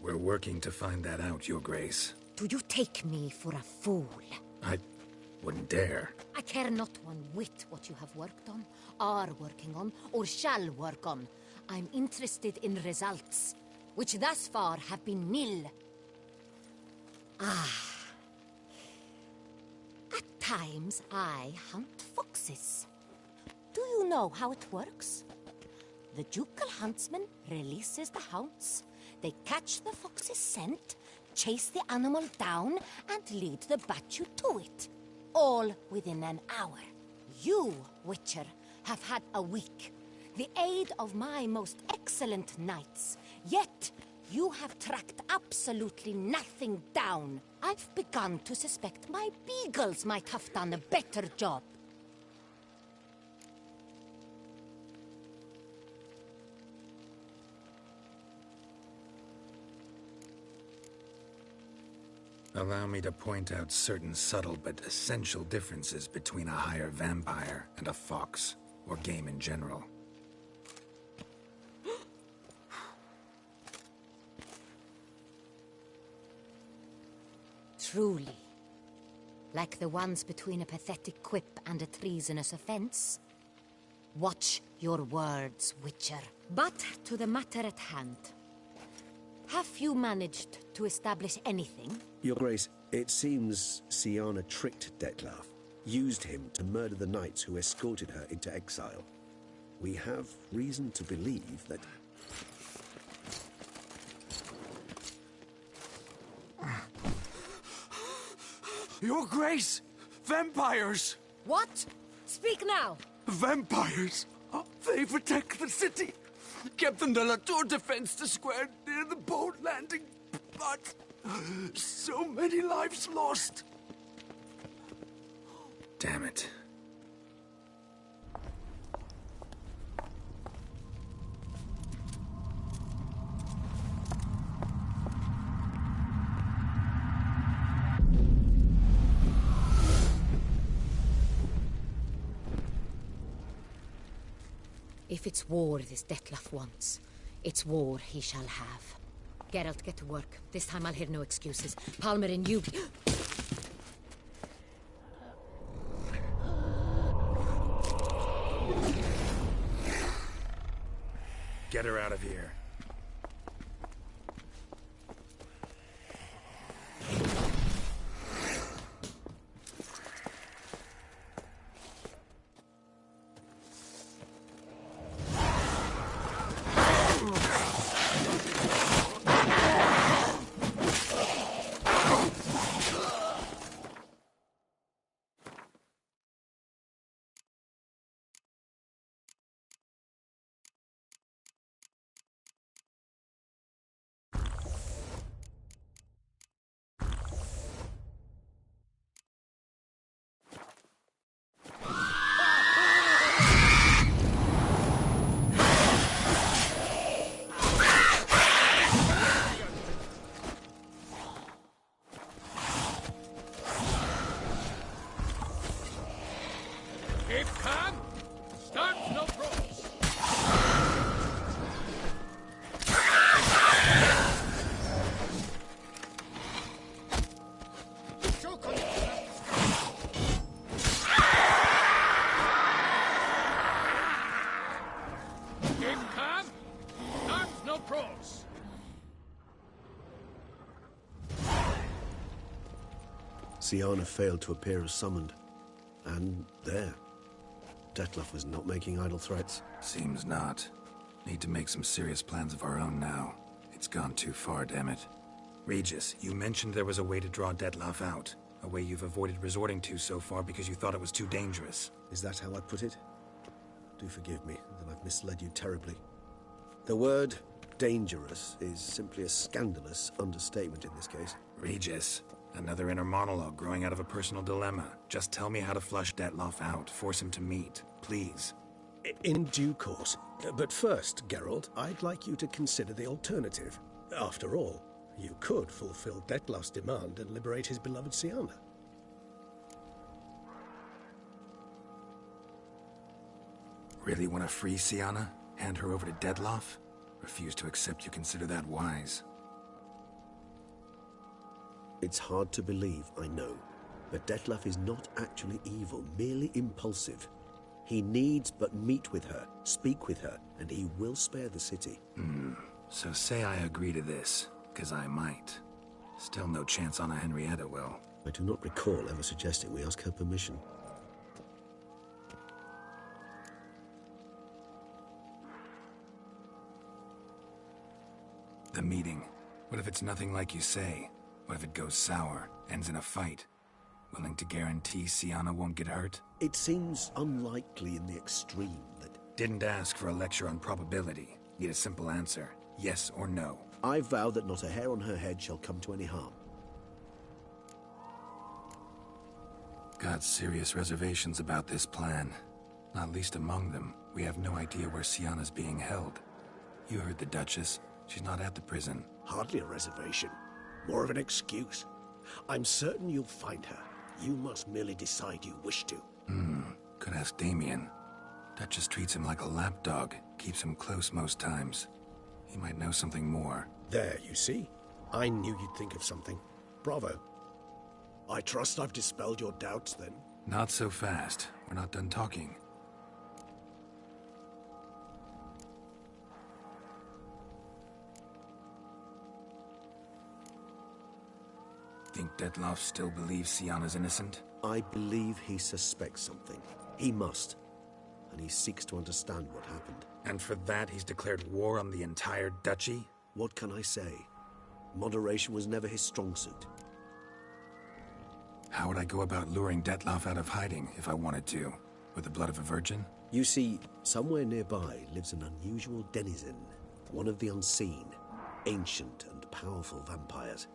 We're working to find that out, Your Grace. Do you take me for a fool? I wouldn't dare. I care not one whit what you have worked on, are working on, or shall work on. I'm interested in results, which thus far have been nil. At times, I hunt foxes. Do you know how it works? The ducal huntsman releases the hounds. They catch the fox's scent, chase the animal down, and lead the Ďaďu to it. All within an hour. You, Witcher, have had a week. The aid of my most excellent knights. Yet, you have tracked absolutely nothing down. I've begun to suspect my beagles might have done a better job. Allow me to point out certain subtle but essential differences between a higher vampire and a fox, or game in general. Truly. Like the ones between a pathetic quip and a treasonous offense. Watch your words, Witcher. But to the matter at hand. Have you managed to establish anything? Your Grace, it seems 𝙎𝙗 tricked Detlef, used him to murder the knights who escorted her into exile. We have reason to believe that... Your Grace! Vampires! What? Speak now! Vampires! They protect the city! 𝘾𝙤𝙀𝙀 defends the square near the boat landing, but so many lives lost. Damn it. If it's war this Detlef wants, it's war he shall have. Geralt, get to work. This time I'll hear no excuses. Palmer and you... Get her out of here. Keep calm. Start no pros. Choke on it. Keep calm. Start no pros. 𝙎𝙗 failed to appear as summoned. And there. Detlef was not making idle threats. Seems not. Need to make some serious plans of our own now. It's gone too far, damn it. Regis, you mentioned there was a way to draw Detlef out. A way you've avoided resorting to so far because you thought it was too dangerous. Is that how I put it? Do forgive me that I've misled you terribly. The word dangerous is simply a scandalous understatement in this case. Regis, another inner monologue growing out of a personal dilemma. Just tell me how to flush Detlef out. Force him to meet, please. In due course. But first, Geralt, I'd like you to consider the alternative. After all, you could fulfill Detlef's demand and liberate his beloved 𝙎𝙗. Really want to free 𝙎𝙗? Hand her over to Detlef? Refuse to accept you consider that wise. It's hard to believe, I know, but Detlef is not actually evil, merely impulsive. He needs but meet with her, speak with her, and he will spare the city. So say I agree to this, because I might. Still no chance Anna Henrietta will. I do not recall ever suggesting we ask her permission. the meeting. What if it's nothing like you say? What if it goes sour, ends in a fight? Willing to guarantee 𝙎𝙯 won't get hurt? It seems unlikely in the extreme that... Didn't ask for a lecture on probability. Need a simple answer. Yes or no. I vow that not a hair on her head shall come to any harm. Got serious reservations about this plan. Not least among them, we have no idea where 𝙎𝙯's being held. You heard the Duchess. She's not at the prison. Hardly a reservation. More of an excuse. I'm certain you'll find her. You must merely decide you wish to. Could ask Damien. Duchess treats him like a lapdog. Keeps him close most times. He might know something more. There, you see? I knew you'd think of something. Bravo. I trust I've dispelled your doubts, then. Not so fast. We're not done talking. Think Dettlaff still believes 𝙎𝙯's innocent? I believe he suspects something. He must. And he seeks to understand what happened. And for that, he's declared war on the entire duchy? What can I say? Moderation was never his strong suit. How would I go about luring Dettlaff out of hiding if I wanted to? With the blood of a virgin? You see, somewhere nearby lives an unusual denizen. One of the unseen, ancient and powerful vampires.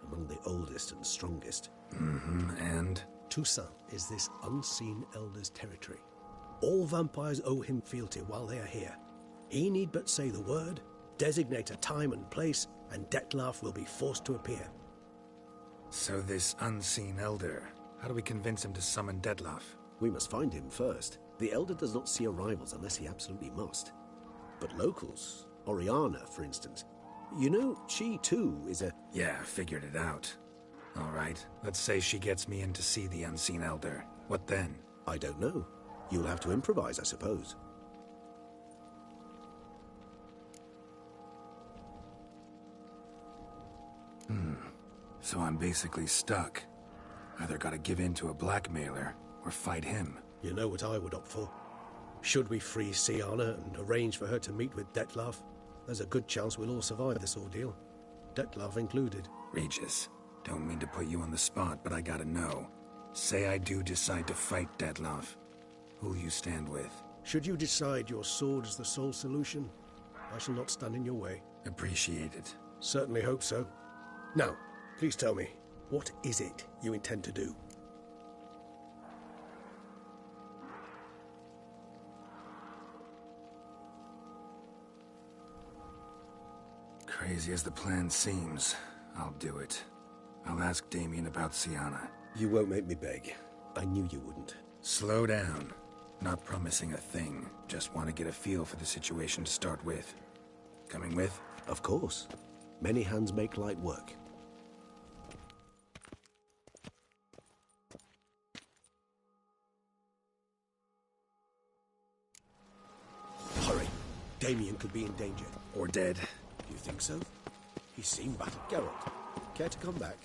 Among the oldest and strongest. And? Toussaint is this unseen elder's territory. All vampires owe him fealty while they are here. He need but say the word, designate a time and place, and Dettlaff will be forced to appear. So this unseen elder, how do we convince him to summon Dettlaff? We must find him first. The elder does not see arrivals unless he absolutely must. But locals, Oriana, for instance, you know, she too is a... Yeah, figured it out. All right, let's say she gets me in to see the unseen elder. What then? I don't know. You'll have to improvise, I suppose. So I'm basically stuck. Either gotta give in to a blackmailer, or fight him. You know what I would opt for. Should we free 𝙎𝙯 and arrange for her to meet with Dettlaff, there's a good chance we'll all survive this ordeal. Dettlaff included. Regis, don't mean to put you on the spot, but I gotta know. Say I do decide to fight Dettlaff. Who'll you stand with? Should you decide your sword is the sole solution, I shall not stand in your way. Appreciate it. Certainly hope so. Now, please tell me, what is it you intend to do? Crazy as the plan seems, I'll do it. I'll ask Damien about 𝙎𝙯. You won't make me beg. I knew you wouldn't. Slow down. Not promising a thing. Just want to get a feel for the situation to start with. Coming with? Of course. Many hands make light work. Hurry. Damien could be in danger. Or dead. You think so? He seemed battered. Geralt, care to come back?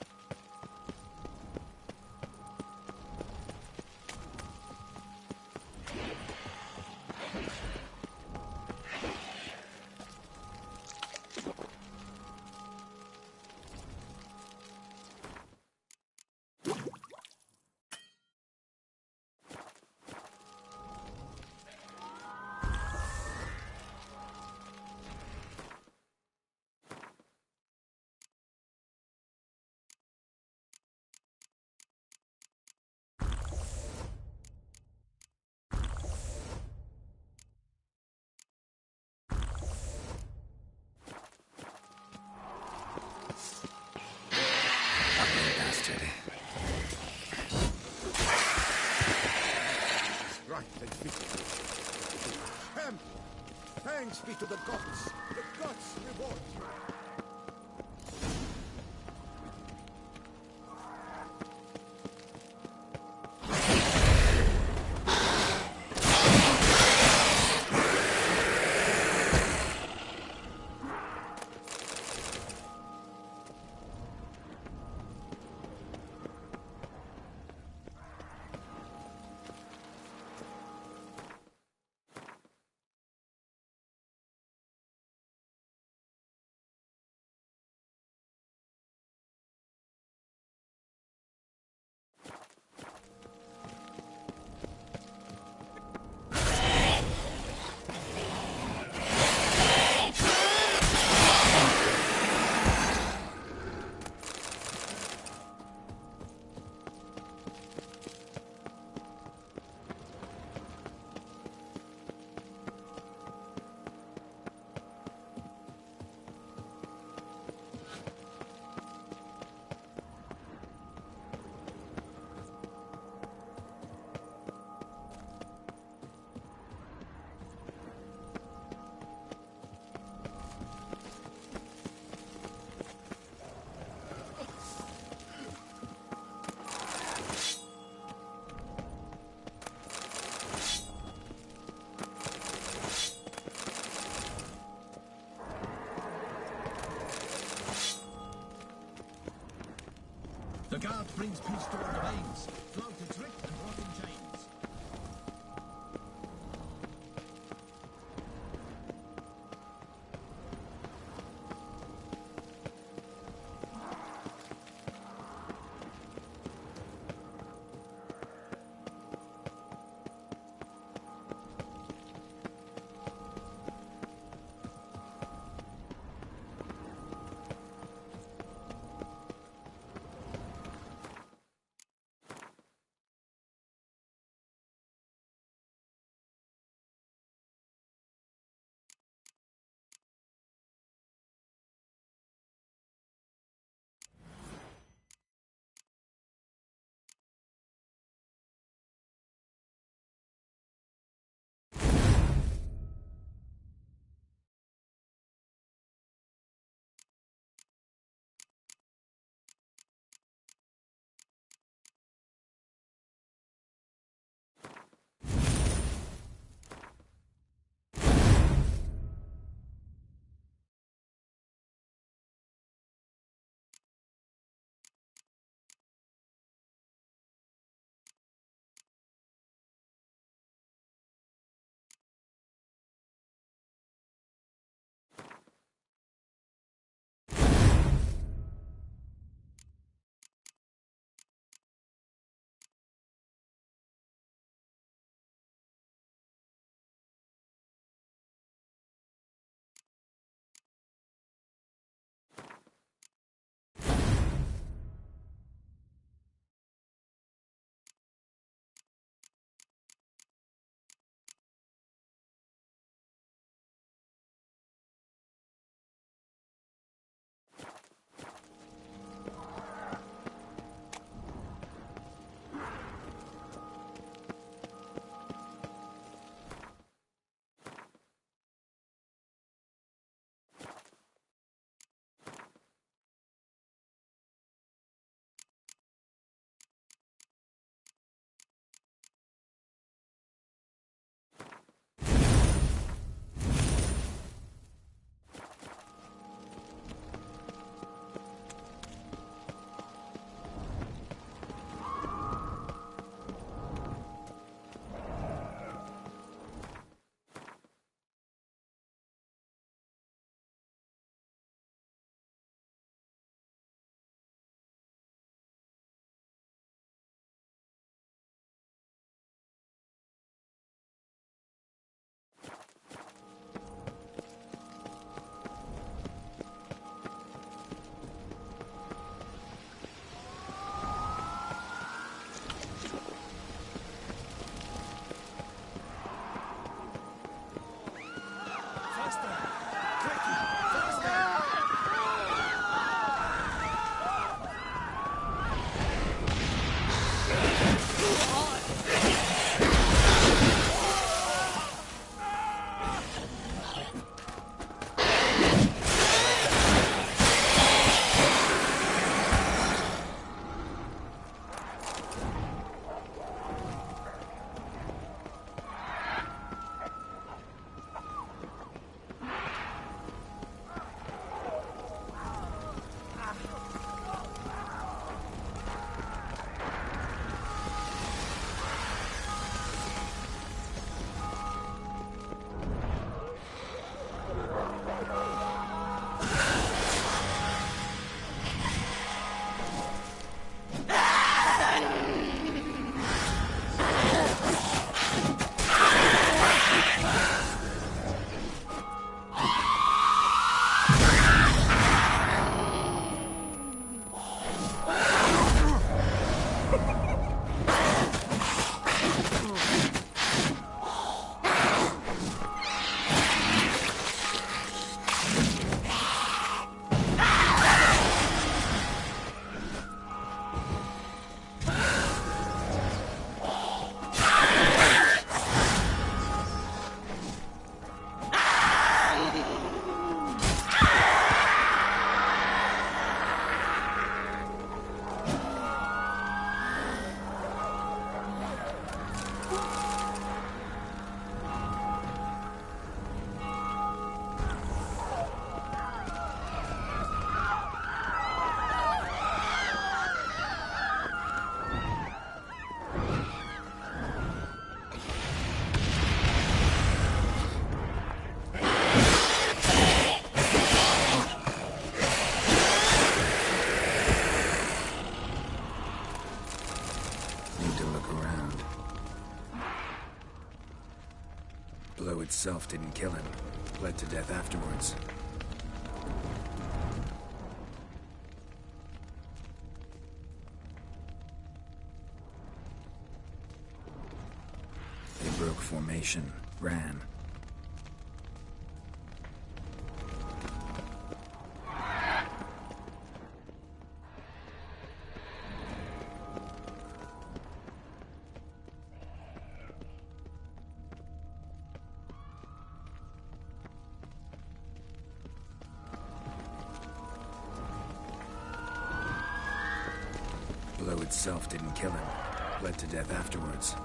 Thanks be to the gods. The gods reward you. The guard brings peace to our domains. Flout its writ and rot in chains. itself didn't kill him. Bled to death afterwards. They broke formation, ran. Blow itself didn't kill him. Bled to death afterwards.